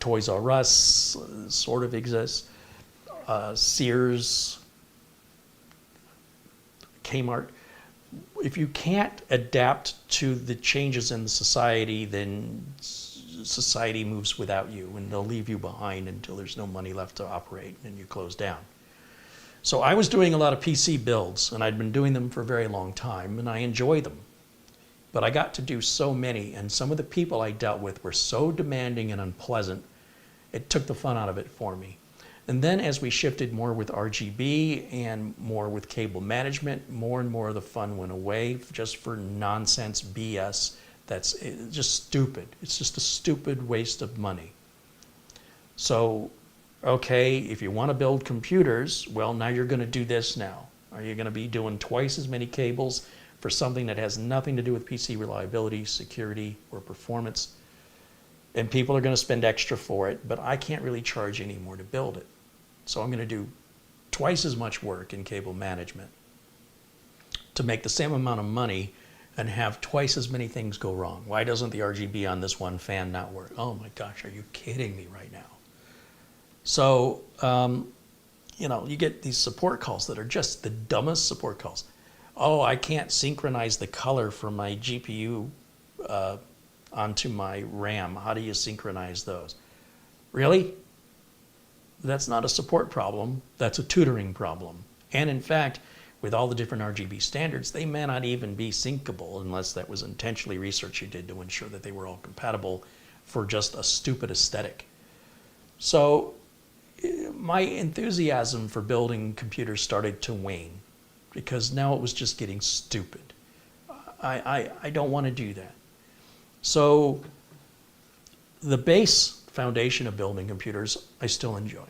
Toys R Us sort of exists. Sears, Kmart. If you can't adapt to the changes in the society, then society moves without you and they'll leave you behind until there's no money left to operate and you close down. So I was doing a lot of PC builds and I'd been doing them for a very long time and I enjoy them. But I got to do so many and some of the people I dealt with were so demanding and unpleasant, it took the fun out of it for me. And then as we shifted more with RGB and more with cable management, more and more of the fun went away just for nonsense BS that's just stupid. It's just a stupid waste of money. So, okay, if you want to build computers, well, now you're going to do this now. Are you going to be doing twice as many cables for something that has nothing to do with PC reliability, security, or performance? And people are going to spend extra for it, but I can't really charge any more to build it. So I'm going to do twice as much work in cable management to make the same amount of money and have twice as many things go wrong. Why doesn't the RGB on this one fan not work? Oh my gosh, are you kidding me right now? So, you know, you get these support calls that are just the dumbest support calls. Oh, I can't synchronize the color from my GPU onto my RAM. How do you synchronize those? Really? That's not a support problem, that's a tutoring problem. And in fact, with all the different RGB standards, they may not even be syncable unless that was intentionally research you did to ensure that they were all compatible for just a stupid aesthetic. So my enthusiasm for building computers started to wane because now it was just getting stupid. I don't want to do that. So the base foundation of building computers, I still enjoy.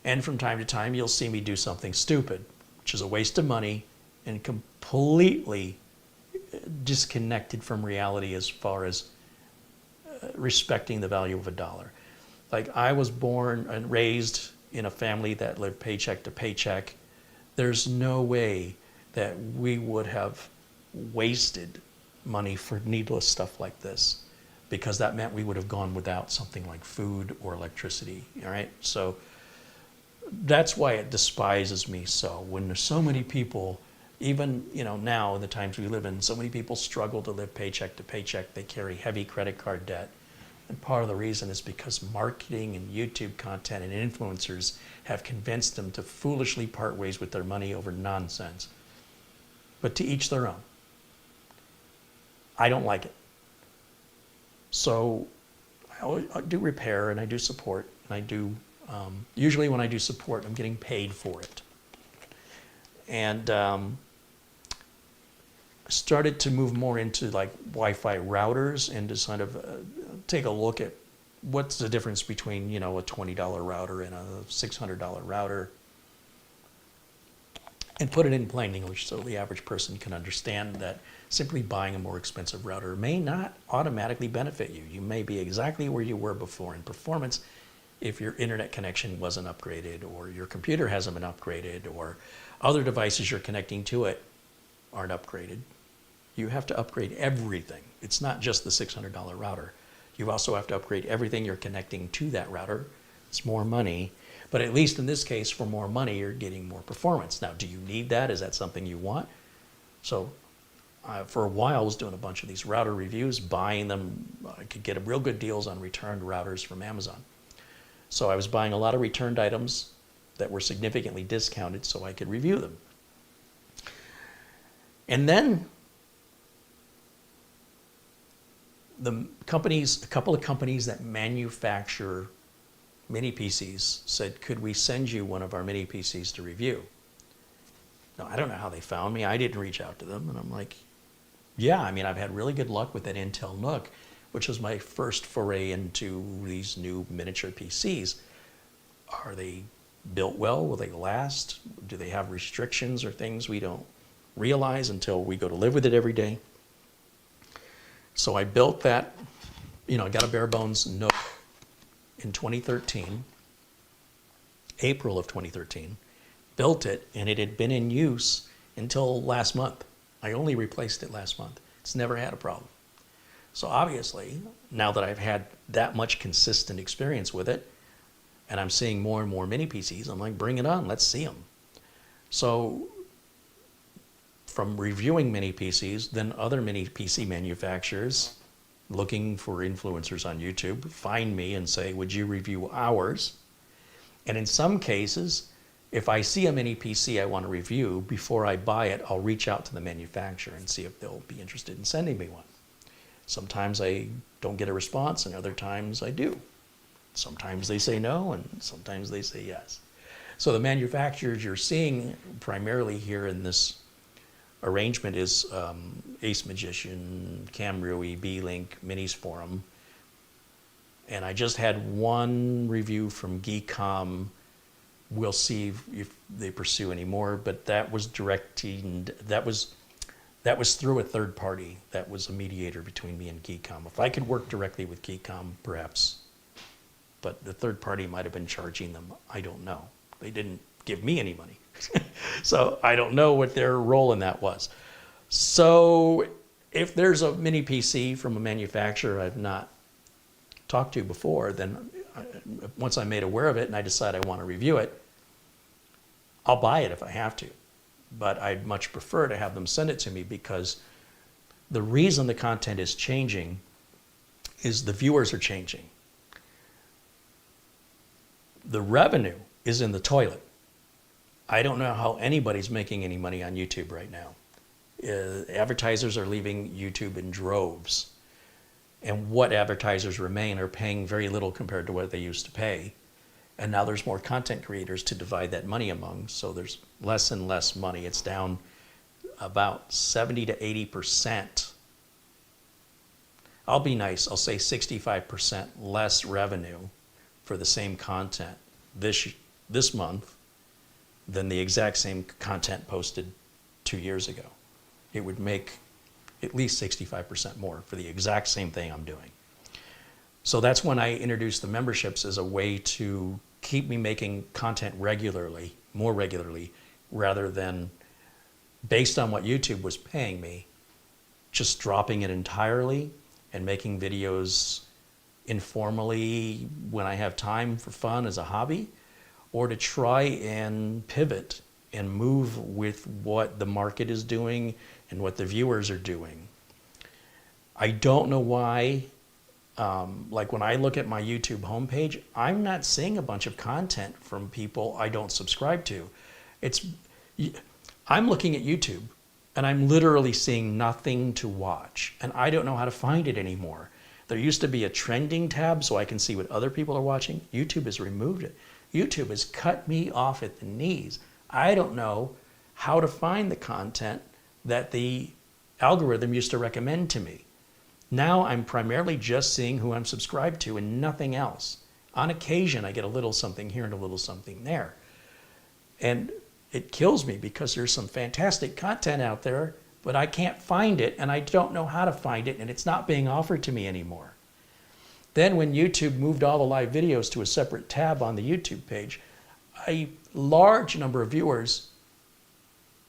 And from time to time, you'll see me do something stupid, which is a waste of money and completely disconnected from reality as far as respecting the value of a dollar. Like, I was born and raised in a family that lived paycheck to paycheck. There's no way that we would have wasted money for needless stuff like this, because that meant we would have gone without something like food or electricity, all right? So that's why it despises me so. When there's so many people, even, you know, now in the times we live in, so many people struggle to live paycheck to paycheck. They carry heavy credit card debt. And part of the reason is because marketing and YouTube content and influencers have convinced them to foolishly part ways with their money over nonsense. But to each their own. I don't like it. So I do repair and I do support. And I do, usually when I do support, I'm getting paid for it. And I started to move more into like Wi-Fi routers and to kind of take a look at what's the difference between, you know, a $20 router and a $600 router, and put it in plain English so the average person can understand that simply buying a more expensive router may not automatically benefit you. You may be exactly where you were before in performance if your internet connection wasn't upgraded, or your computer hasn't been upgraded, or other devices you're connecting to it aren't upgraded. You have to upgrade everything. It's not just the $600 router. You also have to upgrade everything you're connecting to that router. It's more money, but at least in this case, for more money, you're getting more performance. Now, do you need that? Is that something you want? So for a while, I was doing a bunch of these router reviews, buying them. I could get real good deals on returned routers from Amazon. So I was buying a lot of returned items that were significantly discounted so I could review them. And then the companies, a couple of companies that manufacture mini PCs said, could we send you one of our mini PCs to review? Now, I don't know how they found me. I didn't reach out to them. And I'm like, yeah, I mean, I've had really good luck with that Intel NUC, which was my first foray into these new miniature PCs. Are they built well? Will they last? Do they have restrictions or things we don't realize until we go to live with it every day? So I built that, I got a bare bones NUC in 2013, April of 2013, built it, and it had been in use until last month. I only replaced it last month. It's never had a problem. So obviously, now that I've had that much consistent experience with it, and I'm seeing more and more mini PCs, I'm like, bring it on, let's see them. So from reviewing mini PCs, then other mini PC manufacturers looking for influencers on YouTube find me and say, would you review ours? And in some cases, if I see a mini PC I want to review, before I buy it, I'll reach out to the manufacturer and see if they'll be interested in sending me one. Sometimes I don't get a response, and other times I do. Sometimes they say no, and sometimes they say yes. So the manufacturers you're seeing primarily here in this arrangement is Ace Magician, Camrui, Beelink, Minis Forum. And I just had one review from Geekom. We'll see if they pursue any more, but that was that was through a third party. That was a mediator between me and Geekom. If I could work directly with Geekom, perhaps. But the third party might have been charging them. I don't know. They didn't give me any money. So I don't know what their role in that was. So if there's a mini PC from a manufacturer I've not talked to before, then once I'm made aware of it and I decide I want to review it, I'll buy it if I have to. But I'd much prefer to have them send it to me, because the reason the content is changing is the viewers are changing. The revenue is in the toilet. I don't know how anybody's making any money on YouTube right now. Advertisers are leaving YouTube in droves. And what advertisers remain are paying very little compared to what they used to pay. And now there's more content creators to divide that money among, so there's less and less money. It's down about 70 to 80%. I'll be nice, I'll say 65% less revenue for the same content this month than the exact same content posted 2 years ago. It would make at least 65% more for the exact same thing I'm doing. So that's when I introduced the memberships as a way to keep me making content regularly, more regularly, rather than based on what YouTube was paying me, just dropping it entirely and making videos informally when I have time for fun as a hobby, or to try and pivot and move with what the market is doing and what the viewers are doing. I don't know why, like when I look at my YouTube homepage, I'm not seeing a bunch of content from people I don't subscribe to. I'm looking at YouTube and I'm literally seeing nothing to watch, and I don't know how to find it anymore. There used to be a trending tab so I can see what other people are watching. YouTube has removed it. YouTube has cut me off at the knees. I don't know how to find the content that the algorithm used to recommend to me. Now I'm primarily just seeing who I'm subscribed to and nothing else. On occasion, I get a little something here and a little something there. And it kills me because there's some fantastic content out there, but I can't find it and I don't know how to find it, and it's not being offered to me anymore. Then when YouTube moved all the live videos to a separate tab on the YouTube page, a large number of viewers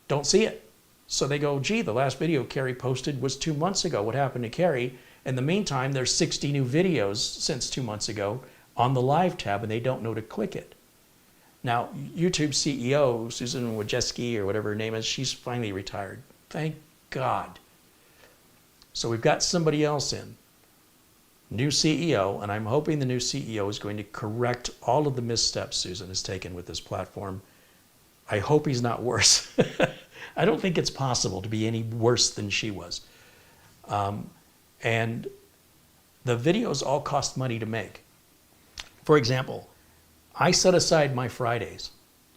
don't see it. So they go, gee, the last video Carrie posted was 2 months ago. What happened to Carrie? In the meantime, there's 60 new videos since 2 months ago on the live tab, and they don't know to click it. Now, YouTube CEO, Susan Wojcicki, or whatever her name is, she's finally retired. Thank God. So we've got somebody else in. New CEO, and I'm hoping the new CEO is going to correct all of the missteps Susan has taken with this platform. I hope he's not worse. I don't think it's possible to be any worse than she was. And the videos all cost money to make. For example, I set aside my Fridays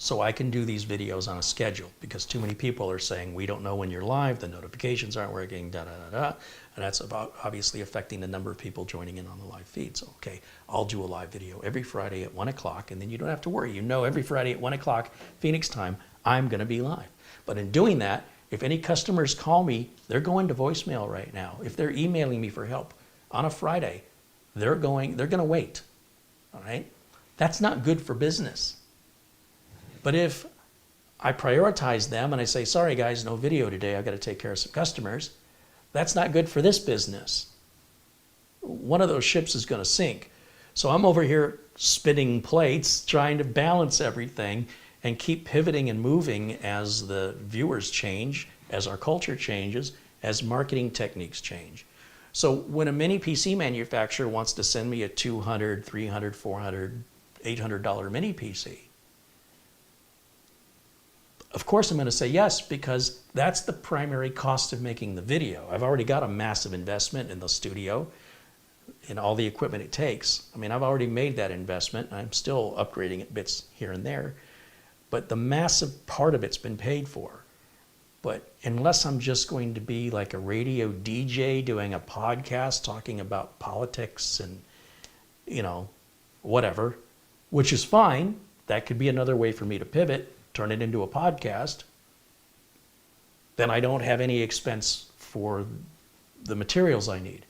so I can do these videos on a schedule, because too many people are saying, we don't know when you're live, the notifications aren't working, da da da da. And that's about obviously affecting the number of people joining in on the live feed. So, okay, I'll do a live video every Friday at 1 o'clock, and then you don't have to worry. You know, every Friday at 1 o'clock Phoenix time, I'm going to be live. But in doing that, if any customers call me, they're going to voicemail right now. If they're emailing me for help on a Friday, they're going to wait. All right? That's not good for business. But if I prioritize them and I say, sorry guys, no video today, I've got to take care of some customers, that's not good for this business. One of those ships is going to sink. So I'm over here spinning plates, trying to balance everything and keep pivoting and moving as the viewers change, as our culture changes, as marketing techniques change. So when a mini PC manufacturer wants to send me a $200, $300, $400, $800 mini PC, of course I'm going to say yes, because that's the primary cost of making the video. I've already got a massive investment in the studio and all the equipment it takes. I mean, I've already made that investment. I'm still upgrading it bits here and there, but the massive part of it's been paid for. But unless I'm just going to be like a radio DJ doing a podcast talking about politics and, you know, whatever, which is fine. That could be another way for me to pivot, turn it into a podcast. Then I don't have any expense for the materials I need.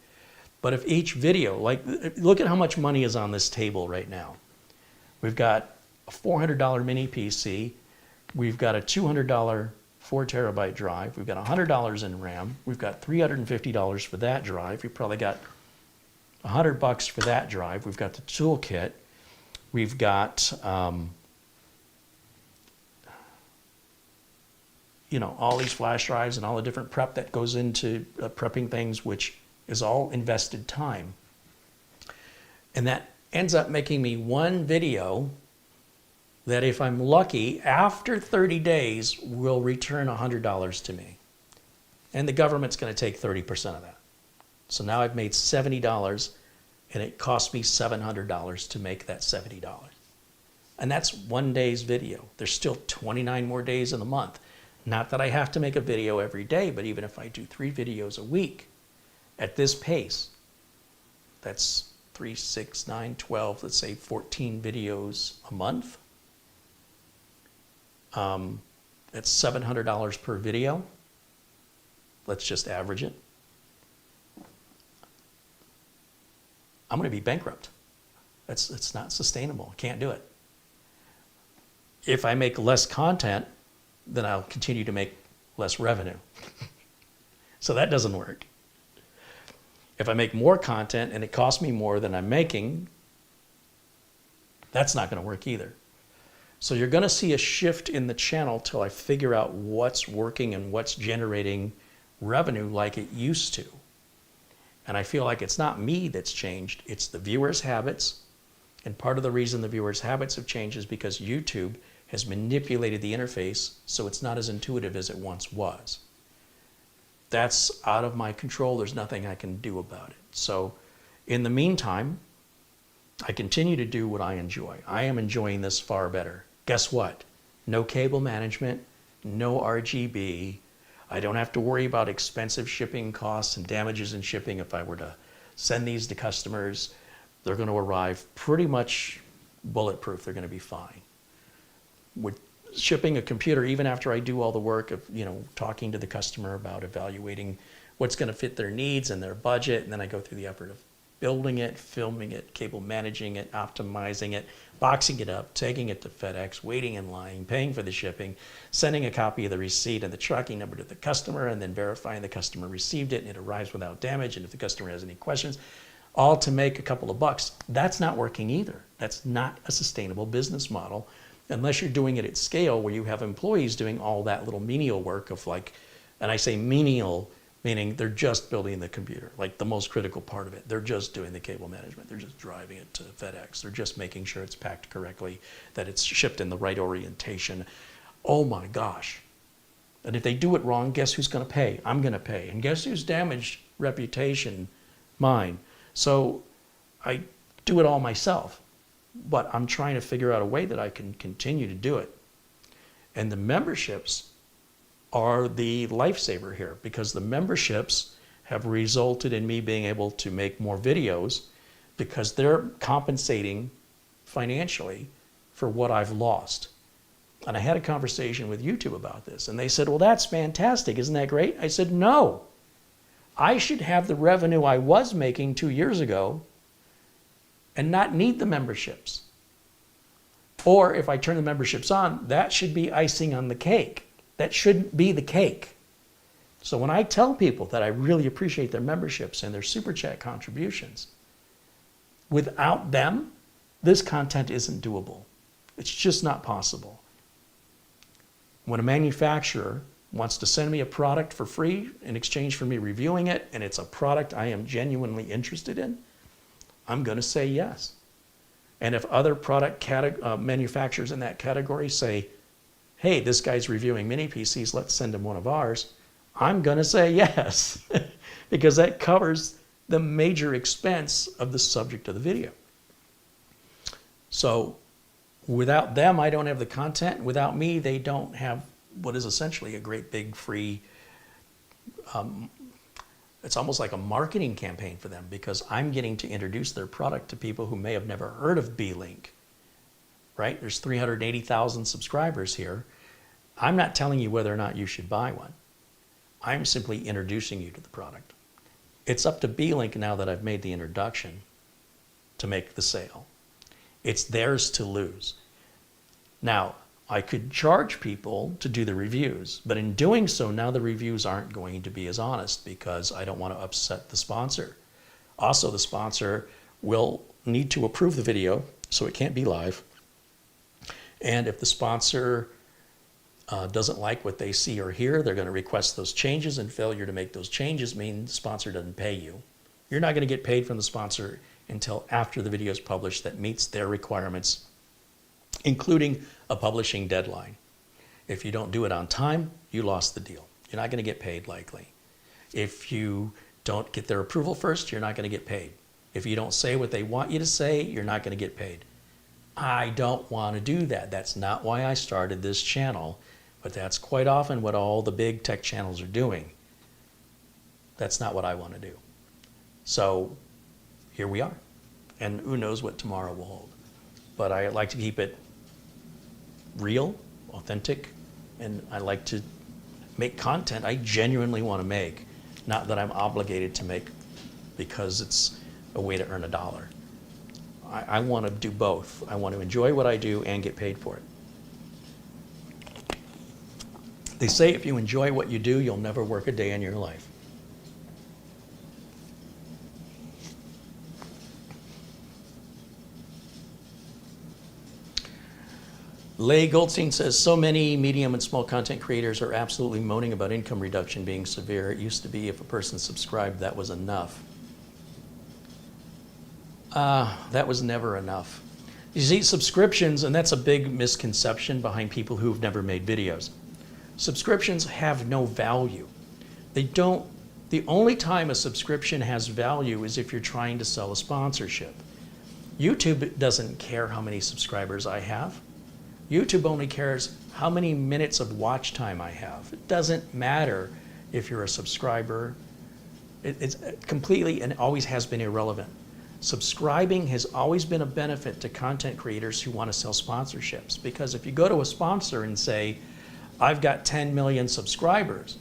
But if each video, like, look at how much money is on this table right now. We've got a $400 mini PC. We've got a $200 4 terabyte drive. We've got $100 in RAM. We've got $350 for that drive. We've probably got $100 for that drive. We've got the toolkit. We've got, you know, all these flash drives and all the different prep that goes into prepping things, which is all invested time. And that ends up making me one video that, if I'm lucky, after 30 days will return $100 to me. And the government's going to take 30% of that. So now I've made $70, and it cost me $700 to make that $70. And that's one day's video. There's still 29 more days in the month. Not that I have to make a video every day, but even if I do 3 videos a week at this pace, that's 3, 6, 9, 12, let's say 14 videos a month. That's $700 per video. Let's just average it. I'm going to be bankrupt. It's not sustainable. I can't do it. If I make less content, then I'll continue to make less revenue. So that doesn't work. If I make more content and it costs me more than I'm making, that's not going to work either. So you're going to see a shift in the channel till I figure out what's working and what's generating revenue like it used to. And I feel like it's not me that's changed, it's the viewers' habits. And part of the reason the viewers' habits have changed is because YouTube has manipulated the interface so it's not as intuitive as it once was. That's out of my control. There's nothing I can do about it. So in the meantime, I continue to do what I enjoy. I am enjoying this far better. Guess what? No cable management, no RGB. I don't have to worry about expensive shipping costs and damages in shipping. If I were to send these to customers, they're going to arrive pretty much bulletproof. They're going to be fine. With shipping a computer, even after I do all the work of, you know, talking to the customer about evaluating what's going to fit their needs and their budget, and then I go through the effort of building it, filming it, cable managing it, optimizing it, boxing it up, taking it to FedEx, waiting in line, paying for the shipping, sending a copy of the receipt and the tracking number to the customer, and then verifying the customer received it and it arrives without damage, and if the customer has any questions, all to make a couple of bucks. That's not working either. That's not a sustainable business model unless you're doing it at scale where you have employees doing all that little menial work of, like, and I say menial, meaning they're just building the computer, like the most critical part of it. They're just doing the cable management. They're just driving it to FedEx. They're just making sure it's packed correctly, that it's shipped in the right orientation. Oh my gosh. And if they do it wrong, guess who's going to pay? I'm going to pay. And guess who's damaged reputation? Mine. So I do it all myself, but I'm trying to figure out a way that I can continue to do it And the memberships are the lifesaver here, because the memberships have resulted in me being able to make more videos because they're compensating financially for what I've lost. And I had a conversation with YouTube about this, and they said, well, that's fantastic. Isn't that great? I said, no. I should have the revenue I was making 2 years ago and not need the memberships. Or if I turn the memberships on, that should be icing on the cake. That shouldn't be the cake. So when I tell people that I really appreciate their memberships and their super chat contributions, without them, this content isn't doable. It's just not possible. When a manufacturer wants to send me a product for free in exchange for me reviewing it, and it's a product I am genuinely interested in, I'm going to say yes. And if other product manufacturers in that category say, hey, this guy's reviewing mini PCs, let's send him one of ours, I'm going to say yes, because that covers the major expense of the subject of the video. So without them, I don't have the content. Without me, they don't have what is essentially a great big free, it's almost like a marketing campaign for them, because I'm getting to introduce their product to people who may have never heard of Beelink, right? There's 380,000 subscribers here. I'm not telling you whether or not you should buy one. I'm simply introducing you to the product. It's up to Beelink now that I've made the introduction to make the sale. It's theirs to lose. Now, I could charge people to do the reviews, but in doing so, now the reviews aren't going to be as honest because I don't want to upset the sponsor. Also, the sponsor will need to approve the video, so it can't be live. And if the sponsor doesn't like what they see or hear, they're going to request those changes, and failure to make those changes means the sponsor doesn't pay you. You're not going to get paid from the sponsor until after the video is published that meets their requirements, including a publishing deadline. If you don't do it on time, you lost the deal. You're not going to get paid likely. If you don't get their approval first, you're not going to get paid. If you don't say what they want you to say, you're not going to get paid. I don't want to do that. That's not why I started this channel, but that's quite often what all the big tech channels are doing. That's not what I want to do. So here we are, and who knows what tomorrow will hold. But I like to keep it real, authentic, and I like to make content I genuinely want to make, not that I'm obligated to make because it's a way to earn a dollar. I want to do both. I want to enjoy what I do and get paid for it. They say if you enjoy what you do, you'll never work a day in your life. Leigh Goldstein says, so many medium and small content creators are absolutely moaning about income reduction being severe. It used to be if a person subscribed, that was enough. That was never enough. You see, subscriptions, and that's a big misconception behind people who've never made videos. Subscriptions have no value. They don't. The only time a subscription has value is if you're trying to sell a sponsorship. YouTube doesn't care how many subscribers I have. YouTube only cares how many minutes of watch time I have. It doesn't matter if you're a subscriber. It's completely and always has been irrelevant. Subscribing has always been a benefit to content creators who want to sell sponsorships, because if you go to a sponsor and say, I've got 10 million subscribers,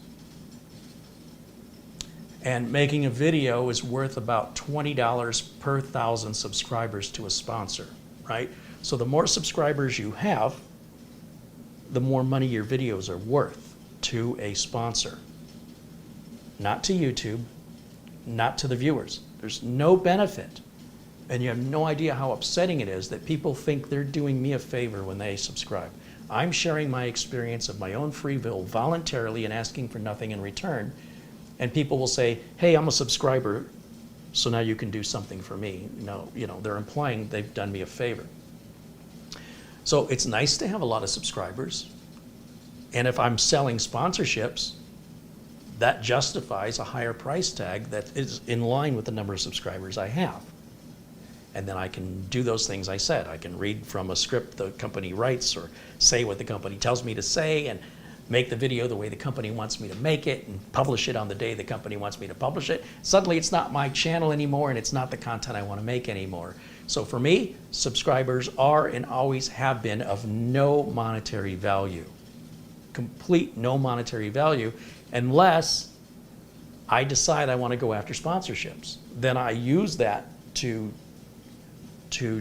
and making a video is worth about $20 per 1,000 subscribers to a sponsor, right? So the more subscribers you have, the more money your videos are worth to a sponsor. Not to YouTube, not to the viewers. There's no benefit. And you have no idea how upsetting it is that people think they're doing me a favor when they subscribe. I'm sharing my experience of my own free will voluntarily and asking for nothing in return. And people will say, hey, I'm a subscriber, so now you can do something for me. They're implying they've done me a favor. So it's nice to have a lot of subscribers. And if I'm selling sponsorships, that justifies a higher price tag that is in line with the number of subscribers I have. And then I can do those things I said. I can read from a script the company writes or say what the company tells me to say and make the video the way the company wants me to make it and publish it on the day the company wants me to publish it. Suddenly it's not my channel anymore and it's not the content I want to make anymore. So for me, subscribers are and always have been of no monetary value. Complete no monetary value unless I decide I want to go after sponsorships. Then I use that to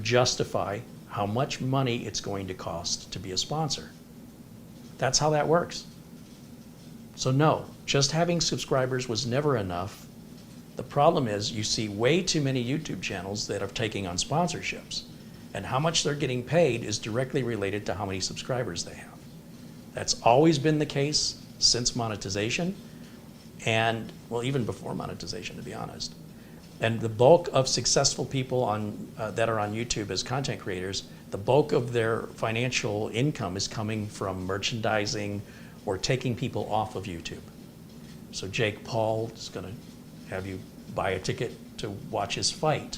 justify how much money it's going to cost to be a sponsor. That's how that works. So no, just having subscribers was never enough. The problem is you see way too many YouTube channels that are taking on sponsorships, and how much they're getting paid is directly related to how many subscribers they have. That's always been the case since monetization, and well, even before monetization, to be honest. And the bulk of successful people that are on YouTube as content creators, the bulk of their financial income is coming from merchandising or taking people off of YouTube. So Jake Paul is going to have you buy a ticket to watch his fight,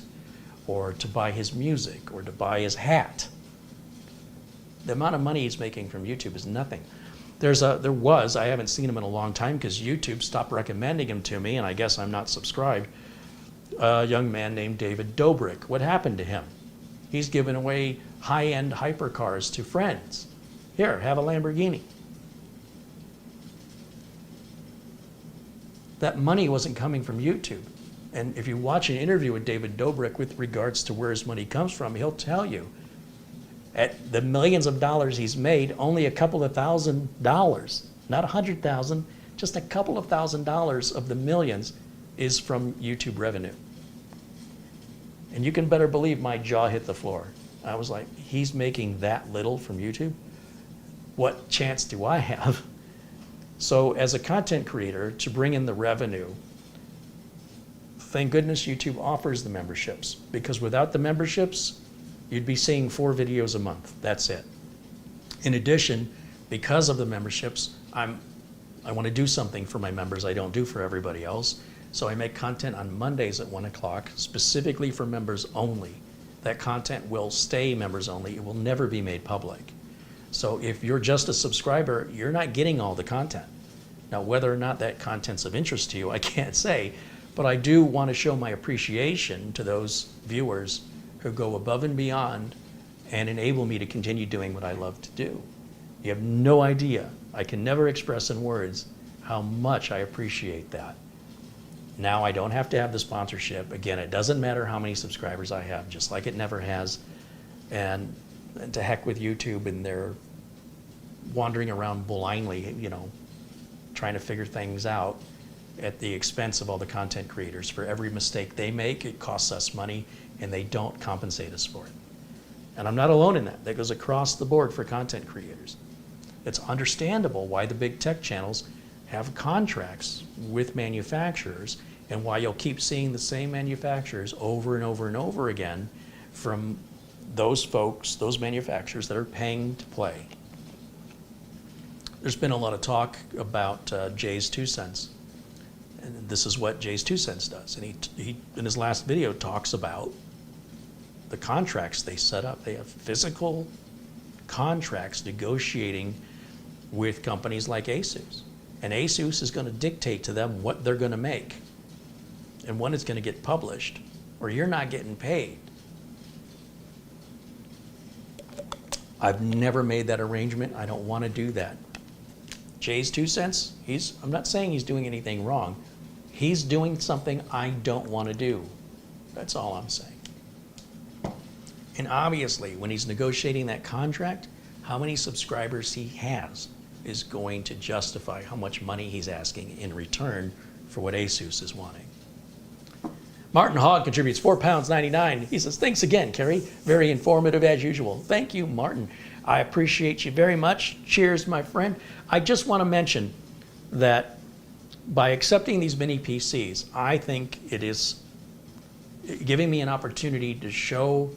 or to buy his music, or to buy his hat. The amount of money he's making from YouTube is nothing. I haven't seen him in a long time because YouTube stopped recommending him to me, and I guess I'm not subscribed. A young man named David Dobrik. What happened to him? He's given away high-end hypercars to friends. Here, have a Lamborghini. That money wasn't coming from YouTube. And if you watch an interview with David Dobrik with regards to where his money comes from, he'll tell you at the millions of dollars he's made, only a couple of $1,000s, not 100,000, just a couple of $1,000s of the millions is from YouTube revenue. And you can better believe my jaw hit the floor. I was like, he's making that little from YouTube? What chance do I have? So as a content creator, to bring in the revenue, thank goodness YouTube offers the memberships, because without the memberships, you'd be seeing 4 videos a month. That's it. In addition, because of the memberships, I want to do something for my members I don't do for everybody else. So I make content on Mondays at 1 o'clock, specifically for members only. That content will stay members only. It will never be made public. So if you're just a subscriber, you're not getting all the content. Now, whether or not that content's of interest to you, I can't say, but I do want to show my appreciation to those viewers who go above and beyond and enable me to continue doing what I love to do. You have no idea. I can never express in words how much I appreciate that. Now I don't have to have the sponsorship. Again, it doesn't matter how many subscribers I have, just like it never has. And to heck with YouTube and their wandering around blindly, trying to figure things out at the expense of all the content creators. For every mistake they make, it costs us money, and they don't compensate us for it. And I'm not alone in that. That goes across the board for content creators. It's understandable why the big tech channels have contracts with manufacturers, and why you'll keep seeing the same manufacturers over and over and over again from those folks, those manufacturers that are paying to play. There's been a lot of talk about Jay's 2 cents. And this is what Jay's 2 cents does. And he in his last video talks about the contracts they set up. They have physical contracts negotiating with companies like ASUS. And ASUS is going to dictate to them what they're going to make and when it's going to get published, or you're not getting paid. I've never made that arrangement. I don't want to do that. Jay's 2 cents, I'm not saying he's doing anything wrong. He's doing something I don't want to do. That's all I'm saying. And obviously, when he's negotiating that contract, how many subscribers he has is going to justify how much money he's asking in return for what ASUS is wanting. Martin Hogg contributes £4.99. He says, thanks again, Kerry. Very informative as usual. Thank you, Martin. I appreciate you very much. Cheers, my friend. I just want to mention that by accepting these mini PCs, I think it is giving me an opportunity to show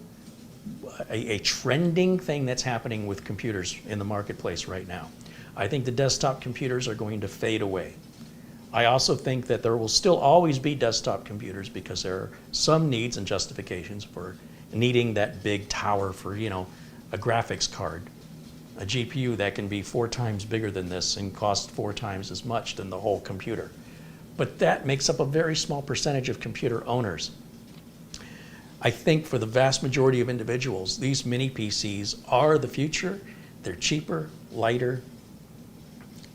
a trending thing that's happening with computers in the marketplace right now. I think the desktop computers are going to fade away. I also think that there will still always be desktop computers because there are some needs and justifications for needing that big tower for, a graphics card, a GPU that can be 4 times bigger than this and cost 4 times as much than the whole computer. But that makes up a very small percentage of computer owners. I think for the vast majority of individuals, these mini PCs are the future. They're cheaper, lighter,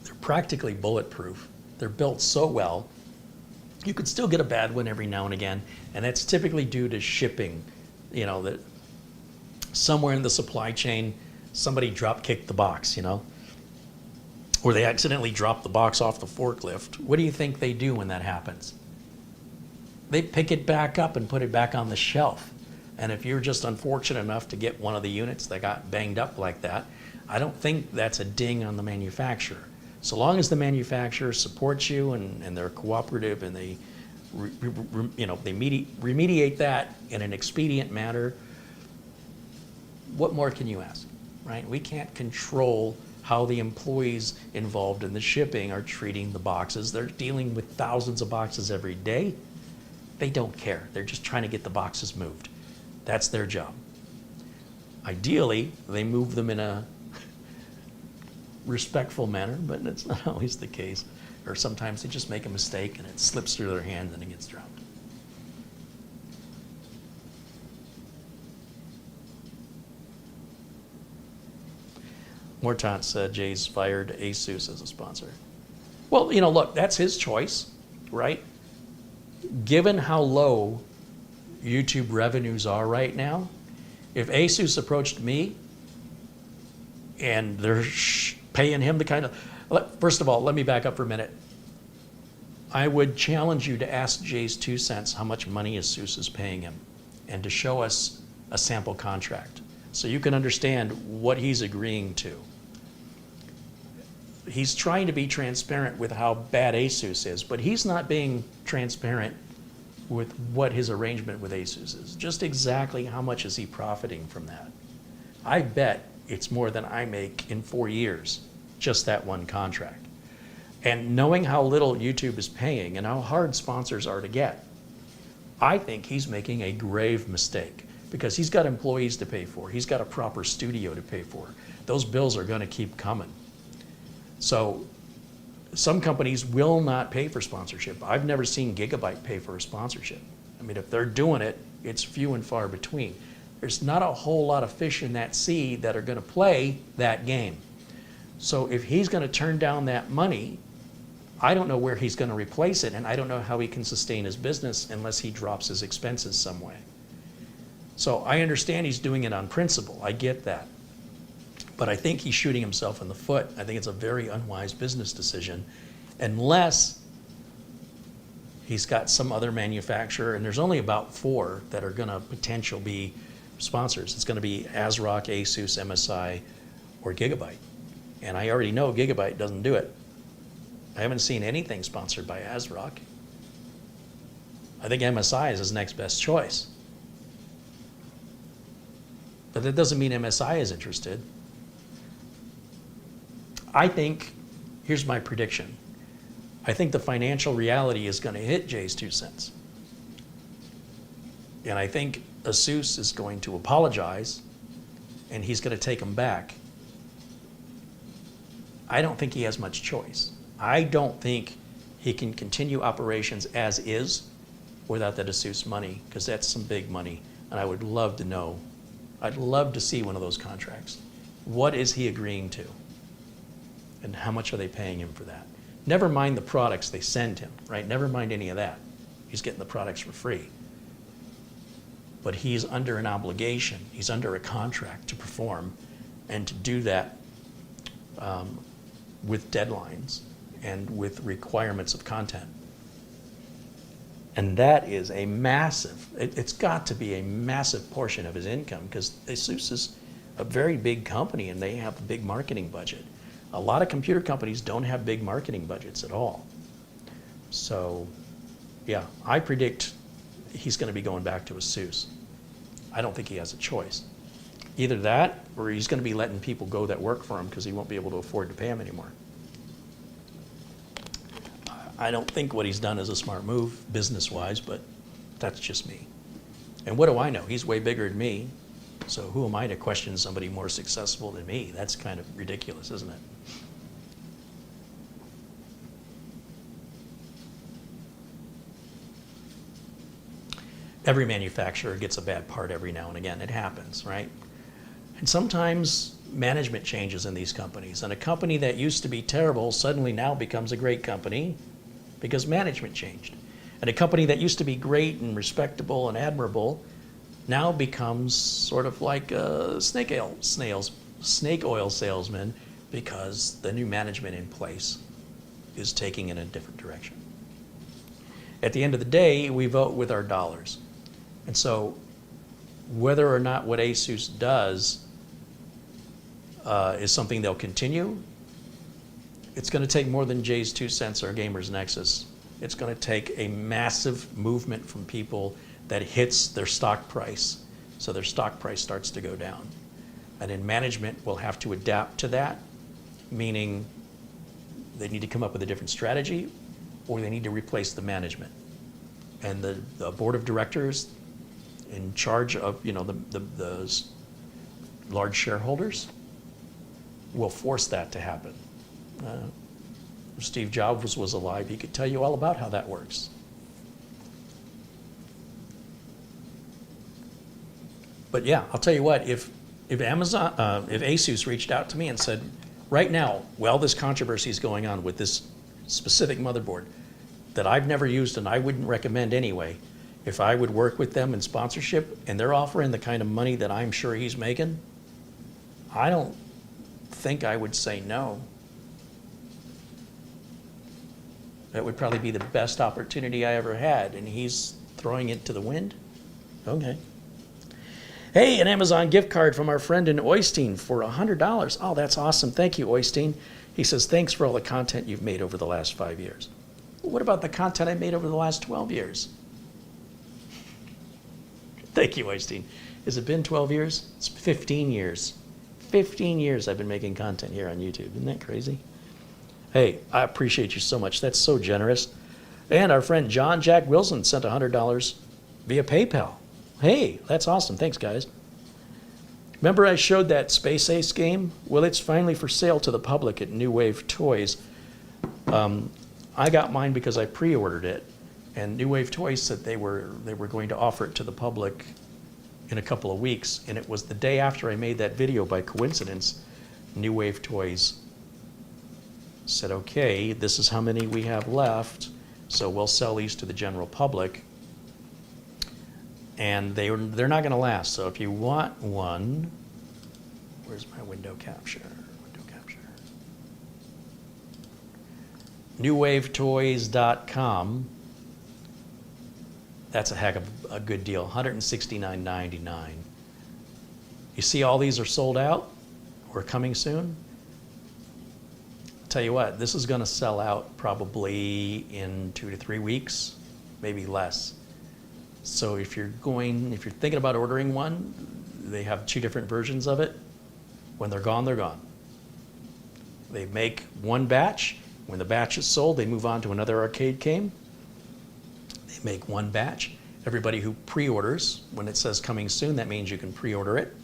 they're practically bulletproof. They're built so well. You could still get a bad one every now and again, and that's typically due to shipping. That somewhere in the supply chain, somebody drop-kicked the box, or they accidentally dropped the box off the forklift. What do you think they do when that happens? They pick it back up and put it back on the shelf. And if you're just unfortunate enough to get one of the units that got banged up like that, I don't think that's a ding on the manufacturer. So long as the manufacturer supports you and they're cooperative and they remediate that in an expedient manner, what more can you ask, right? We can't control how the employees involved in the shipping are treating the boxes. They're dealing with thousands of boxes every day. They don't care. They're just trying to get the boxes moved. That's their job. Ideally, they move them in a respectful manner, but it's not always the case. Or sometimes they just make a mistake and it slips through their hand and it gets dropped. Mortant said Jay's fired ASUS as a sponsor. Well, look, that's his choice, right? Given how low YouTube revenues are right now, if ASUS approached me and they're paying him the kind of... First of all, let me back up for a minute. I would challenge you to ask Jay's 2 cents how much money ASUS is paying him and to show us a sample contract so you can understand what he's agreeing to. He's trying to be transparent with how bad ASUS is, but he's not being transparent with what his arrangement with ASUS is. Just exactly how much is he profiting from that? I bet it's more than I make in 4 years, just that one contract. And knowing how little YouTube is paying and how hard sponsors are to get, I think he's making a grave mistake because he's got employees to pay for. He's got a proper studio to pay for. Those bills are going to keep coming. So some companies will not pay for sponsorship. I've never seen Gigabyte pay for a sponsorship. I mean, if they're doing it, it's few and far between. There's not a whole lot of fish in that sea that are going to play that game. So if he's going to turn down that money, I don't know where he's going to replace it, and I don't know how he can sustain his business unless he drops his expenses some way. So I understand he's doing it on principle. I get that. But I think he's shooting himself in the foot. I think it's a very unwise business decision unless he's got some other manufacturer, and there's only about 4 that are going to potentially be sponsors. It's going to be ASRock, ASUS, MSI, or Gigabyte. And I already know Gigabyte doesn't do it. I haven't seen anything sponsored by ASRock. I think MSI is his next best choice. But that doesn't mean MSI is interested. I think, here's my prediction. I think the financial reality is going to hit Jay's 2 cents. And I think ASUS is going to apologize and he's going to take them back. I don't think he has much choice. I don't think he can continue operations as is without that ASUS money, because that's some big money. And I would love to know. I'd love to see one of those contracts. What is he agreeing to? And how much are they paying him for that? Never mind the products they send him, right? Never mind any of that. He's getting the products for free. But he's under an obligation. He's under a contract to perform and to do that with deadlines and with requirements of content. And that is a massive, it's got to be a massive portion of his income, because ASUS is a very big company and they have a big marketing budget. A lot of computer companies don't have big marketing budgets at all. So yeah, I predict he's going to be going back to ASUS. I don't think he has a choice. Either that, or he's going to be letting people go that work for him because he won't be able to afford to pay them anymore. I don't think what he's done is a smart move business-wise, but that's just me. And what do I know? He's way bigger than me. So who am I to question somebody more successful than me? That's kind of ridiculous, isn't it? Every manufacturer gets a bad part every now and again. It happens, right? And sometimes management changes in these companies. And a company that used to be terrible suddenly now becomes a great company because management changed. And a company that used to be great and respectable and admirable now becomes sort of like a snake oil salesman because the new management in place is taking in a different direction. At the end of the day, we vote with our dollars. And so whether or not what ASUS does is something they'll continue, it's going to take more than Jay's 2 cents or Gamer's Nexus. It's going to take a massive movement from people that hits their stock price. So their stock price starts to go down. And then management will have to adapt to that, meaning they need to come up with a different strategy or they need to replace the management. And the board of directors in charge of the large shareholders will force that to happen. If Steve Jobs was alive, he could tell you all about how that works. But yeah, I'll tell you what, if ASUS reached out to me and said, right now, while this controversy is going on with this specific motherboard that I've never used and I wouldn't recommend anyway, if I would work with them in sponsorship and they're offering the kind of money that I'm sure he's making, I don't think I would say no. That would probably be the best opportunity I ever had, and he's throwing it to the wind? Okay. Hey, an Amazon gift card from our friend in Oystein for $100. Oh, that's awesome. Thank you, Oystein. He says, thanks for all the content you've made over the last 5 years. Well, what about the content I made over the last 12 years? Thank you, Oystein. Has it been 12 years? It's 15 years. 15 years I've been making content here on YouTube. Isn't that crazy? Hey, I appreciate you so much. That's so generous. And our friend John Jack Wilson sent $100 via PayPal. Hey, that's awesome. Thanks, guys. Remember I showed that Space Ace game? Well, it's finally for sale to the public at New Wave Toys. I got mine because I pre-ordered it, and New Wave Toys said they were going to offer it to the public in a couple of weeks, and it was the day after I made that video by coincidence. New Wave Toys said, okay, this is how many we have left, so we'll sell these to the general public. And they're not going to last. So if you want one, where's my window capture? NewWaveToys.com. That's a heck of a good deal. $169.99. You see, all these are sold out or coming soon. I'll tell you what, this is going to sell out probably in 2 to 3 weeks, maybe less. So if you're thinking about ordering one, they have 2 different versions of it. When they're gone, they're gone. They make one batch. When the batch is sold, they move on to another arcade game. They make one batch. Everybody who pre-orders, when it says coming soon, that means you can pre-order it.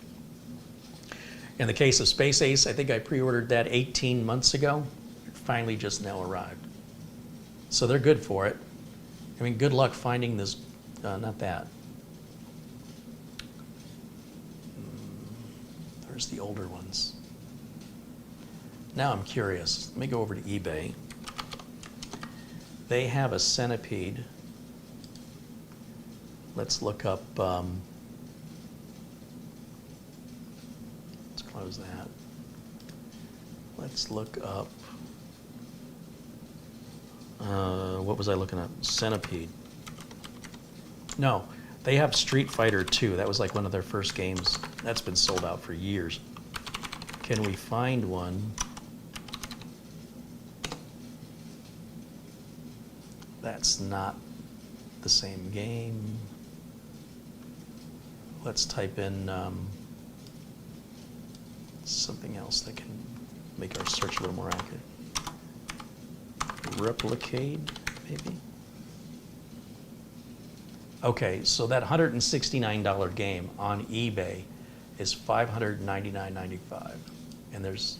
In the case of Space Ace, I think I pre-ordered that 18 months ago. It finally just now arrived. So they're good for it. I mean, good luck finding this. Not that. There's the older ones. Now I'm curious. Let me go over to eBay. They have a Centipede. Let's look up. Let's close that. Let's look up. What was I looking at? Centipede. No, they have Street Fighter 2. That was like one of their first games. That's been sold out for years. Can we find one? That's not the same game. Let's type in something else that can make our search a little more accurate. Replicate, maybe? Okay, so that $169 game on eBay is $599.95. And there's,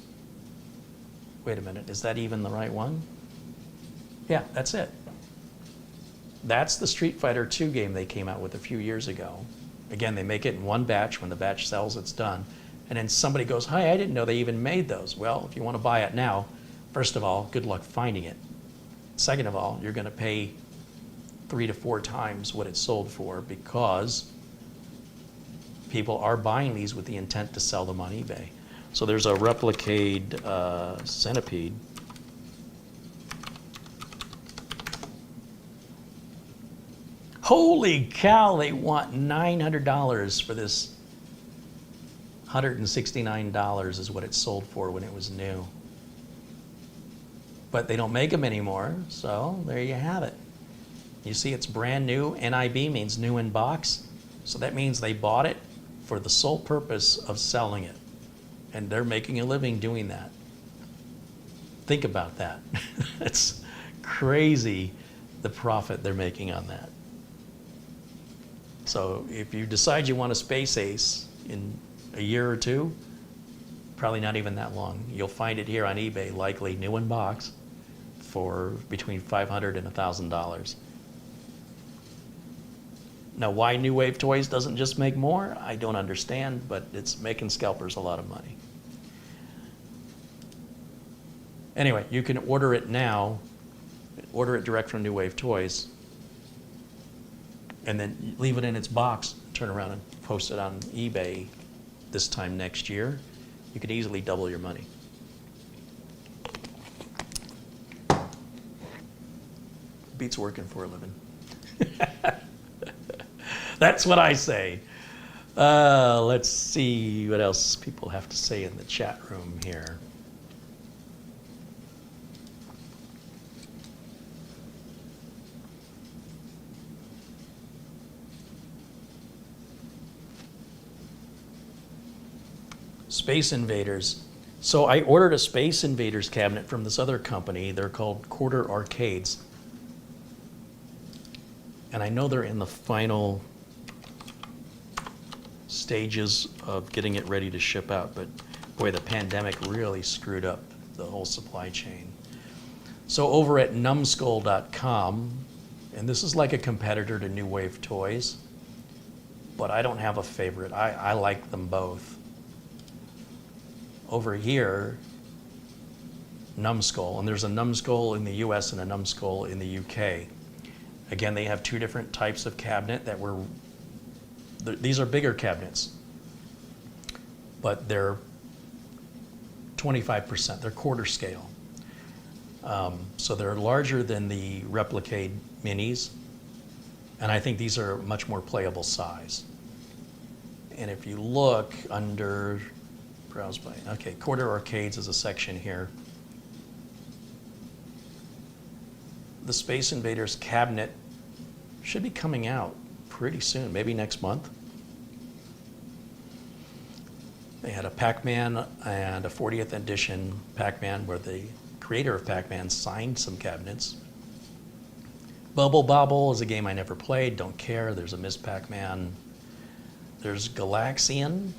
wait a minute, is that even the right one? Yeah, that's it. That's the Street Fighter II game they came out with a few years ago. Again, they make it in one batch. When the batch sells, it's done. And then somebody goes, hi, I didn't know they even made those. Well, if you want to buy it now, first of all, good luck finding it. Second of all, you're going to pay 3 to 4 times what it's sold for, because people are buying these with the intent to sell them on eBay. So there's a Replicade Centipede. Holy cow, they want $900 for this. $169 is what it sold for when it was new. But they don't make them anymore, so there you have it. You see it's brand new. NIB means new in box. So that means they bought it for the sole purpose of selling it. And they're making a living doing that. Think about that. It's crazy the profit they're making on that. So if you decide you want a Space Ace in a year or two, probably not even that long, you'll find it here on eBay, likely new in box, for between $500 and $1,000. Now, why New Wave Toys doesn't just make more, I don't understand, but it's making scalpers a lot of money. Anyway, you can order it now, order it direct from New Wave Toys, and then leave it in its box, turn around and post it on eBay this time next year. You could easily double your money. Beats working for a living. That's what I say. Let's see what else people have to say in the chat room here. Space Invaders. So I ordered a Space Invaders cabinet from this other company. They're called Quarter Arcades. And I know they're in the final stages of getting it ready to ship out, but boy, the pandemic really screwed up the whole supply chain. So over at numbskull.com, and this is like a competitor to New Wave Toys, but I don't have a favorite. I like them both. Over here, Numbskull, and there's a Numbskull in the US and a Numbskull in the UK. Again, they have two different types of cabinet that were, these are bigger cabinets, but they're 25%, they're quarter scale. So they're larger than the Replicade Minis, and I think these are much more playable size. And if you look under browse by, okay, Quarter Arcades is a section here. The Space Invaders cabinet should be coming out pretty soon, maybe next month. They had a Pac-Man and a 40th edition Pac-Man where the creator of Pac-Man signed some cabinets. Bubble Bobble is a game I never played, don't care. There's a Miss Pac-Man. There's Galaxian.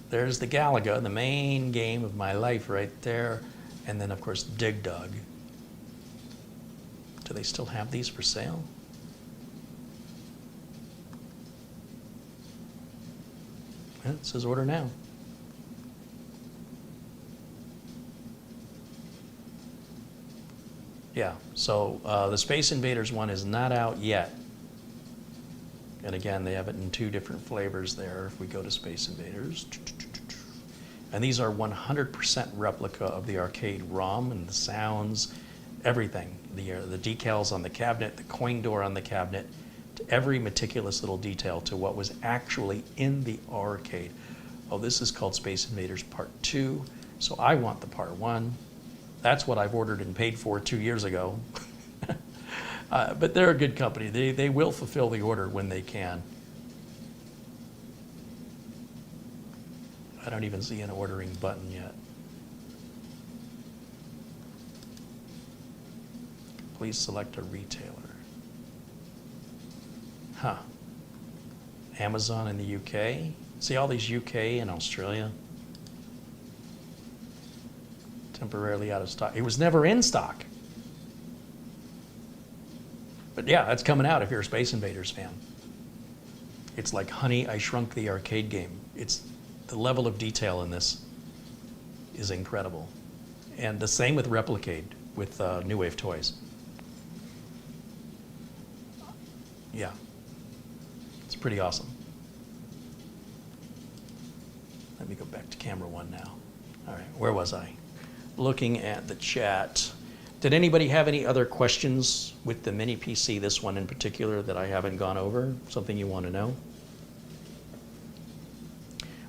There's the Galaga, the main game of my life right there. And then, of course, Dig Dug. Do they still have these for sale? Yeah, it says order now. Yeah, so the Space Invaders one is not out yet. And again, they have it in two different flavors there if we go to Space Invaders. And these are 100% replica of the arcade ROM and the sounds, everything. The decals on the cabinet, the coin door on the cabinet, to every meticulous little detail to what was actually in the arcade. Oh, this is called Space Invaders Part 2, so I want the Part 1. That's what I've ordered and paid for 2 years ago. But they're a good company. They will fulfill the order when they can. I don't even see an ordering button yet. Please select a retailer. Huh. Amazon in the UK. See all these UK and Australia? Temporarily out of stock. It was never in stock. But yeah, that's coming out if you're a Space Invaders fan. It's like Honey, I Shrunk the arcade game. It's the level of detail in this is incredible. And the same with Replicade, with New Wave Toys. Yeah, it's pretty awesome. Let me go back to camera one now. All right, where was I? Looking at the chat. Did anybody have any other questions with the mini PC, this one in particular, that I haven't gone over? Something you want to know?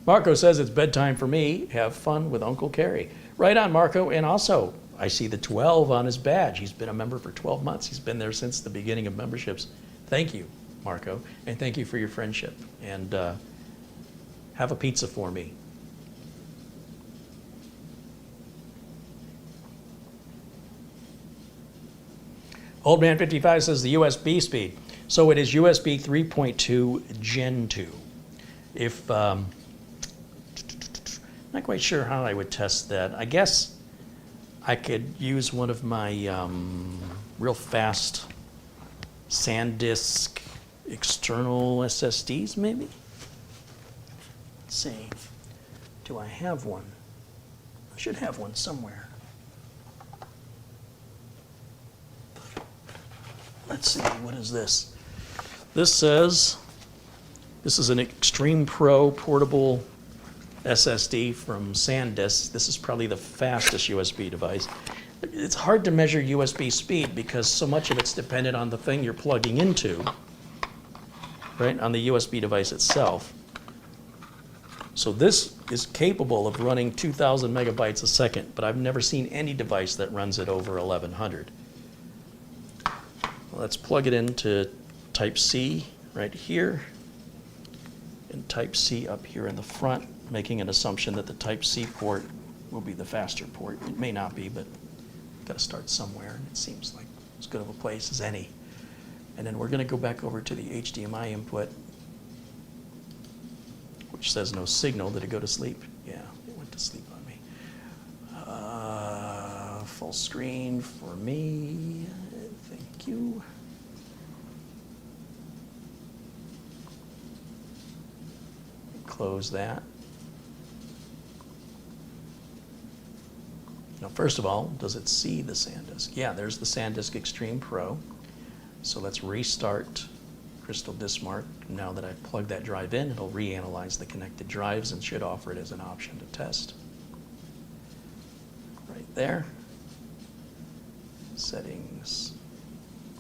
Marco says it's bedtime for me. Have fun with Uncle Kerry. Right on, Marco. And also, I see the 12 on his badge. He's been a member for 12 months. He's been there since the beginning of memberships. Thank you, Marco. And thank you for your friendship. And have a pizza for me. Old Man 55 says the USB speed. So it is USB 3.2 Gen 2. If, not quite sure how I would test that. I guess I could use one of my real fast SanDisk external SSDs maybe? Let's see, do I have one? I should have one somewhere. Let's see, what is this? This says, this is an Extreme Pro portable SSD from SanDisk. This is probably the fastest USB device. It's hard to measure USB speed because so much of it's dependent on the thing you're plugging into, right, on the USB device itself. So this is capable of running 2,000 megabytes a second, but I've never seen any device that runs it over 1,100. Let's plug it into Type-C right here, and Type-C up here in the front, making an assumption that the Type-C port will be the faster port. It may not be, but got to start somewhere. It seems like as good of a place as any. And then we're going to go back over to the HDMI input, which says no signal. Did it go to sleep? Yeah, it went to sleep on me. Full screen for me. Thank you. Close that. Now, first of all, does it see the SanDisk? Yeah, there's the SanDisk Extreme Pro. So let's restart Crystal Disk Mark. Now that I've plugged that drive in, it'll reanalyze the connected drives and should offer it as an option to test. Right there. Settings.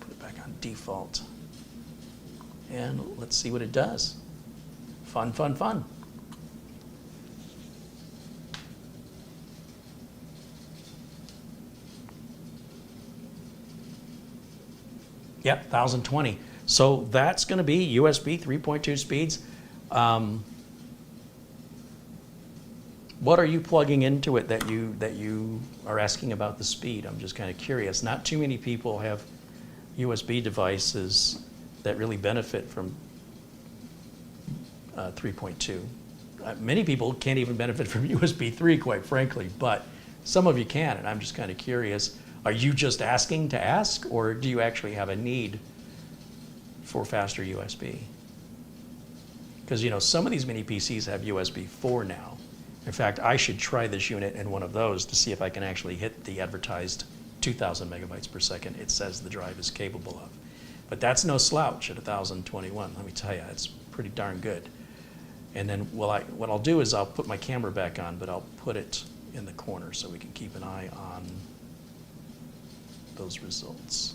Put it back on default. And let's see what it does. Fun, fun, fun. Yep, 1020. So that's going to be USB 3.2 speeds. What are you plugging into it that you are asking about the speed? I'm just kind of curious. Not too many people have USB devices that really benefit from 3.2. Many people can't even benefit from USB 3, quite frankly, but some of you can, and I'm just kind of curious. Are you just asking to ask, or do you actually have a need for faster USB? Because, you know, some of these mini PCs have USB 4 now. In fact, I should try this unit in one of those to see if I can actually hit the advertised 2,000 megabytes per second it says the drive is capable of. But that's no slouch at 1021. Let me tell you, it's pretty darn good. And then what I'll do is I'll put my camera back on, but I'll put it in the corner so we can keep an eye on those results.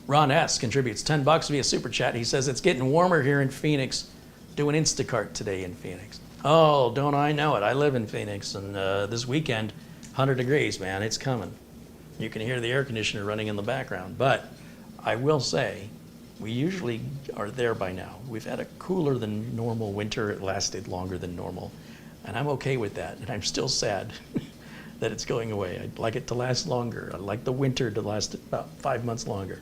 Ron S. contributes $10 via Super Chat. He says, it's getting warmer here in Phoenix. Doing Instacart today in Phoenix. Oh, don't I know it. I live in Phoenix, and this weekend, 100 degrees, man, it's coming. You can hear the air conditioner running in the background. But I will say, we usually are there by now. We've had a cooler than normal winter. It lasted longer than normal. And I'm okay with that. And I'm still sad that it's going away. I'd like it to last longer. I'd like the winter to last about 5 months longer.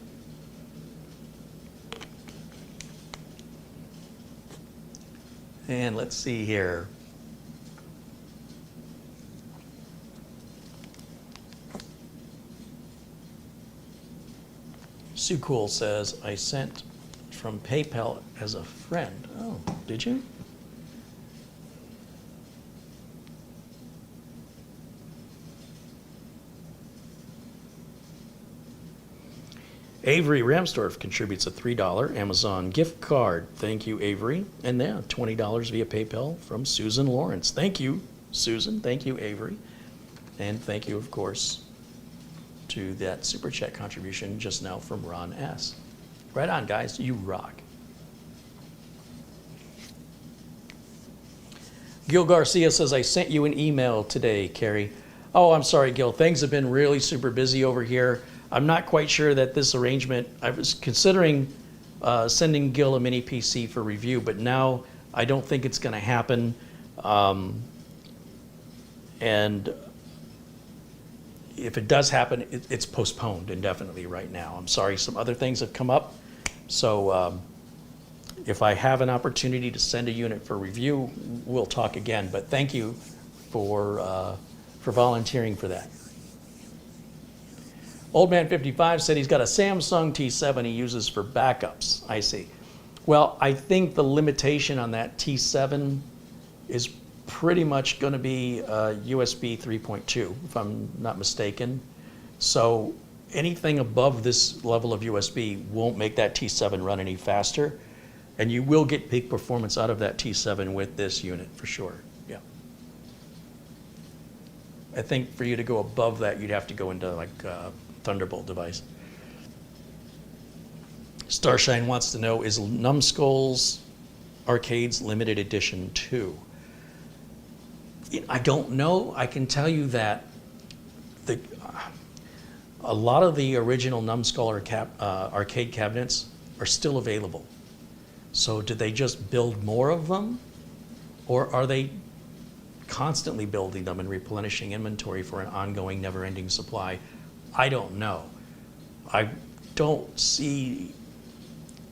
And let's see here. Sue Cool says, I sent from PayPal as a friend. Oh, did you? Avery Ramsdorf contributes a $3 Amazon gift card. Thank you, Avery. And yeah, $20 via PayPal from Susan Lawrence. Thank you, Susan. Thank you, Avery. And thank you, of course, to that Super Chat contribution just now from Ron S. Right on, guys. You rock. Gil Garcia says, I sent you an email today, Carrie. Oh, I'm sorry, Gil. Things have been really super busy over here. I'm not quite sure that this arrangement, I was considering sending Gil a mini PC for review, but now I don't think it's going to happen. And if it does happen, it's postponed indefinitely right now. I'm sorry, some other things have come up. So if I have an opportunity to send a unit for review, we'll talk again. But thank you for volunteering for that. Old Man 55 said he's got a Samsung T7 he uses for backups. I see. Well, I think the limitation on that T7 is pretty much going to be USB 3.2, if I'm not mistaken. So anything above this level of USB won't make that T7 run any faster. And you will get peak performance out of that T7 with this unit for sure. Yeah. I think for you to go above that, you'd have to go into like Thunderbolt device. Starshine wants to know, is Numbskull's Arcades Limited Edition 2? I don't know. I can tell you that a lot of the original Numbskull arcade cabinets are still available. So did they just build more of them? Or are they constantly building them and replenishing inventory for an ongoing, never-ending supply? I don't know. I don't see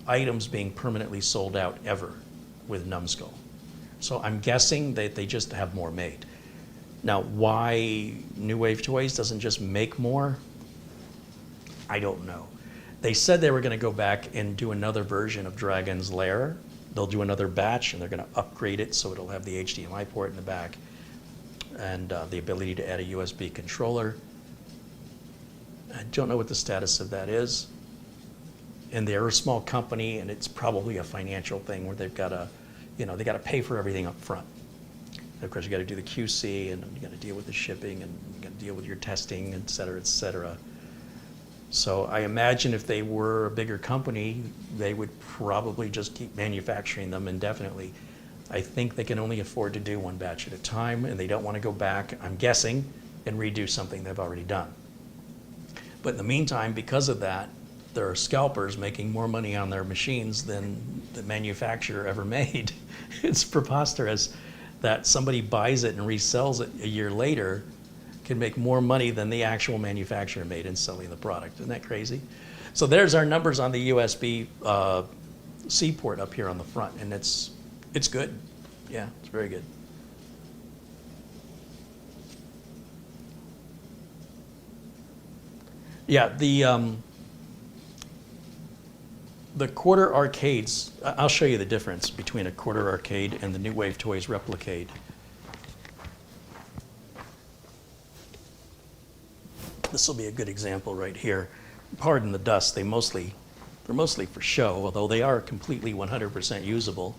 items being permanently sold out ever with Numbskull. So I'm guessing that they just have more made. Now, why New Wave Toys doesn't just make more? I don't know. They said they were going to go back and do another version of Dragon's Lair. They'll do another batch, and they're going to upgrade it so it'll have the HDMI port in the back and the ability to add a USB controller. I don't know what the status of that is. And they're a small company, and it's probably a financial thing where they've got to, they got to pay for everything up front. And of course, you got to do the QC, and you got to deal with the shipping, and you got to deal with your testing, et cetera, et cetera. So I imagine if they were a bigger company, they would probably just keep manufacturing them indefinitely. I think they can only afford to do one batch at a time, and they don't want to go back, I'm guessing, and redo something they've already done. But in the meantime, because of that, there are scalpers making more money on their machines than the manufacturer ever made. It's preposterous that somebody buys it and resells it a year later can make more money than the actual manufacturer made in selling the product. Isn't that crazy? So there's our numbers on the USB C port up here on the front, and it's good. Yeah, it's very good. Yeah, the quarter arcades, I'll show you the difference between a quarter arcade and the New Wave Toys Replicade. This will be a good example right here. Pardon the dust, they're mostly for show, although they are completely 100% usable,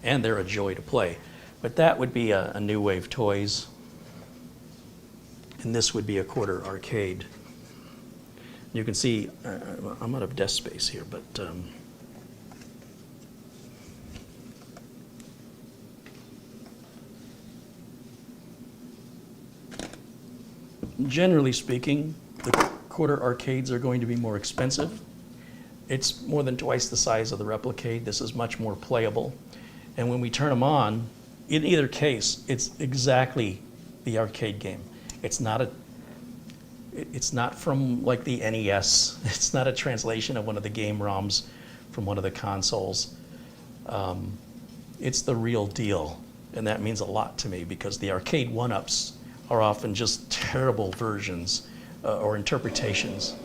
and they're a joy to play. But that would be a New Wave Toys, and this would be a quarter arcade. You can see, I'm out of desk space here, but generally speaking, the quarter arcades are going to be more expensive. It's more than twice the size of the Replicade. This is much more playable. And when we turn them on, in either case, it's exactly the arcade game. It's not from like the NES. It's not a translation of one of the game ROMs from one of the consoles. It's the real deal. And that means a lot to me because the arcade one-ups are often just terrible versions or interpretations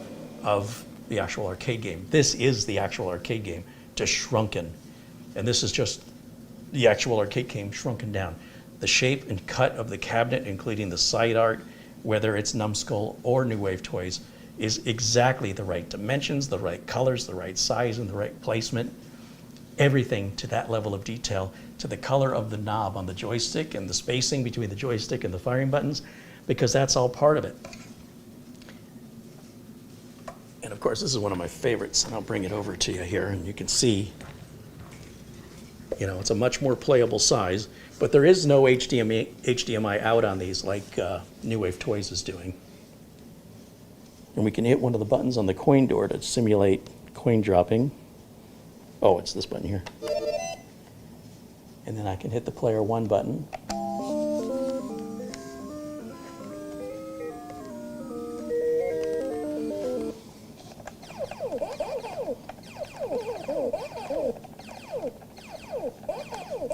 of the actual arcade game. This is the actual arcade game, just shrunken. And this is just the actual arcade game shrunken down. The shape and cut of the cabinet, including the side art, whether it's Numbskull or New Wave Toys, is exactly the right dimensions, the right colors, the right size, and the right placement. Everything to that level of detail, to the color of the knob on the joystick and the spacing between the joystick and the firing buttons, because that's all part of it. And of course, this is one of my favorites, and I'll bring it over to you here, and you can see, you know, it's a much more playable size, but there is no HDMI out on these like New Wave Toys is doing. And we can hit one of the buttons on the coin door to simulate coin dropping. Oh, it's this button here. And then I can hit the player 1 button.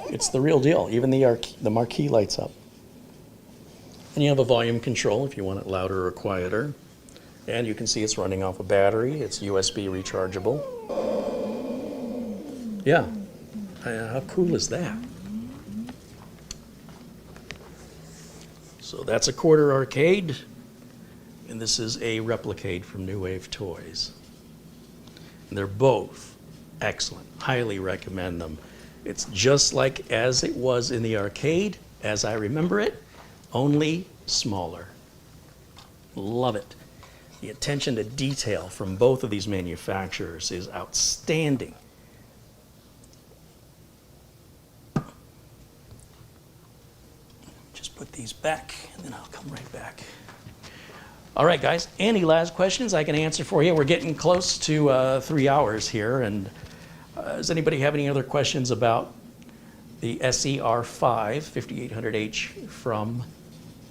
It's the real deal. Even the marquee lights up. And you have a volume control if you want it louder or quieter. And you can see it's running off a battery. It's USB rechargeable. Yeah, how cool is that? So that's a quarter arcade, and this is a Replicade from New Wave Toys. And they're both excellent. Highly recommend them. It's just like as it was in the arcade, as I remember it, only smaller. Love it. The attention to detail from both of these manufacturers is outstanding. Just put these back, and then I'll come right back. All right, guys, any last questions I can answer for you? We're getting close to 3 hours here, and does anybody have any other questions about the SER5 5800H from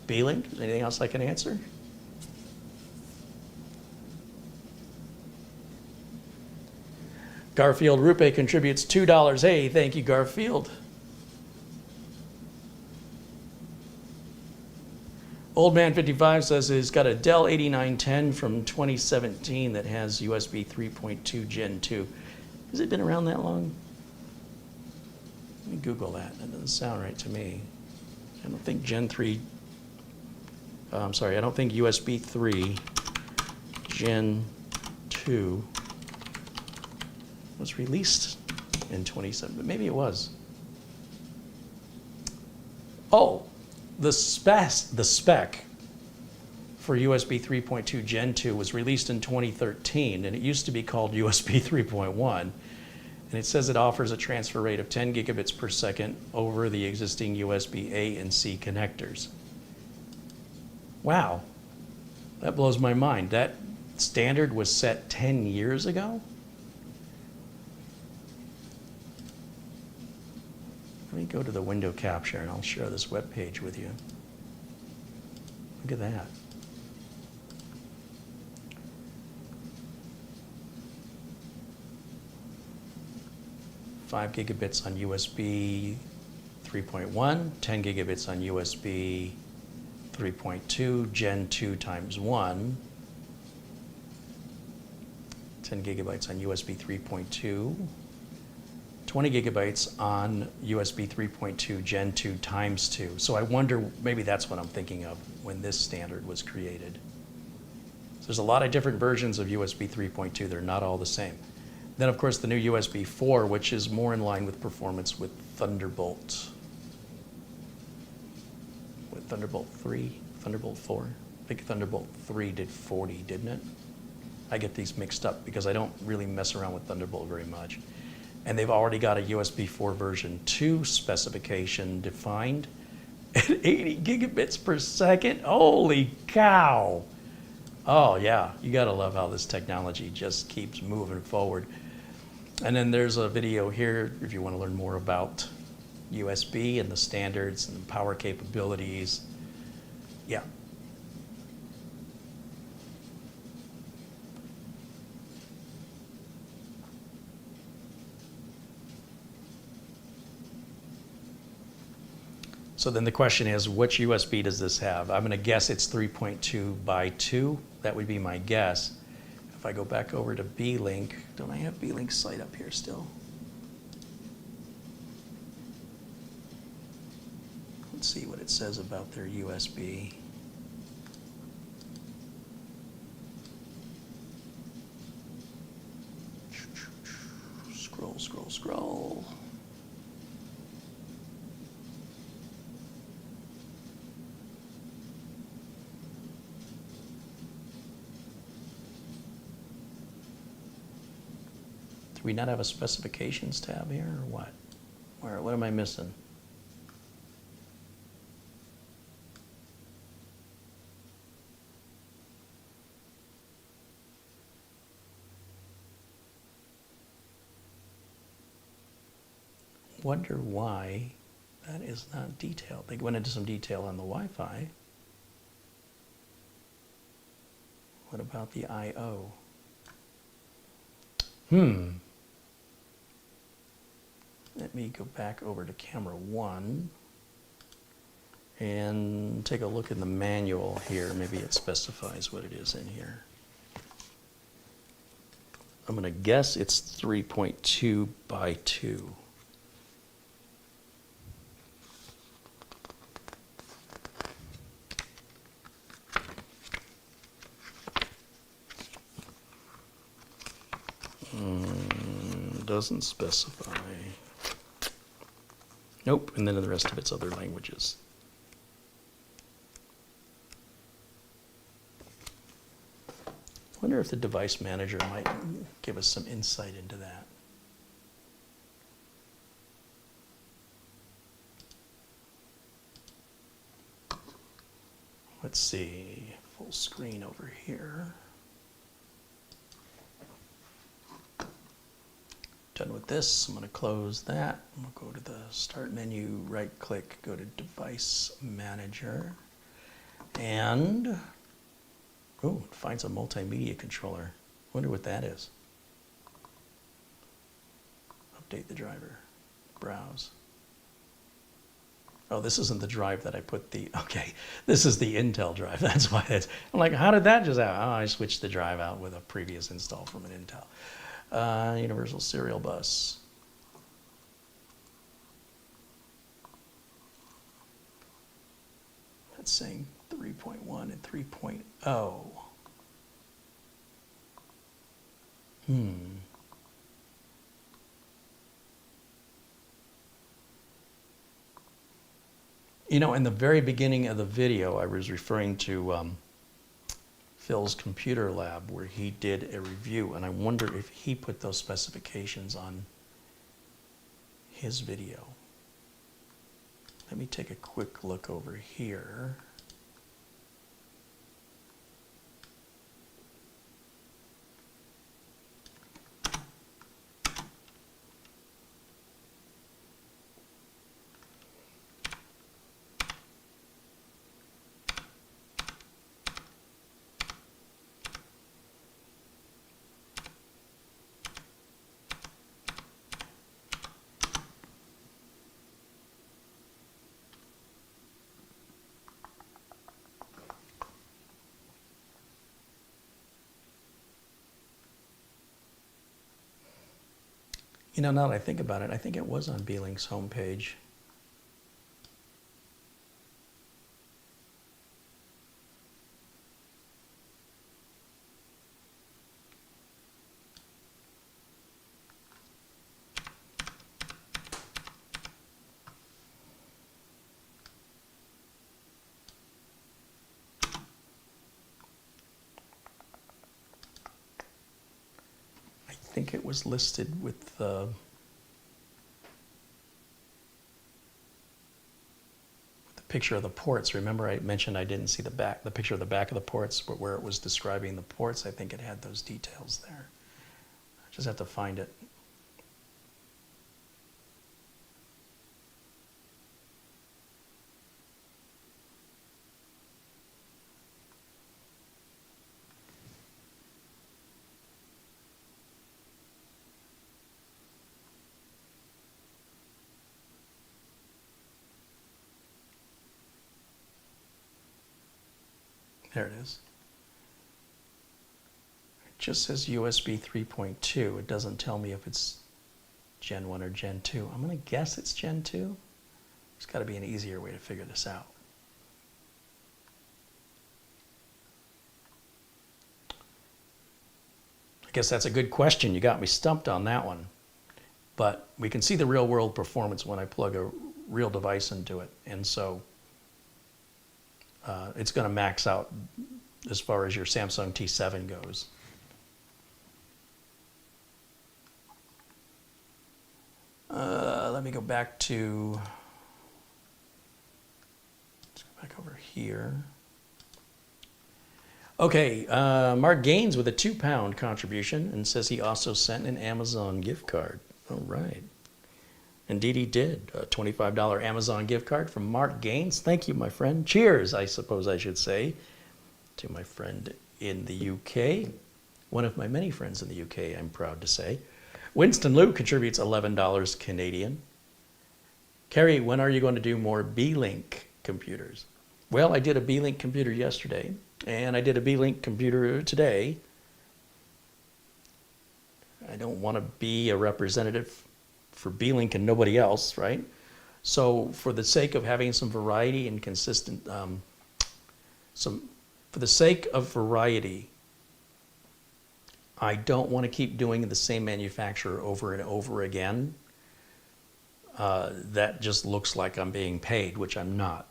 Beelink? Is there anything else I can answer? Garfield Rupe contributes $2. Hey, thank you, Garfield. Old Man 55 says he's got a Dell 8910 from 2017 that has USB 3.2 Gen 2. Has it been around that long? Let me Google that. That doesn't sound right to me. I don't think Gen 3, I'm sorry, I don't think USB 3 Gen 2 was released in 2017, but maybe it was. Oh, the spec for USB 3.2 Gen 2 was released in 2013, and it used to be called USB 3.1. And it says it offers a transfer rate of 10 gigabits per second over the existing USB A and C connectors. Wow, that blows my mind. That standard was set 10 years ago? Let me go to the window capture and I'll share this web page with you. Look at that. Five gigabits on USB 3.1, 10 gigabits on USB 3.2, Gen 2 times 1, 10 gigabytes on USB 3.2, 20 gigabytes on USB 3.2 Gen 2 times 2. So I wonder, maybe that's what I'm thinking of when this standard was created. So there's a lot of different versions of USB 3.2. They're not all the same. Then, of course, the new USB 4, which is more in line with performance with Thunderbolt. With Thunderbolt 3, Thunderbolt 4. I think Thunderbolt 3 did 40, didn't it? I get these mixed up because I don't really mess around with Thunderbolt very much. And they've already got a USB 4 version 2 specification defined at 80 gigabits per second. Holy cow. Oh yeah, you gotta love how this technology just keeps moving forward. And then there's a video here if you want to learn more about USB and the standards and the power capabilities. Yeah. So then the question is, which USB does this have? I'm going to guess it's 3.2 by 2. That would be my guess. If I go back over to Beelink, don't I have Beelink's site up here still? Let's see what it says about their USB. Scroll, scroll, scroll. Do we not have a specifications tab here, or what? What am I missing? Wonder why that is not detailed. They went into some detail on the Wi-Fi. What about the I/O? Let me go back over to camera 1 and take a look in the manual here. Maybe it specifies what it is in here. I'm going to guess it's 3.2 by 2. Doesn't specify. Nope, and then the rest of it's other languages. I wonder if the device manager might give us some insight into that. Let's see, full screen over here. Done with this, I'm going to close that. I'm going to go to the Start menu, right click, go to Device Manager, and oh, it finds a multimedia controller. Wonder what that is. Update the driver, browse. Oh, this isn't the drive that I put the, okay, this is the Intel drive. That's why it's, I'm like, how did that just happen? Oh, I switched the drive out with a previous install from an Intel. Universal Serial Bus. That's saying 3.1 and 3.0. You know, in the very beginning of the video, I was referring to Phil's computer lab where he did a review, and I wonder if he put those specifications on his video. Let me take a quick look over here. You know, now that I think about it, I think it was on Beelink's homepage. I think it was listed with the picture of the ports. Remember I mentioned I didn't see the picture of the back of the ports, but where it was describing the ports, I think it had those details there. I just have to find it. There it is. It just says USB 3.2. It doesn't tell me if it's Gen 1 or Gen 2. I'm going to guess it's Gen 2. There's got to be an easier way to figure this out. I guess that's a good question. You got me stumped on that one. But we can see the real world performance when I plug a real device into it. And so it's going to max out as far as your Samsung T7 goes. Let me go back to, let's go back over here. Okay, Mark Gaines with a £2 contribution and says he also sent an Amazon gift card. All right. Indeed he did. A $25 Amazon gift card from Mark Gaines. Thank you, my friend. Cheers, I suppose I should say, to my friend in the UK. One of my many friends in the UK, I'm proud to say. Winston Liu contributes $11 Canadian. Kerry, when are you going to do more Beelink computers? Well, I did a Beelink computer yesterday, and I did a Beelink computer today. I don't want to be a representative for Beelink and nobody else, right? So for the sake of having some variety and consistent, for the sake of variety, I don't want to keep doing the same manufacturer over and over again. That just looks like I'm being paid, which I'm not.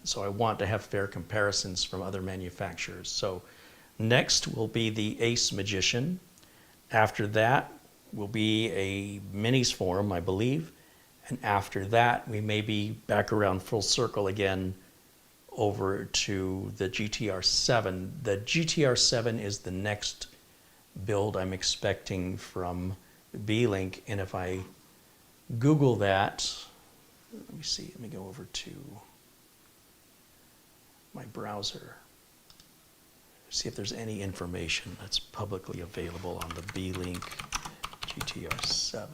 So I want to have fair comparisons from other manufacturers. So next will be the Ace Magician. After that will be a Minis Forum, I believe. And after that, we may be back around full circle again over to the GTR7. The GTR7 is the next build I'm expecting from Beelink. And if I Google that, let me see, let me go over to my browser. See if there's any information that's publicly available on the Beelink GTR7.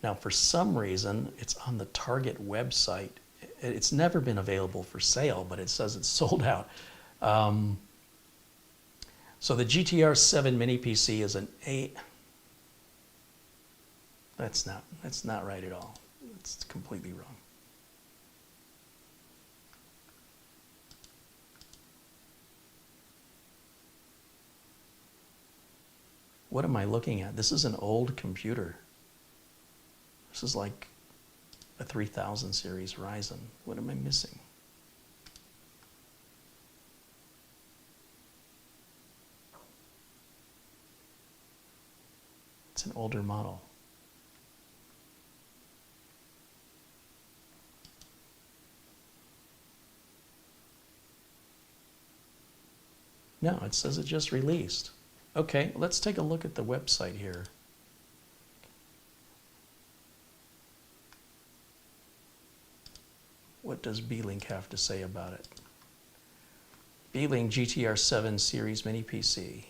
Now, for some reason, it's on the Target website. It's never been available for sale, but it says it's sold out. So the GTR7 Mini PC is an 8. That's not right at all. It's completely wrong. What am I looking at? This is an old computer. This is like a 3000 series Ryzen. What am I missing? It's an older model. No, it says it just released. Okay, let's take a look at the website here. What does Beelink have to say about it? Beelink GTR7 Series Mini PC.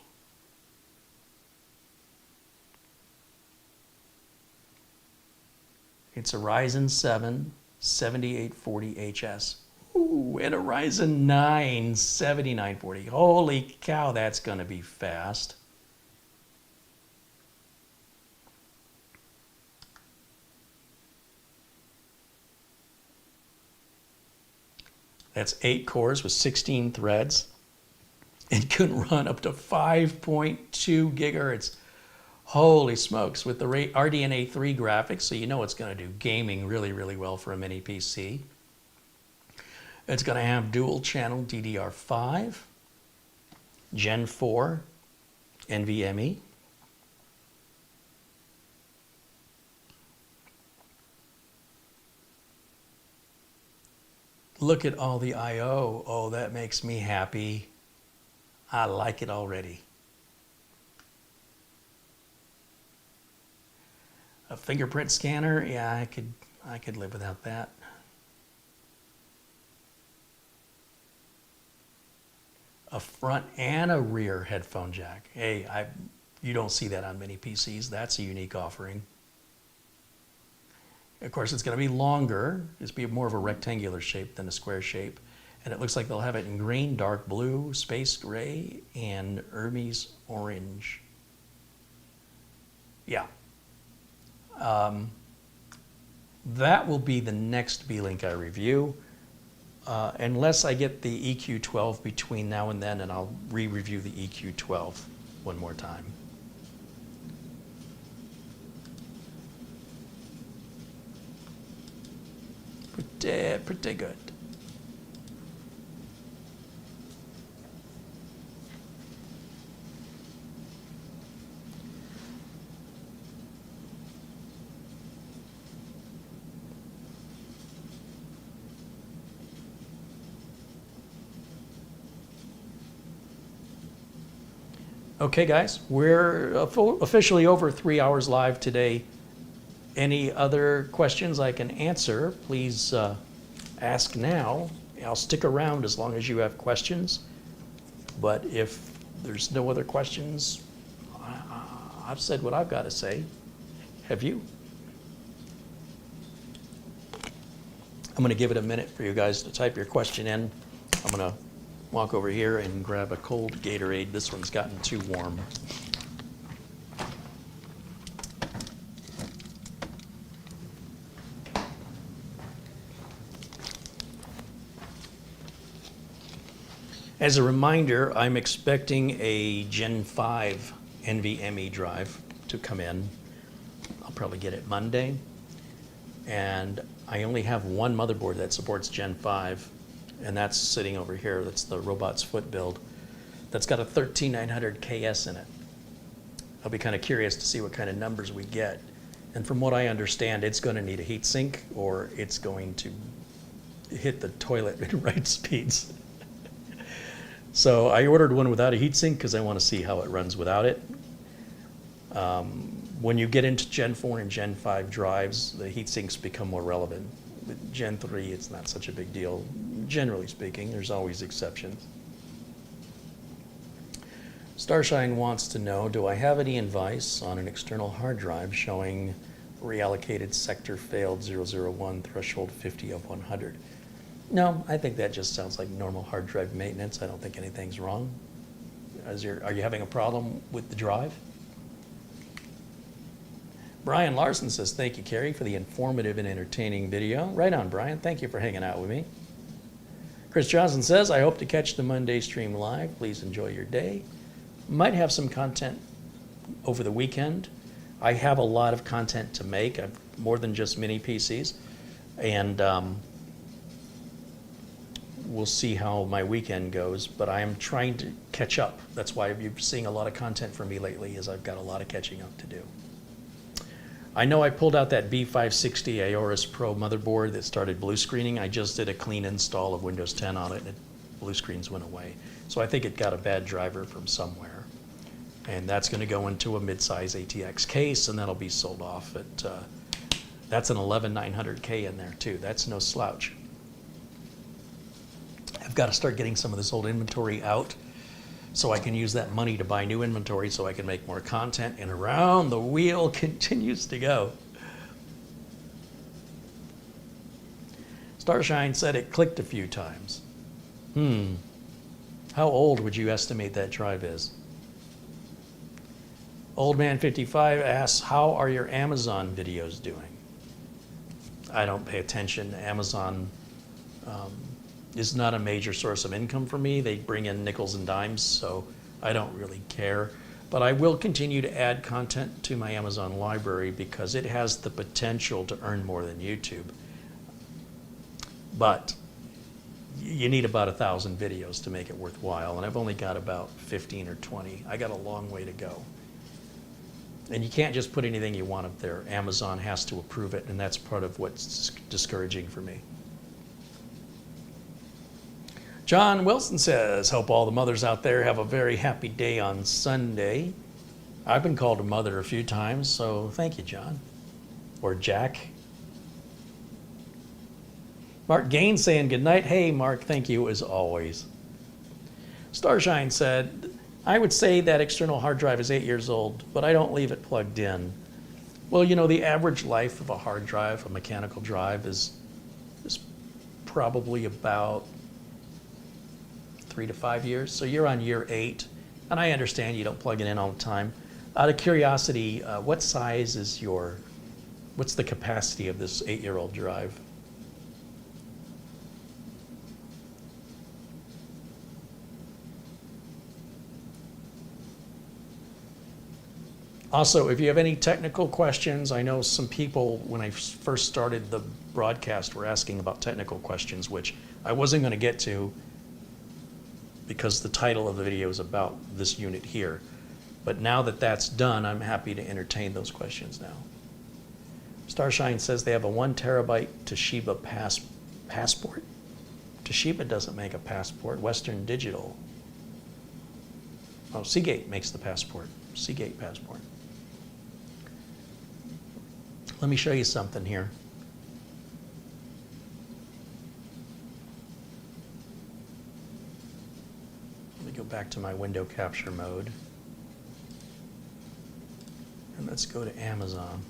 It's a Ryzen 7 7840HS. Ooh, and a Ryzen 9 7940. Holy cow, that's going to be fast. That's 8 cores with 16 threads. It could run up to 5.2 gigahertz. Holy smokes, with the RDNA 3 graphics, so you know it's going to do gaming really, really well for a mini PC. It's going to have dual channel DDR5, Gen 4, NVMe. Look at all the I/O. Oh, that makes me happy. I like it already. A fingerprint scanner, yeah, I could live without that. A front and a rear headphone jack. Hey, you don't see that on many PCs. That's a unique offering. Of course, it's going to be longer. It's be more of a rectangular shape than a square shape. And it looks like they'll have it in green, dark blue, space gray, and Hermes orange. Yeah. That will be the next Beelink I review. Unless I get the EQ12 between now and then, and I'll re-review the EQ12 one more time. Pretty good. Okay, guys, we're officially over 3 hours live today. Any other questions I can answer, please ask now. I'll stick around as long as you have questions. But if there's no other questions, I've said what I've got to say. Have you? I'm going to give it a minute for you guys to type your question in. I'm going to walk over here and grab a cold Gatorade. This one's gotten too warm. As a reminder, I'm expecting a Gen 5 NVMe drive to come in. I'll probably get it Monday. And I only have one motherboard that supports Gen 5. And that's sitting over here. That's the robot's foot build. That's got a 13900 KS in it. I'll be kind of curious to see what kind of numbers we get. And from what I understand, it's going to need a heatsink, or it's going to hit the toilet at right speeds. So I ordered one without a heatsink because I want to see how it runs without it. When you get into Gen 4 and Gen 5 drives, the heatsinks become more relevant. With Gen 3, it's not such a big deal. Generally speaking, there's always exceptions. Starshine wants to know, do I have any advice on an external hard drive showing reallocated sector failed 001 threshold 50 of 100? No, I think that just sounds like normal hard drive maintenance. I don't think anything's wrong. Are you having a problem with the drive? Brian Larson says, thank you, Carrie, for the informative and entertaining video. Right on, Brian. Thank you for hanging out with me. Chris Johnson says, I hope to catch the Monday stream live. Please enjoy your day. Might have some content over the weekend. I have a lot of content to make. I've more than just mini PCs. And we'll see how my weekend goes. But I am trying to catch up. That's why you're seeing a lot of content from me lately, is I've got a lot of catching up to do. I know I pulled out that B560 Aorus Pro motherboard that started blue screening. I just did a clean install of Windows 10 on it, and blue screens went away. So I think it got a bad driver from somewhere. And that's going to go into a mid-size ATX case, and that'll be sold off at, that's an 11900K in there too. That's no slouch. I've got to start getting some of this old inventory out, so I can use that money to buy new inventory so I can make more content, and around the wheel continues to go. Starshine said it clicked a few times. How old would you estimate that drive is? Oldman55 asks, how are your Amazon videos doing? I don't pay attention. Amazon is not a major source of income for me. They bring in nickels and dimes, so I don't really care. But I will continue to add content to my Amazon library because it has the potential to earn more than YouTube. But you need about 1,000 videos to make it worthwhile, and I've only got about 15 or 20. I got a long way to go. And you can't just put anything you want up there. Amazon has to approve it, and that's part of what's discouraging for me. John Wilson says, hope all the mothers out there have a very happy day on Sunday. I've been called a mother a few times, so thank you, John. Or Jack. Mark Gaines saying good night. Hey, Mark, thank you as always. Starshine said, I would say that external hard drive is 8 years old, but I don't leave it plugged in. Well, you know, the average life of a hard drive, a mechanical drive, is probably about 3 to 5 years. So you're on year 8, and I understand you don't plug it in all the time. Out of curiosity, what size is what's the capacity of this 8-year-old drive? Also, if you have any technical questions, I know some people, when I first started the broadcast, were asking about technical questions, which I wasn't going to get to because the title of the video is about this unit here. But now that that's done, I'm happy to entertain those questions now. Starshine says they have a 1 terabyte Toshiba passport. Toshiba doesn't make a passport. Western Digital. Oh, Seagate makes the passport. Seagate passport. Let me show you something here. Let me go back to my window capture mode. And let's go to Amazon.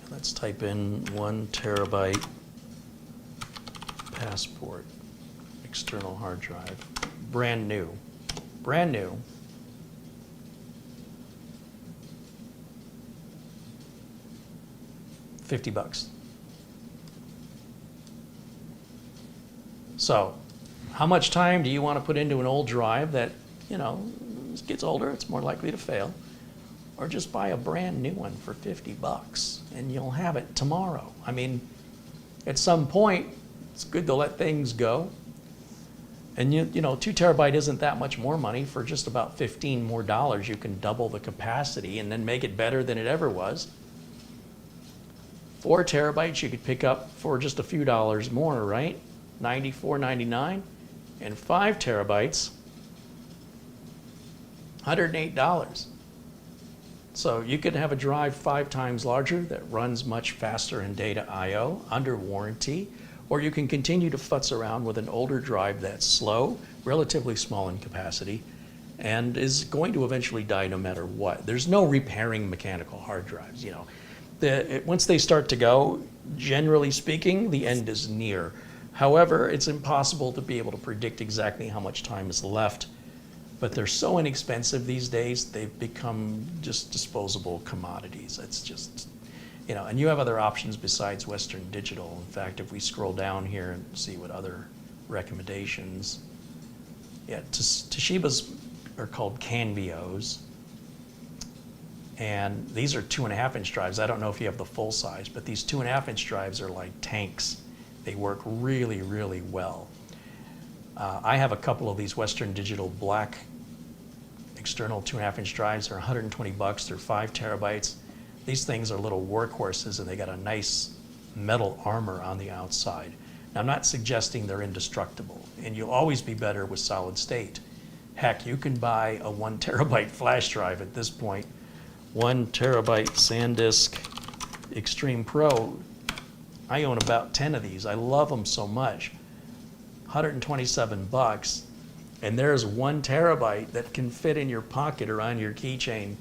And let's type in 1 terabyte passport, external hard drive, brand new. Brand new. $50. So, how much time do you want to put into an old drive that, you know, as it gets older, it's more likely to fail? Or just buy a brand new one for $50 and you'll have it tomorrow. I mean, at some point, it's good to let things go. And you know, 2 terabyte isn't that much more money. For just about $15 more, you can double the capacity and then make it better than it ever was. 4 terabytes you could pick up for just a few dollars more, right? $94.99. And 5 terabytes, $108. So you could have a drive 5 times larger that runs much faster in data I/O under warranty, or you can continue to futz around with an older drive that's slow, relatively small in capacity, and is going to eventually die no matter what. There's no repairing mechanical hard drives, you know. Once they start to go, generally speaking, the end is near. However, it's impossible to be able to predict exactly how much time is left, but they're so inexpensive these days, they've become just disposable commodities. It's just, you know, and you have other options besides Western Digital. In fact, if we scroll down here and see what other recommendations, yeah, Toshiba's are called Canvios. And these are 2.5-inch drives. I don't know if you have the full size, but these 2.5-inch drives are like tanks. They work really, really well. I have a couple of these Western Digital black external 2.5-inch drives. They're $120. They're 5 terabytes. These things are little workhorses, and they got a nice metal armor on the outside. Now, I'm not suggesting they're indestructible, and you'll always be better with solid state. Heck, you can buy a 1 terabyte flash drive at this point. 1 terabyte SanDisk Extreme Pro. I own about 10 of these. I love them so much. $127, and there's 1 terabyte that can fit in your pocket or on your keychain,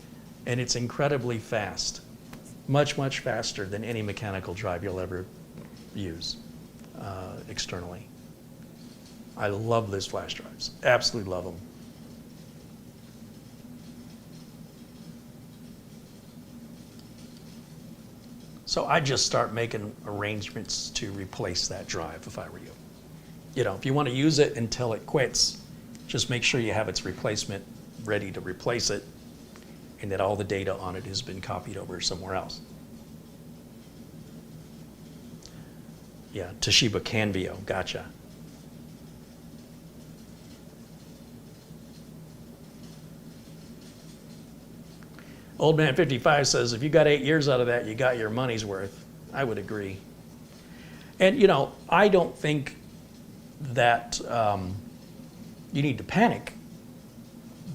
and it's incredibly fast. Much, much faster than any mechanical drive you'll ever use externally. I love these flash drives. Absolutely love them. So I'd just start making arrangements to replace that drive if I were you. You know, if you want to use it until it quits, just make sure you have its replacement ready to replace it and that all the data on it has been copied over somewhere else. Yeah, Toshiba Canvio, gotcha. Old Man 55 says, if you got 8 years out of that, you got your money's worth. I would agree. And, you know, I don't think that you need to panic,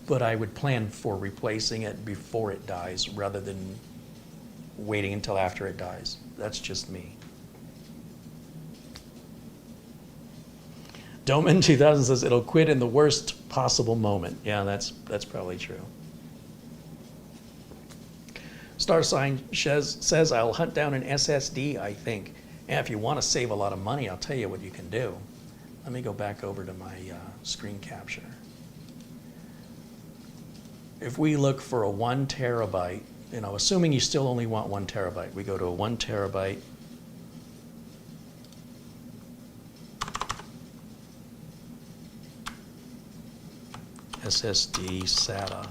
but I would plan for replacing it before it dies rather than waiting until after it dies. That's just me. Doman 2000 says, it'll quit in the worst possible moment. Yeah, that's probably true. Star Sign says, I'll hunt down an SSD, I think. And if you want to save a lot of money, I'll tell you what you can do. Let me go back over to my screen capture. If we look for a 1 terabyte, you know, assuming you still only want 1 terabyte, we go to a 1 terabyte. SSD SATA.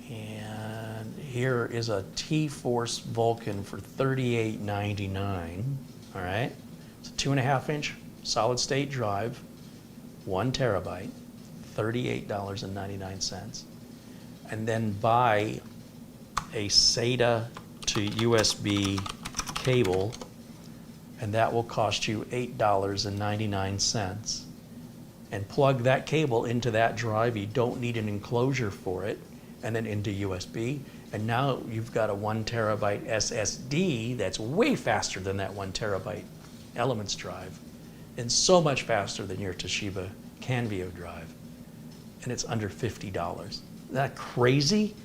And here is a T-Force Vulcan for $38.99. All right, it's a 2.5-inch solid state drive, 1 terabyte, $38.99. And then buy a SATA to USB cable, and that will cost you $8.99. And plug that cable into that drive. You don't need an enclosure for it, and then into USB. And now you've got a 1 terabyte SSD that's way faster than that 1 terabyte Elements drive, and so much faster than your Toshiba Canvio drive. And it's under $50. Isn't that crazy?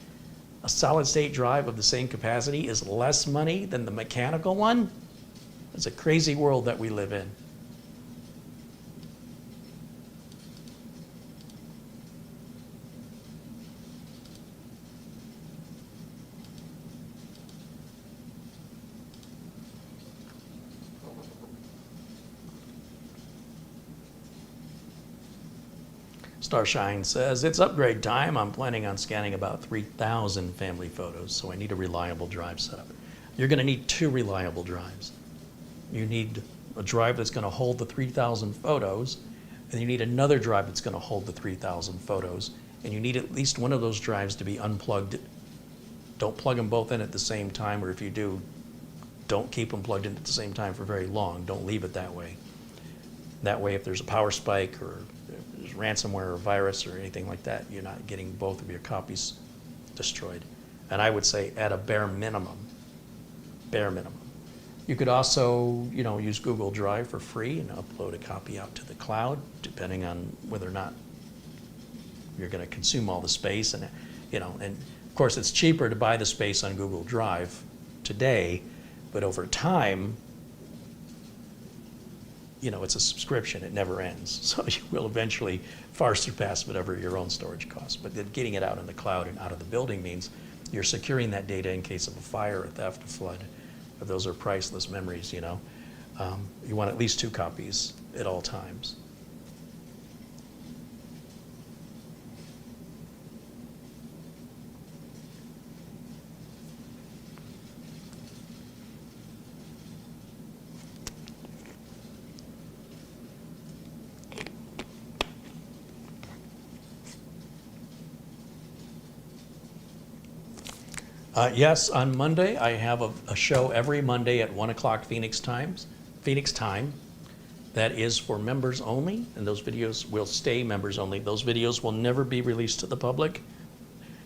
A solid state drive of the same capacity is less money than the mechanical one? It's a crazy world that we live in. Starshine says, it's upgrade time. I'm planning on scanning about 3,000 family photos, so I need a reliable drive setup. You're going to need 2 reliable drives. You need a drive that's going to hold the 3,000 photos, and you need another drive that's going to hold the 3,000 photos, and you need at least one of those drives to be unplugged. Don't plug them both in at the same time, or if you do, don't keep them plugged in at the same time for very long. Don't leave it that way. That way, if there's a power spike or there's ransomware or virus or anything like that, you're not getting both of your copies destroyed. And I would say at a bare minimum. You could also, you know, use Google Drive for free and upload a copy out to the cloud, depending on whether or not you're going to consume all the space. And, you know, and of course it's cheaper to buy the space on Google Drive today, but over time, you know, it's a subscription, it never ends. So you will eventually far surpass whatever your own storage costs. But then getting it out in the cloud and out of the building means you're securing that data in case of a fire, a theft, a flood. But those are priceless memories, you know. You want at least 2 copies at all times. Yes, on Monday, I have a show every Monday at 1 o'clock Phoenix time. That is for members only, and those videos will stay members only. Those videos will never be released to the public.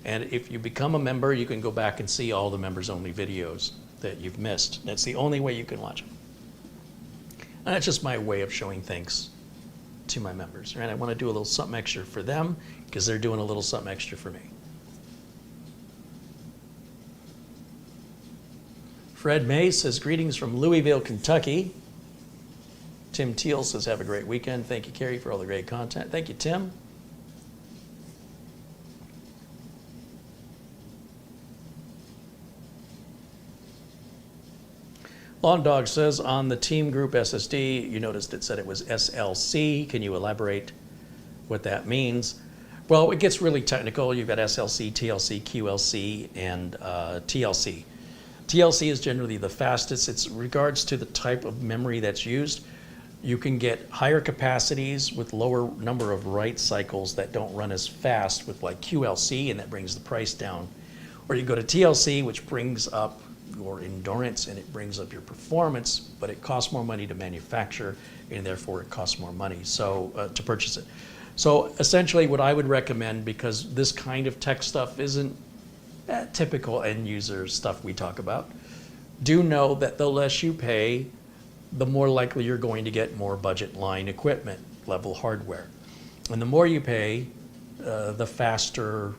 And if you become a member, you can go back and see all the members only videos that you've missed. That's the only way you can watch them. And that's just my way of showing thanks to my members. Right? I want to do a little something extra for them because they're doing a little something extra for me. Fred May says, greetings from Louisville, Kentucky. Tim Teal says, have a great weekend. Thank you, Carrie, for all the great content. Thank you, Tim. Lawn Dog says, on the Team Group SSD, you noticed it said it was SLC. Can you elaborate what that means? Well, it gets really technical. You've got SLC, TLC, QLC, and TLC. TLC is generally the fastest. It's regards to the type of memory that's used. You can get higher capacities with lower number of write cycles that don't run as fast with like QLC, and that brings the price down. Or you go to TLC, which brings up your endurance and it brings up your performance, but it costs more money to manufacture, and therefore it costs more money to purchase it. So essentially what I would recommend, because this kind of tech stuff isn't typical end user stuff we talk about, do know that the less you pay, the more likely you're going to get more budget line equipment level hardware. And the more you pay, the faster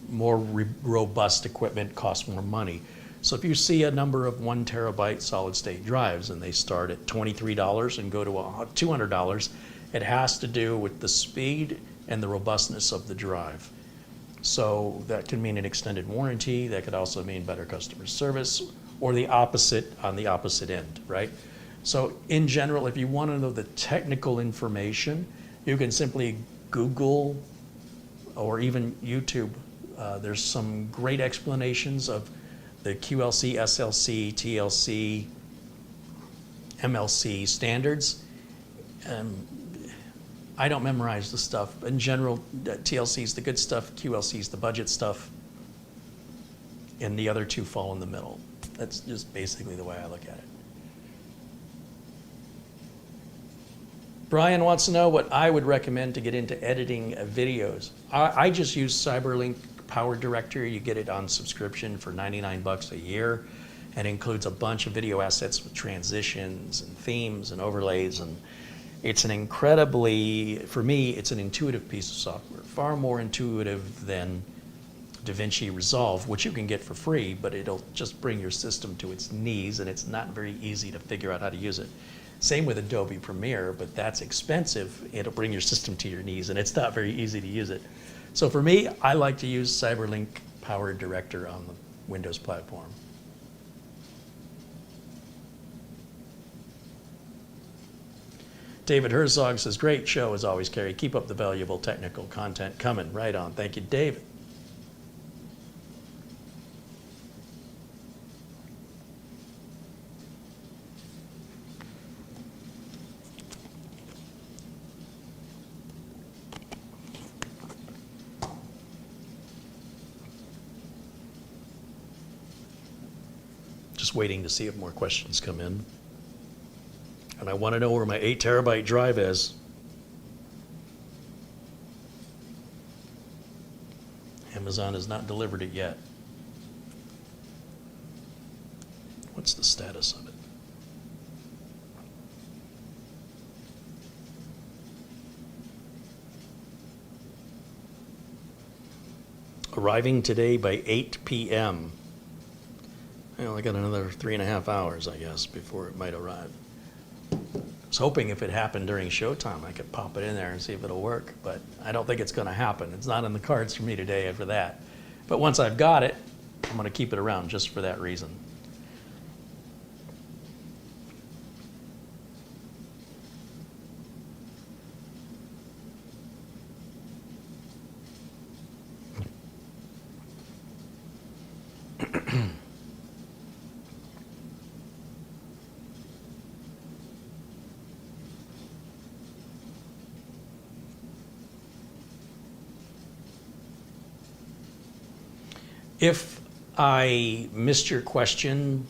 more robust equipment costs more money. So if you see a number of 1 terabyte solid state drives and they start at $23 and go to $200, it has to do with the speed and the robustness of the drive. So that can mean an extended warranty, that could also mean better customer service, or the opposite on the opposite end, right? So in general, if you want to know the technical information, you can simply Google or even YouTube. There's some great explanations of the QLC, SLC, TLC, MLC standards. I don't memorize the stuff. In general, TLC is the good stuff, QLC is the budget stuff, and the other two fall in the middle. That's just basically the way I look at it. Brian wants to know what I would recommend to get into editing videos. I just use CyberLink Power Director. You get it on subscription for 99 bucks a year, and it includes a bunch of video assets with transitions and themes and overlays, and it's an incredibly, for me, it's an intuitive piece of software, far more intuitive than DaVinci Resolve, which you can get for free, but it'll just bring your system to its knees, and it's not very easy to figure out how to use it. Same with Adobe Premiere, but that's expensive. It'll bring your system to your knees, and it's not very easy to use it. So for me, I like to use CyberLink Power Director on the Windows platform. David Herzog says, great show as always, Kerry. Keep up the valuable technical content coming. Right on. Thank you, David. Just waiting to see if more questions come in. And I want to know where my 8 terabyte drive is. Amazon has not delivered it yet. What's the status of it? Arriving today by 8 p.m. I only got another 3.5 hours, I guess, before it might arrive. I was hoping if it happened during showtime, I could pop it in there and see if it'll work, but I don't think it's going to happen. It's not in the cards for me today after that. But once I've got it, I'm going to keep it around just for that reason. If I missed your question,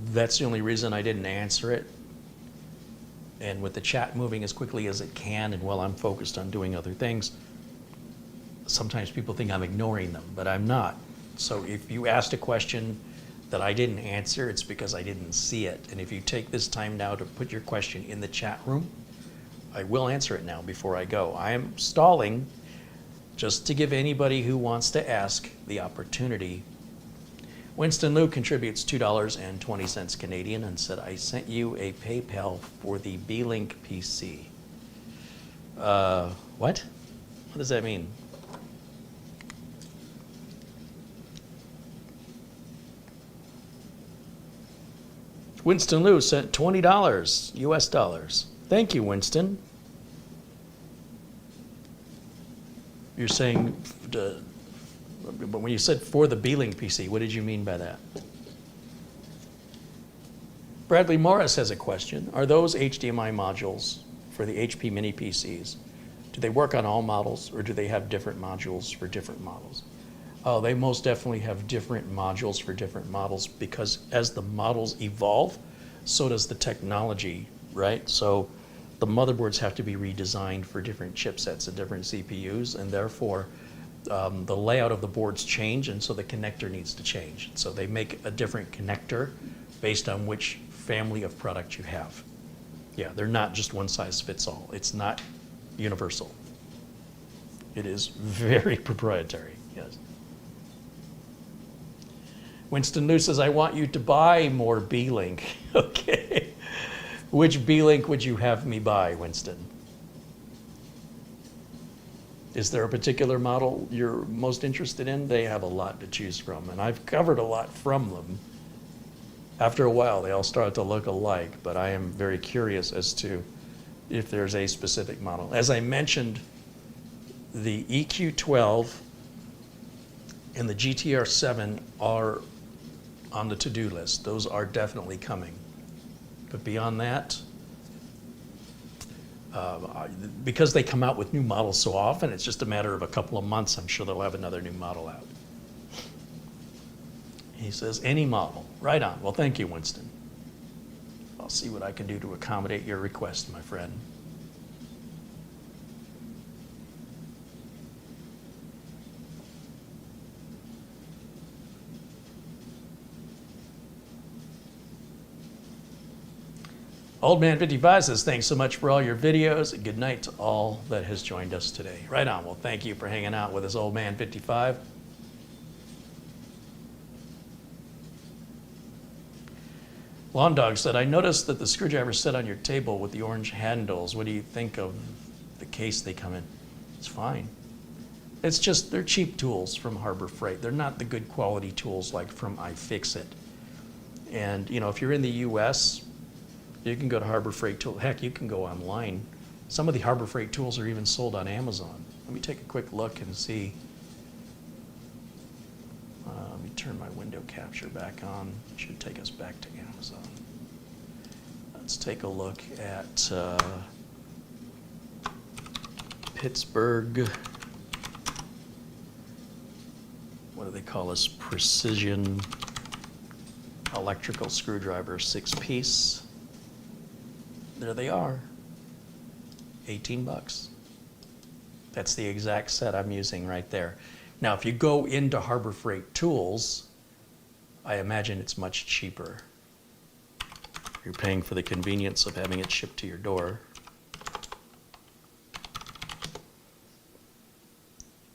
that's the only reason I didn't answer it. And with the chat moving as quickly as it can, and while I'm focused on doing other things, sometimes people think I'm ignoring them, but I'm not. So if you asked a question that I didn't answer, it's because I didn't see it. And if you take this time now to put your question in the chat room, I will answer it now before I go. I am stalling just to give anybody who wants to ask the opportunity. Winston Liu contributes $2.20 Canadian and said, I sent you a PayPal for the Beelink PC. What? What does that mean? Winston Liu sent $20 US dollars. Thank you, Winston. You're saying, but when you said for the Beelink PC, what did you mean by that? Bradley Morris has a question. Are those HDMI modules for the HP Mini PCs, do they work on all models, or do they have different modules for different models? Oh, they most definitely have different modules for different models, because as the models evolve, so does the technology, right? So the motherboards have to be redesigned for different chipsets and different CPUs, and therefore the layout of the boards change, and so the connector needs to change. So they make a different connector based on which family of product you have. Yeah, they're not just one size fits all. It's not universal. It is very proprietary, yes. Winston New says, I want you to buy more Beelink. Okay. Which Beelink would you have me buy, Winston? Is there a particular model you're most interested in? They have a lot to choose from, and I've covered a lot from them. After a while, they all start to look alike, but I am very curious as to if there's a specific model. As I mentioned, the EQ12 and the GTR7 are on the to-do list. Those are definitely coming. But beyond that, because they come out with new models so often, it's just a matter of a couple of months. I'm sure they'll have another new model out. He says, any model. Right on. Well, thank you, Winston. I'll see what I can do to accommodate your request, my friend. Old Man 55 says, thanks so much for all your videos. Good night to all that has joined us today. Right on. Well, thank you for hanging out with us, Old Man 55. Lawn Dog said, I noticed that the screwdriver's set on your table with the orange handles. What do you think of the case they come in? It's fine. It's just, they're cheap tools from Harbor Freight. They're not the good quality tools like from iFixit. And, you know, if you're in the US, you can go to Harbor Freight Tool. Heck, you can go online. Some of the Harbor Freight tools are even sold on Amazon. Let me take a quick look and see. Let me turn my window capture back on. It should take us back to Amazon. Let's take a look at Pittsburgh. What do they call this? Precision electrical screwdriver, 6-piece. There they are, 18 bucks. That's the exact set I'm using right there. Now, if you go into Harbor Freight Tools, I imagine it's much cheaper. You're paying for the convenience of having it shipped to your door.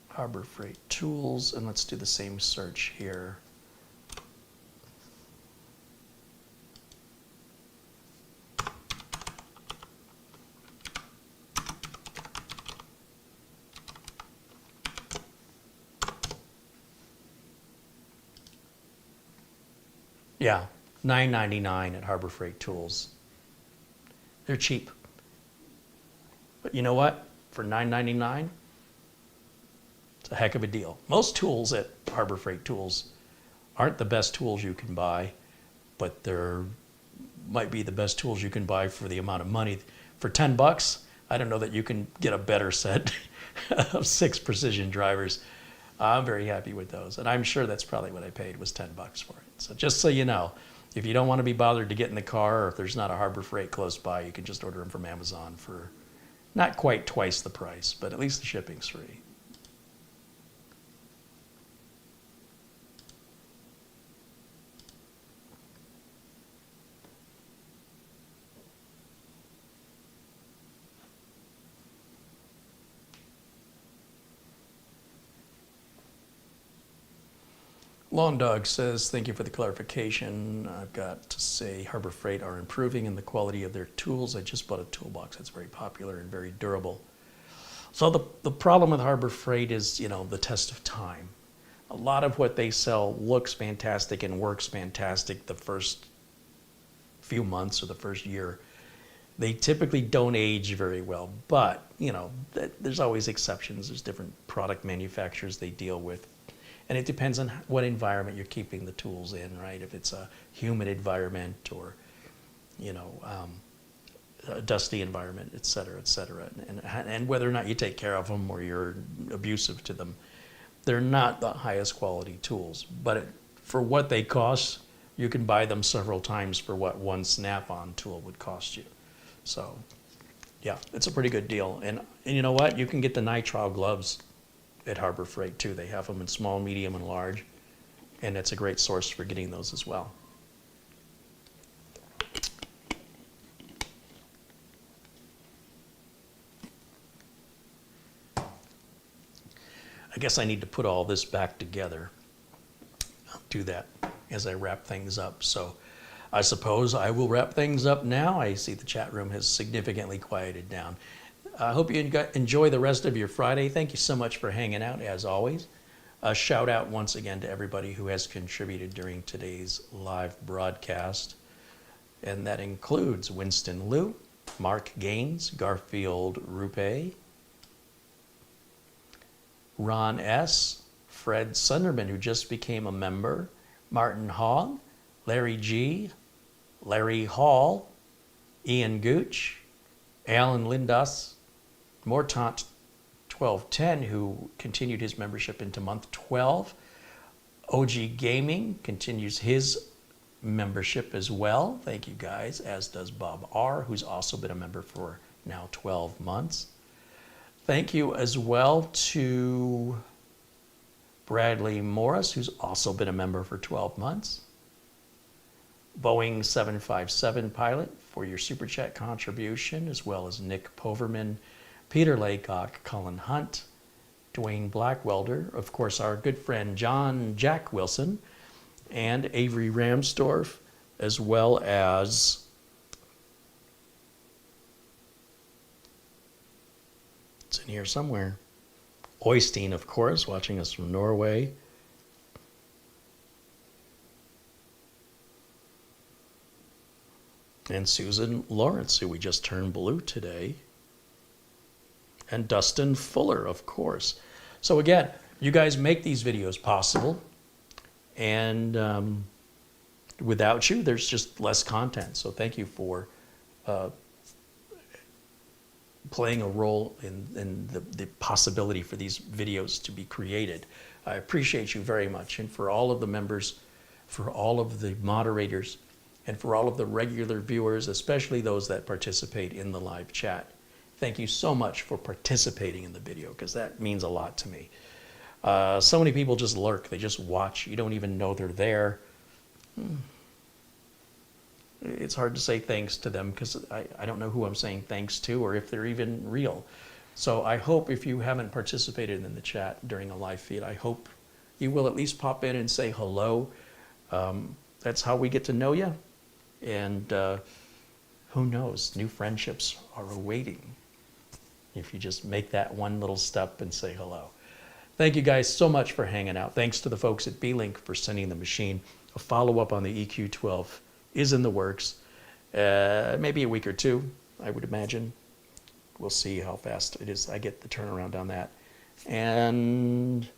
Harbor Freight Tools, and let's do the same search here. Yeah, $9.99 at Harbor Freight Tools. They're cheap. But you know what? For $9.99, it's a heck of a deal. Most tools at Harbor Freight Tools aren't the best tools you can buy, but they're might be the best tools you can buy for the amount of money. For 10 bucks, I don't know that you can get a better set of 6 precision drivers. I'm very happy with those, and I'm sure that's probably what I paid, was 10 bucks for it. So just so you know, if you don't want to be bothered to get in the car, or if there's not a Harbor Freight close by, you can just order them from Amazon for not quite twice the price, but at least the shipping's free. Lawn Dog says, thank you for the clarification. I've got to say Harbor Freight are improving in the quality of their tools. I just bought a toolbox that's very popular and very durable. So the problem with Harbor Freight is, you know, the test of time. A lot of what they sell looks fantastic and works fantastic the first few months or the first year. They typically don't age very well, but, you know, there's always exceptions. There's different product manufacturers they deal with. And it depends on what environment you're keeping the tools in, right? If it's a humid environment or, you know, a dusty environment, et cetera, and whether or not you take care of them or you're abusive to them, they're not the highest quality tools. But for what they cost, you can buy them several times for what one Snap-on tool would cost you. So, yeah, it's a pretty good deal. And you know what? You can get the nitrile gloves at Harbor Freight too. They have them in small, medium, and large, and it's a great source for getting those as well. I guess I need to put all this back together. I'll do that as I wrap things up. So I suppose I will wrap things up now. I see the chat room has significantly quieted down. I hope you enjoy the rest of your Friday. Thank you so much for hanging out, as always. A shout out once again to everybody who has contributed during today's live broadcast. And that includes Winston Liu, Mark Gaines, Garfield Rupe, Ron S., Fred Sunderman, who just became a member, Martin Hogg, Larry G., Larry Hall, Ian Gooch, Alan Lindas, Mortant 1210, who continued his membership into month 12. OG Gaming continues his membership as well. Thank you guys, as does Bob R., who's also been a member for now 12 months. Thank you as well to Bradley Morris, who's also been a member for 12 months. Boeing 757 pilot for your Super Chat contribution, as well as Nick Poverman, Peter Laycock, Colin Hunt, Dwayne Blackwelder, of course our good friend John Jack Wilson, and Avery Ramsdorf, as well as it's in here somewhere, Oystein, of course, watching us from Norway. And Susan Lawrence, who we just turned blue today. And Dustin Fuller, of course. So again, you guys make these videos possible. And without you, there's just less content. So thank you for playing a role in the possibility for these videos to be created. I appreciate you very much. And for all of the members, for all of the moderators, and for all of the regular viewers, especially those that participate in the live chat, thank you so much for participating in the video, because that means a lot to me. So many people just lurk. They just watch. You don't even know they're there. It's hard to say thanks to them because I don't know who I'm saying thanks to or if they're even real. So I hope if you haven't participated in the chat during a live feed, I hope you will at least pop in and say hello. That's how we get to know you. And who knows, new friendships are awaiting if you just make that one little step and say hello. Thank you guys so much for hanging out. Thanks to the folks at Beelink for sending the machine. A follow-up on the EQ12 is in the works. Maybe a week or two, I would imagine. We'll see how fast it is. I get the turnaround on that. And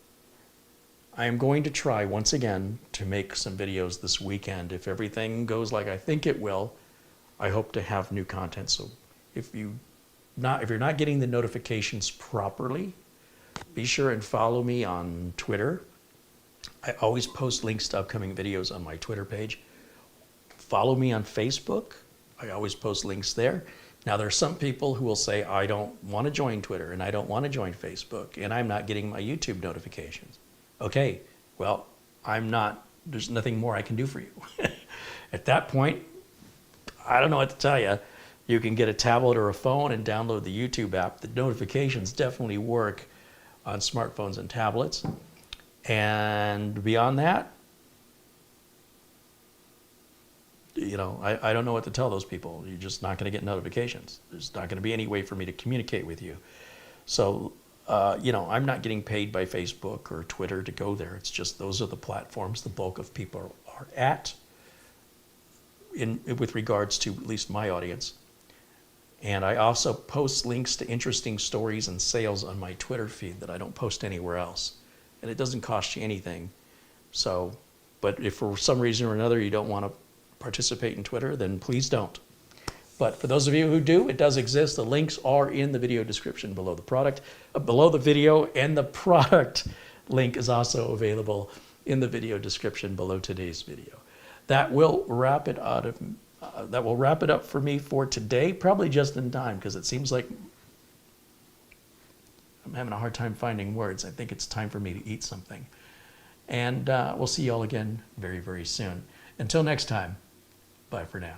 I am going to try once again to make some videos this weekend. If everything goes like I think it will, I hope to have new content. So if you're not getting the notifications properly, be sure and follow me on Twitter. I always post links to upcoming videos on my Twitter page. Follow me on Facebook. I always post links there. Now, there are some people who will say, I don't want to join Twitter and I don't want to join Facebook and I'm not getting my YouTube notifications. Okay, well, there's nothing more I can do for you. At that point, I don't know what to tell you. You can get a tablet or a phone and download the YouTube app. The notifications definitely work on smartphones and tablets. And beyond that, I don't know what to tell those people. You're just not going to get notifications. There's not going to be any way for me to communicate with you. So, I'm not getting paid by Facebook or Twitter to go there. It's just those are the platforms the bulk of people are at with regards to at least my audience. And I also post links to interesting stories and sales on my Twitter feed that I don't post anywhere else. And it doesn't cost you anything. So, but if for some reason or another you don't want to participate in Twitter, then please don't. But for those of you who do, it does exist. The links are in the video description below below the video, and the product link is also available in the video description below today's video. That will wrap it up for me for today, probably just in time, because it seems like I'm having a hard time finding words. I think it's time for me to eat something. And we'll see you all again very, very soon. Until next time, bye for now.